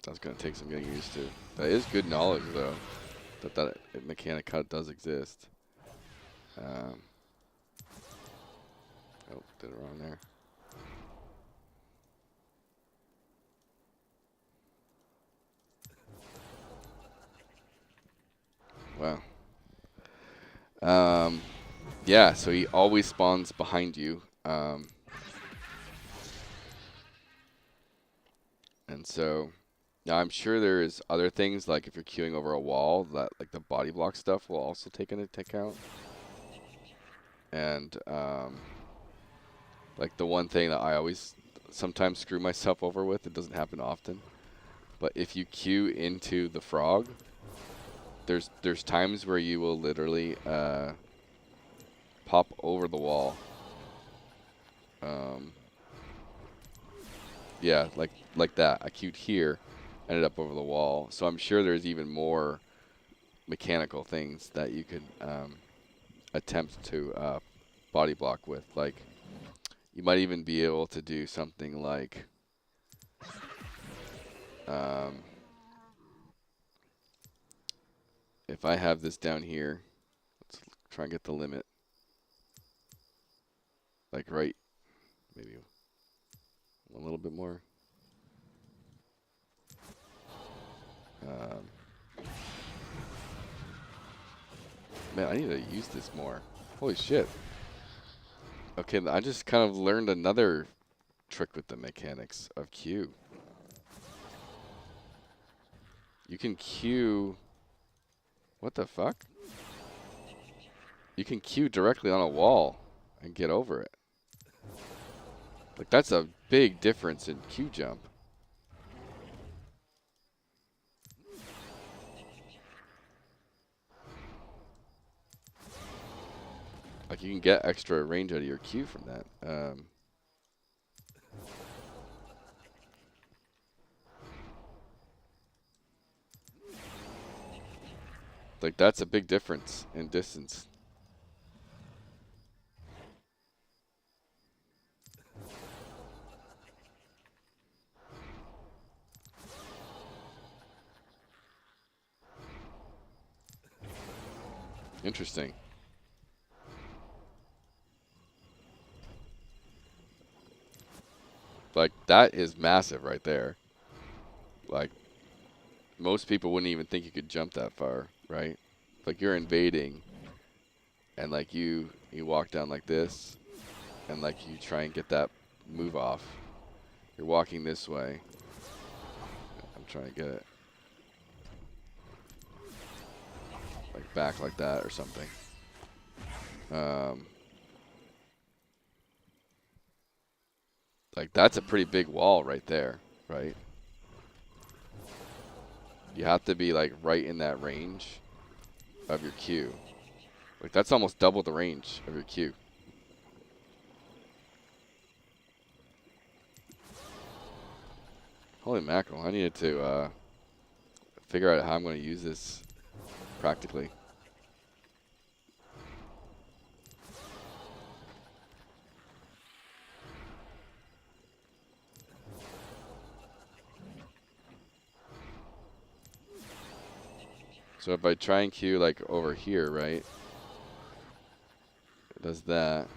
That's going to take some getting used to. That is good knowledge, though, that mechanic cut does exist. Oh, did it wrong there. Wow. Yeah, so he always spawns behind you. And so now I'm sure there is other things, like if you're queuing over a wall, that like the body block stuff will also take into account. And like the one thing that I always sometimes screw myself over with, it doesn't happen often, but if you queue into the frog, there's times where you will literally pop over the wall. Yeah, like that. I queued here, ended up over the wall. So I'm sure there's even more mechanical things that you could attempt to body block with. Like, you might even be able to do something like if I have this down here, let's try and get the limit. Like right, maybe a little bit more. Man, I need to use this more. Holy shit. Okay, I just kind of learned another trick with the mechanics of Q. You can Q... What the fuck? You can Q directly on a wall and get over it. Like, that's a big difference in Q jump. Like, you can get extra range out of your Q from that. Like, that's a big difference in distance. Interesting. Like, that is massive right there. Like, most people wouldn't even think you could jump that far, right? Like, you're invading, and like you walk down like this, and like you try and get that move off. You're walking this way. I'm trying to get it like back like that or something. Like, that's a pretty big wall right there, right? You have to be like right in that range of your Q. Like, that's almost double the range of your Q. Holy mackerel, I needed to figure out how I'm going to use this practically. So if I try and Q like over here, right? It does that.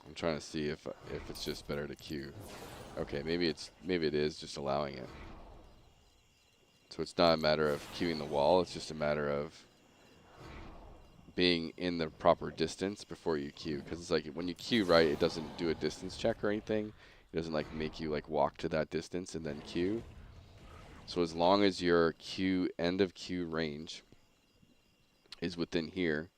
I'm trying to see if it's just better to Q. Okay, maybe it is just allowing it. So it's not a matter of queuing the wall, it's just a matter of being in the proper distance before you queue. Because it's like when you queue right, it doesn't do a distance check or anything. It doesn't like make you like walk to that distance and then queue. So as long as your queue end of queue range is within here,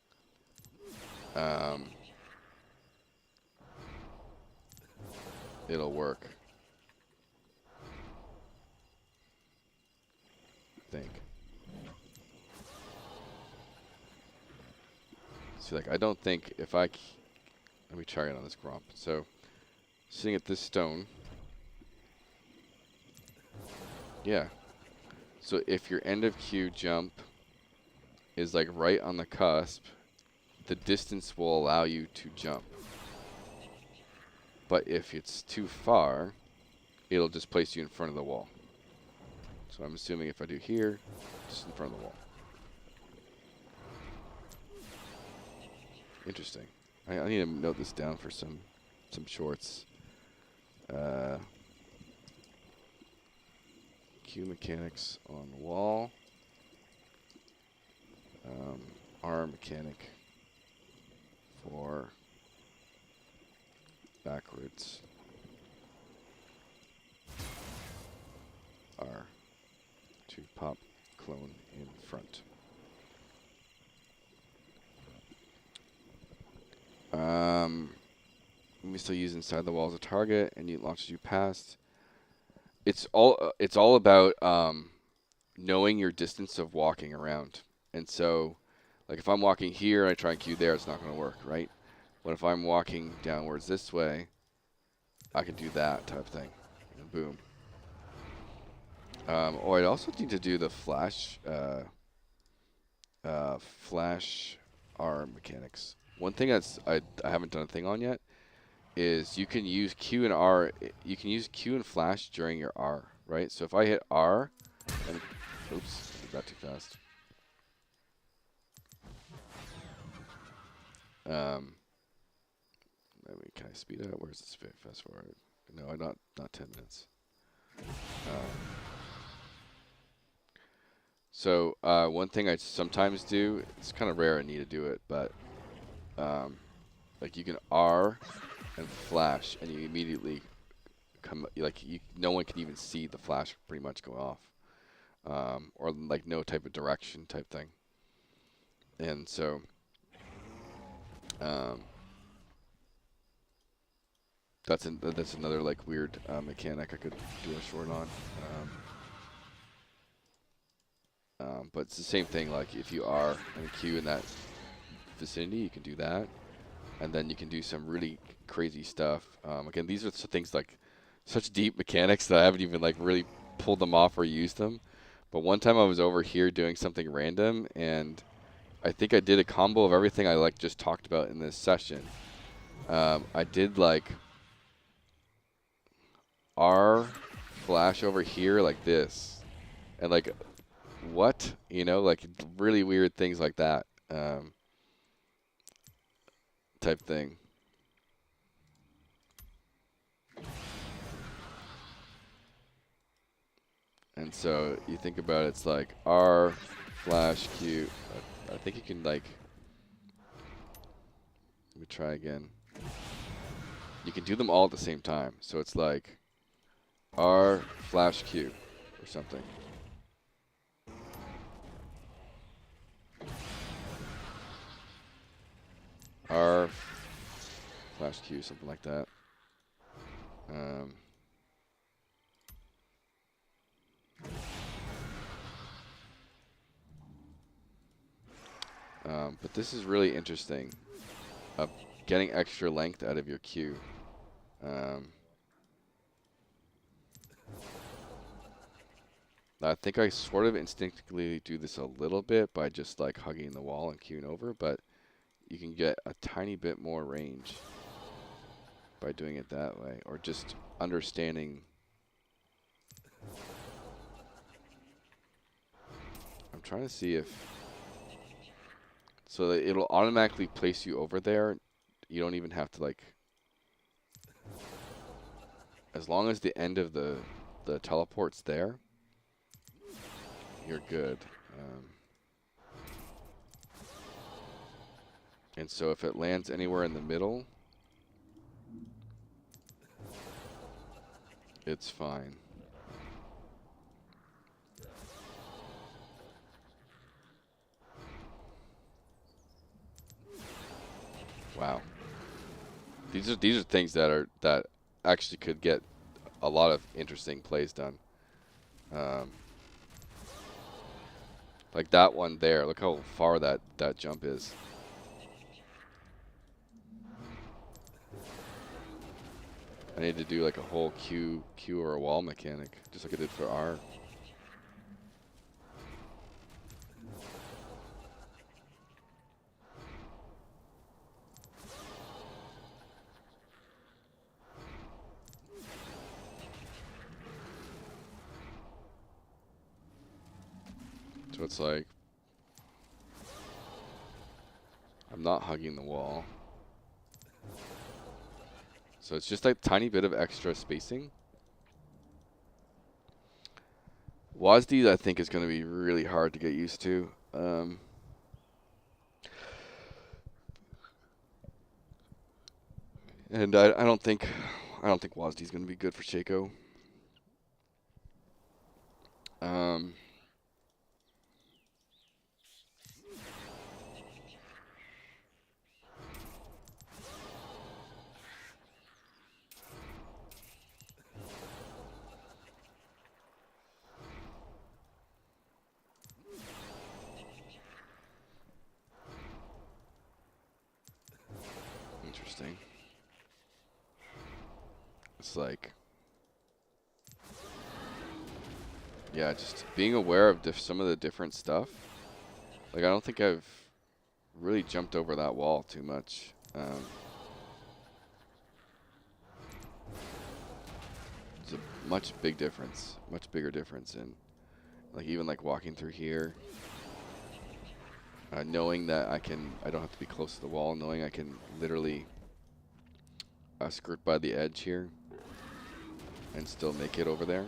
it'll work. I think. See, like, I don't think if I... Let me try it on this Gromp. So, sitting at this stone. Yeah. So if your end of queue jump is like right on the cusp, the distance will allow you to jump. But if it's too far, it'll just place you in front of the wall. So I'm assuming if I do here, just in front of the wall. Interesting. I need to note this down for some shorts. Q mechanics on wall. R mechanic for backwards. R to pop clone in front. We still use inside the wall as a target, and you launch as you pass. it's all about knowing your distance of walking around. And so, like if I'm walking here and I try and Q there, it's not going to work, right? But if I'm walking downwards this way, I can do that type of thing. And boom. Oh, I'd also need to do the flash arm mechanics. One thing I haven't done a thing on yet is you can use Q and R. You can use Q and flash during your R, right? So if I hit R, and oops, I did that too fast. Maybe can I speed up? Where's this fast forward? No, not 10 minutes. So one thing I sometimes do, it's kind of rare I need to do it, but like you can R and flash, and you immediately come, like no one can even see the flash pretty much go off, or like no type of direction type thing. And so that's another like weird mechanic I could do a short on. But it's the same thing, like if you are in a queue in that vicinity, you can do that. And then you can do some really crazy stuff. Again, these are things like such deep mechanics that I haven't even like really pulled them off or used them. But one time I was over here doing something random, and I think I did a combo of everything I like just talked about in this session. I did like R flash over here like this, and like what, you know, like really weird things like that, type thing. And so you think about it, it's like R flash Q. I think you can like, let me try again. You can do them all at the same time. So it's like R flash Q or something. R flash Q, something like that. But this is really interesting. Getting extra length out of your Q. I think I sort of instinctively do this a little bit by just like hugging the wall and queuing over, but you can get a tiny bit more range by doing it that way, or just understanding. I'm trying to see if, so that it'll automatically place you over there. You don't even have to like, as long as the end of the teleport's there, you're good. And so if it lands anywhere in the middle, it's fine. Wow. These are things that actually could get a lot of interesting plays done. Like that one there. Look how far that jump is. I need to do like a whole Q or a wall mechanic, just like I did for R. So it's like, I'm not hugging the wall. So it's just like a tiny bit of extra spacing. WASD, I think, is going to be really hard to get used to. And I don't think WASD is going to be good for Shaco. it's like, yeah, just being aware of some of the different stuff. Like, I don't think I've really jumped over that wall too much. It's a much bigger difference in, like, even like walking through here, knowing that I don't have to be close to the wall, knowing I can literally skirt by the edge here and still make it over there.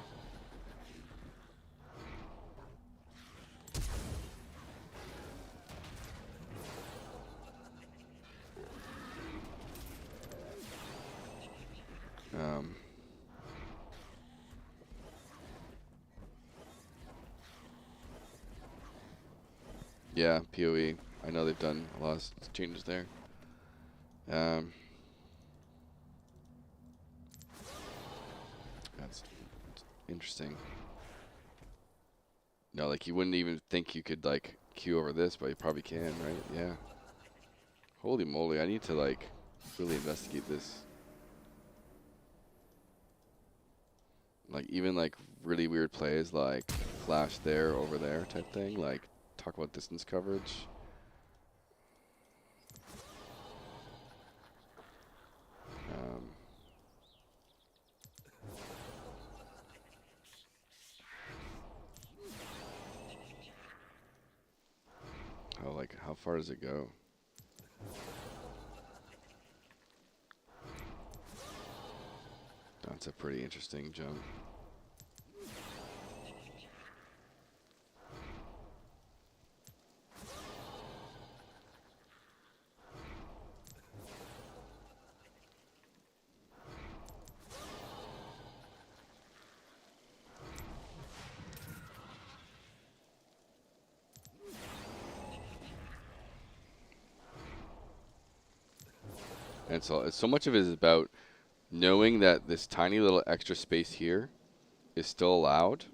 Yeah, PoE. I know they've done a lot of changes there. That's interesting. No, like you wouldn't even think you could like queue over this, but you probably can, right? Yeah. Holy moly, I need to like really investigate this. Like even like really weird plays like flash there, over there type thing. Like talk about distance coverage. How far does it go? That's a pretty interesting jump. And so much of it is about knowing that this tiny little extra space here is still allowed,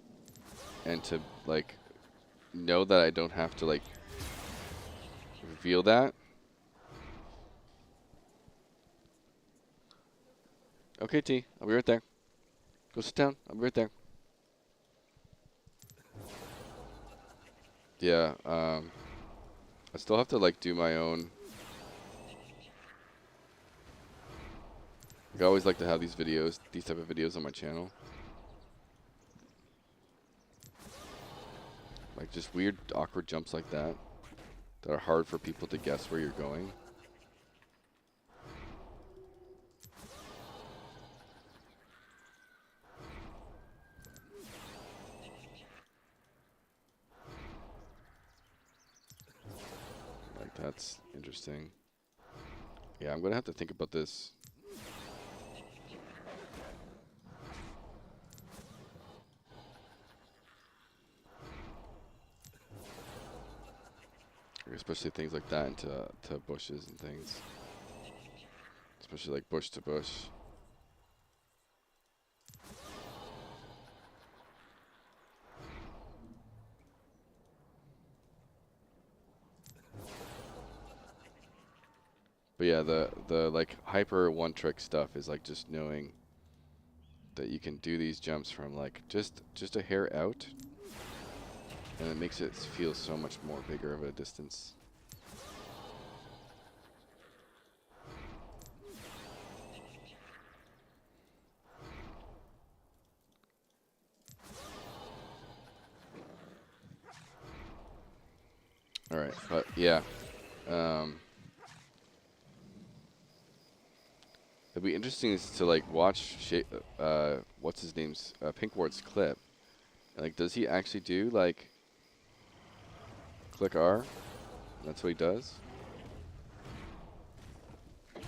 and to like know that I don't have to like reveal that. Okay, T, I'll be right there. Go sit down. I'll be right there. Yeah, I still have to like do my own. I always like to have these type of videos on my channel. Like just weird, awkward jumps like that are hard for people to guess where you're going. Like that's interesting. Yeah, I'm gonna have to think about this. Especially things like that into bushes and things. Especially like bush to bush. But yeah, the like hyper one trick stuff is like just knowing that you can do these jumps from like just a hair out, and it makes it feel so much more bigger of a distance. All right, but yeah, it'd be interesting to like watch what's his name's PinkWard's clip. Like, does he actually do like click R? That's what he does. Is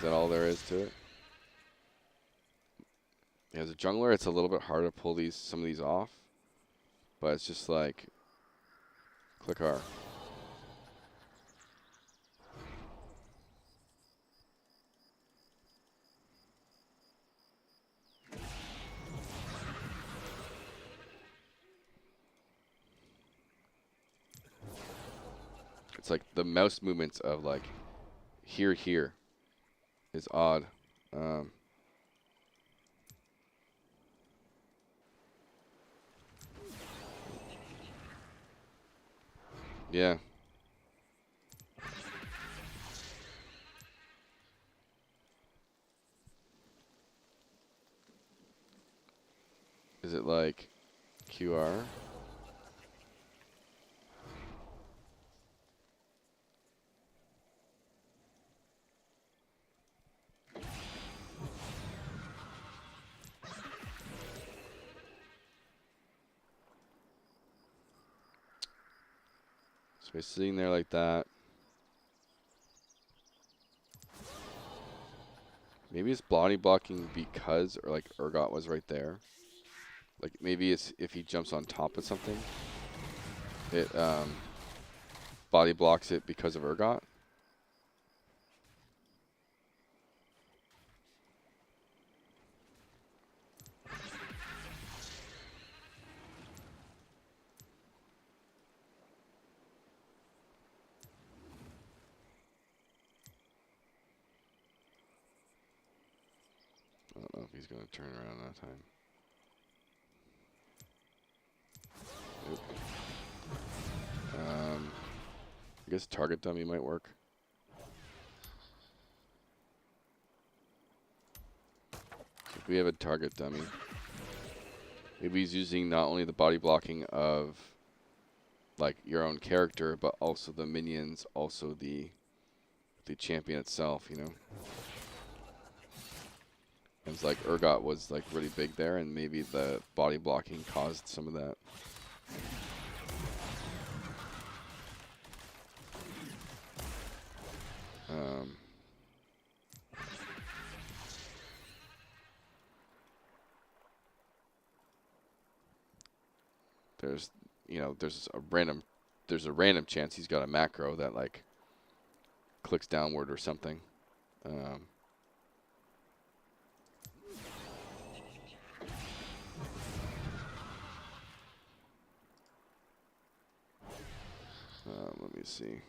that all there is to it? Yeah, as a jungler, it's a little bit harder to pull some of these off, but it's just like click R. It's like the mouse movements of like here is odd. Yeah. Is it like QR? So he's sitting there like that. Maybe it's body blocking because, or like Urgot was right there. Like maybe it's if he jumps on top of something, it body blocks it because of Urgot. I don't know if he's going to turn around that time. Nope. I guess target dummy might work. If we have a target dummy, maybe he's using not only the body blocking of like your own character, but also the minions, also the champion itself, you know. And it's like Urgot was like really big there, and maybe the body blocking caused some of that. There's, you know, there's a random chance he's got a macro that like clicks downward or something. Let me see.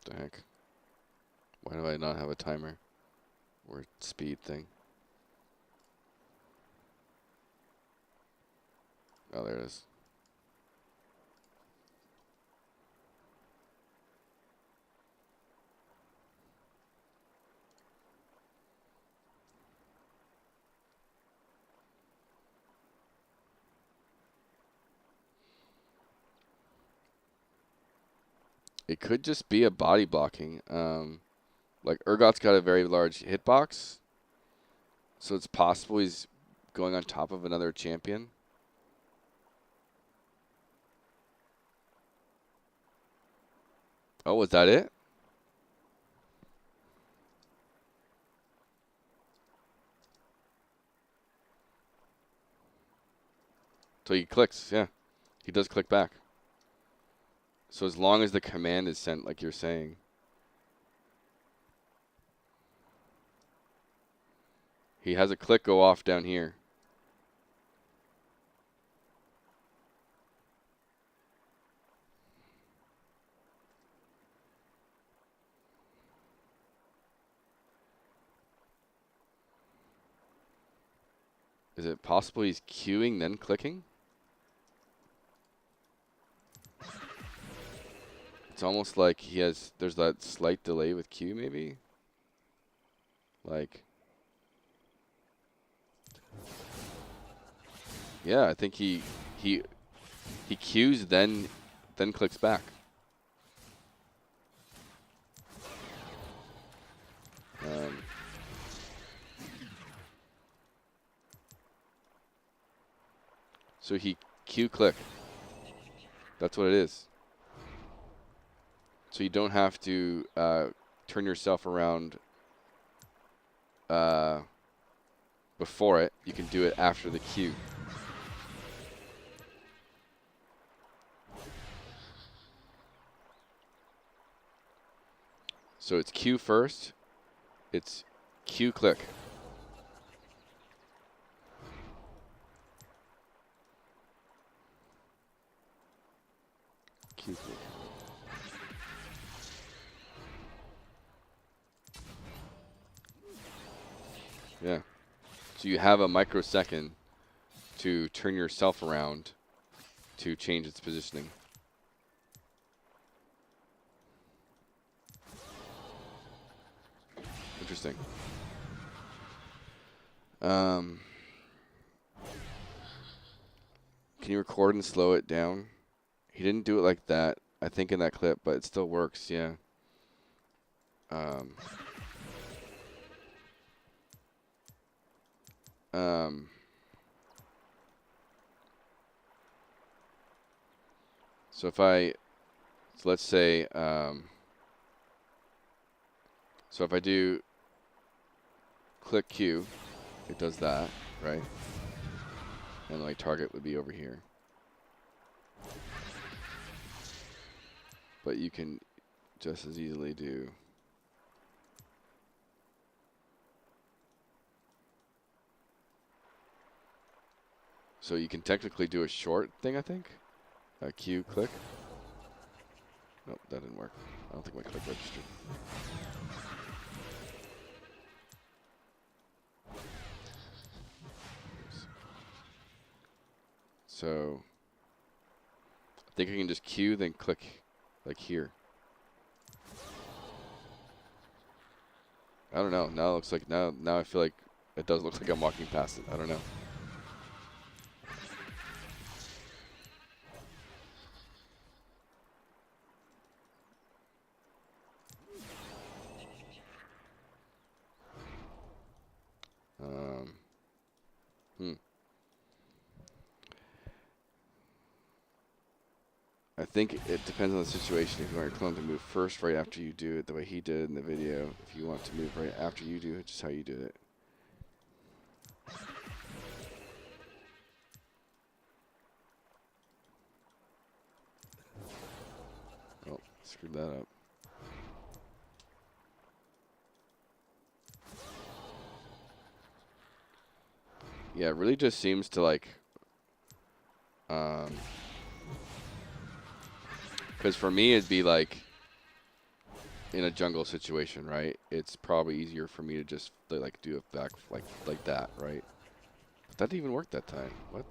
What the heck? Why do I not have a timer or speed thing? Oh, there it is. It could just be a body blocking. Like Urgot's got a very large hitbox, so it's possible he's going on top of another champion. Oh, was that it? So he clicks, yeah. He does click back. So as long as the command is sent, like you're saying. He has a click go off down here. Is it possible he's queuing then clicking? It's almost like there's that slight delay with Q maybe? Like, yeah, I think he queues then clicks back. So he Q click. That's what it is. So you don't have to turn yourself around before it. You can do it after the Q. So it's Q first. It's Q click. Q click. Yeah. So you have a microsecond to turn yourself around to change its positioning. Interesting. Can you record and slow it down? He didn't do it like that, I think, in that clip, but it still works, yeah. So let's say, so if I do click Q, it does that, right? And my target would be over here. But you can just as easily do so you can technically do a short thing, I think. A Q click. Nope, that didn't work. I don't think my click registered. So I think I can just Q, then click like here. I don't know. Now it looks like now I feel like it does look like I'm walking past it. I don't know. I think it depends on the situation. If you want your clone to move first right after you do it, the way he did in the video. If you want to move right after you do it, just how you did it. Oh, screwed that up. Yeah, it really just seems to like, because for me it'd be like in a jungle situation, right? It's probably easier for me to just like do it back like that, right? But that didn't even work that time. What?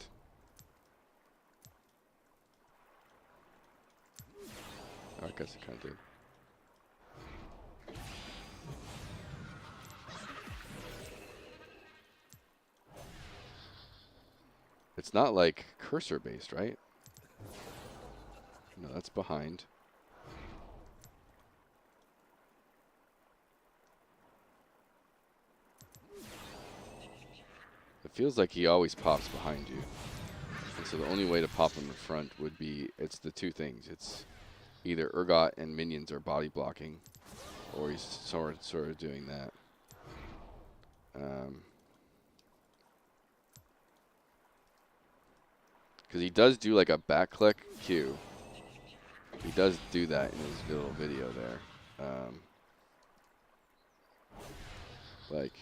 Oh, I guess it kind of did. It's not like cursor based, right? No, that's behind. It feels like he always pops behind you. And so the only way to pop him in front would be, it's the two things. It's either Urgot and minions are body blocking, or he's sort of doing that. Because he does do like a back click Q. He does do that in his little video there. Like,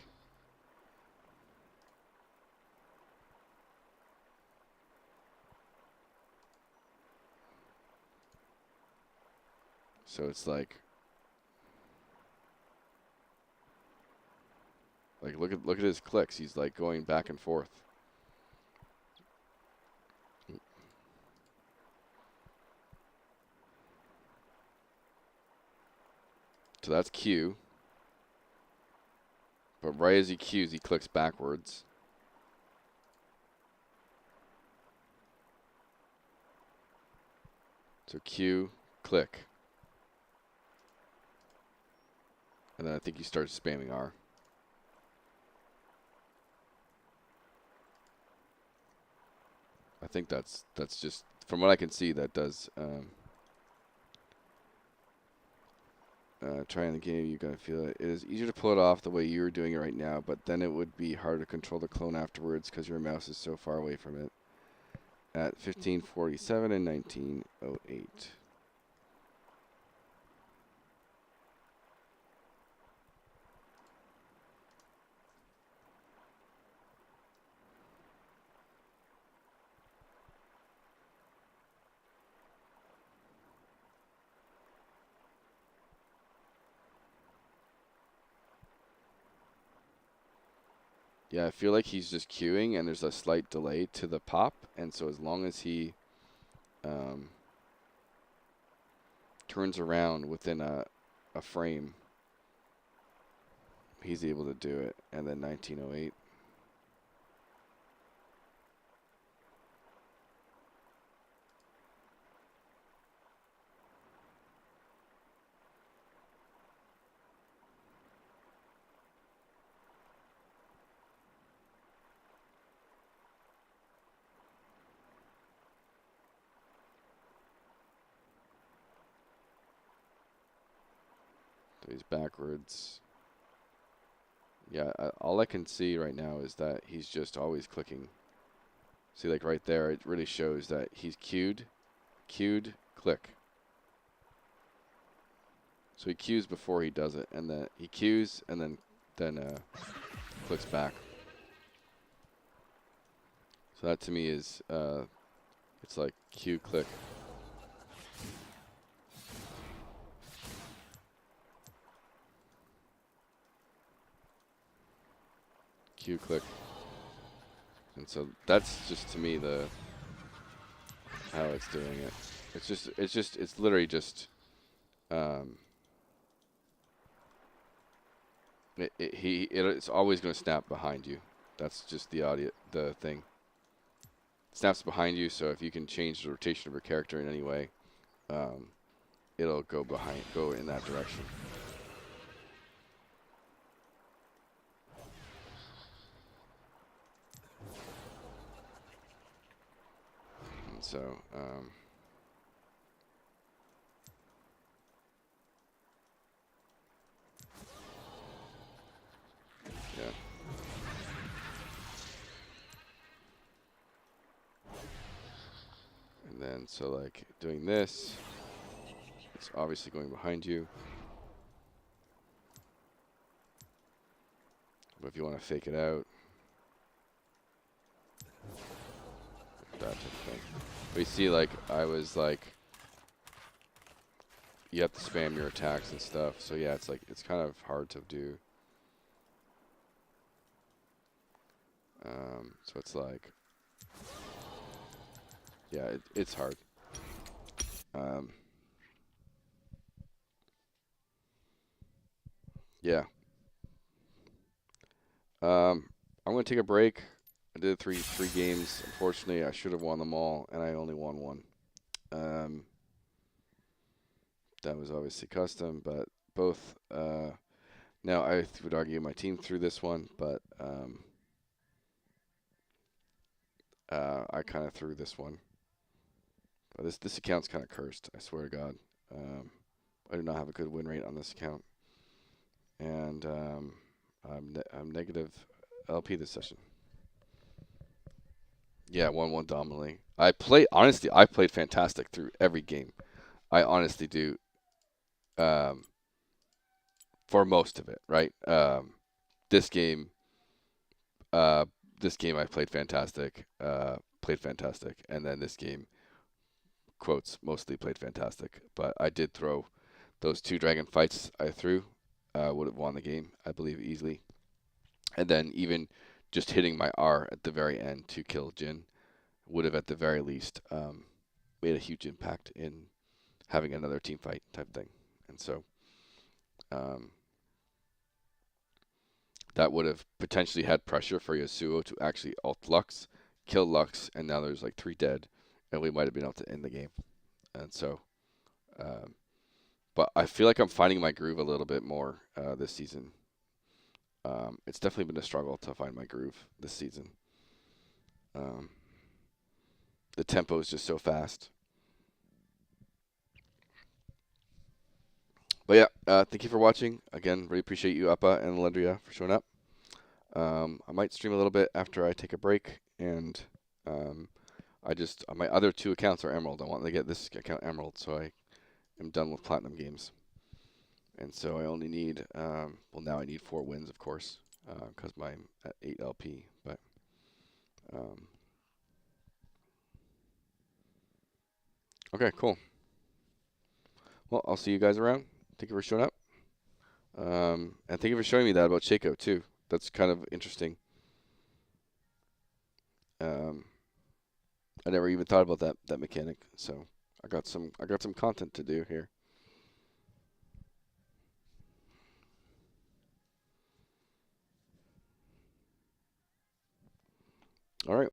so it's like look at his clicks. He's like going back and forth. So that's Q. But right as he Qs, he clicks backwards. So Q, click. And then I think he starts spamming R. I think that's just, from what I can see, that does. Trying the game, you're going to feel it. It is easier to pull it off the way you're doing it right now, but then it would be harder to control the clone afterwards because your mouse is so far away from it. At 1547 and 1908. Yeah, I feel like he's just queuing, and there's a slight delay to the pop, and so as long as he turns around within a frame, he's able to do it. And then 1908. So he's backwards. Yeah, all I can see right now is that he's just always clicking. See, like right there, it really shows that he's queued, click. So he queues before he does it, and then he queues and then clicks back. So that to me is it's like queue, click. Queue, click. And so that's just to me the how it's doing it. It's literally just it's always going to snap behind you. That's just the thing. It snaps behind you, so if you can change the rotation of your character in any way, it'll go in that direction. And so yeah. And then, so like doing this, it's obviously going behind you. But if you want to fake it out, that type of thing. But you see, like, I was like, you have to spam your attacks and stuff. So yeah, it's like, it's kind of hard to do. So it's like, yeah, it's hard. Yeah. I'm going to take a break. I did three games. Unfortunately, I should have won them all, and I only won one. That was obviously custom, but both. Now, I would argue my team threw this one, but I kind of threw this one. But this account's kind of cursed, I swear to God. I do not have a good win rate on this account. And I'm negative LP this session. Yeah, 1-1 dominantly. Honestly, I played fantastic through every game. I honestly do. For most of it, right? This game I played fantastic. And then this game, quotes, mostly played fantastic. But I did throw those 2 dragon fights I threw. Would have won the game, I believe, easily. And then even just hitting my R at the very end to kill Jin would have, at the very least, made a huge impact in having another team fight type thing. And so that would have potentially had pressure for Yasuo to actually ult Lux, kill Lux, and now there's like 3 dead, and we might have been able to end the game. And so, but I feel like I'm finding my groove a little bit more this season. It's definitely been a struggle to find my groove this season. The tempo is just so fast. But yeah, thank you for watching. Again, really appreciate you, Appa and Lendria, for showing up. I might stream a little bit after I take a break, and my other 2 accounts are Emerald. I want to get this account Emerald, so I am done with Platinum games. And so I only need, well, now I need 4 wins, of course, because I'm at 8 LP. But okay, cool. Well, I'll see you guys around. Thank you for showing up. And thank you for showing me that about Shaco, too. That's kind of interesting. I never even thought about that mechanic. So I got some content to do here. All right.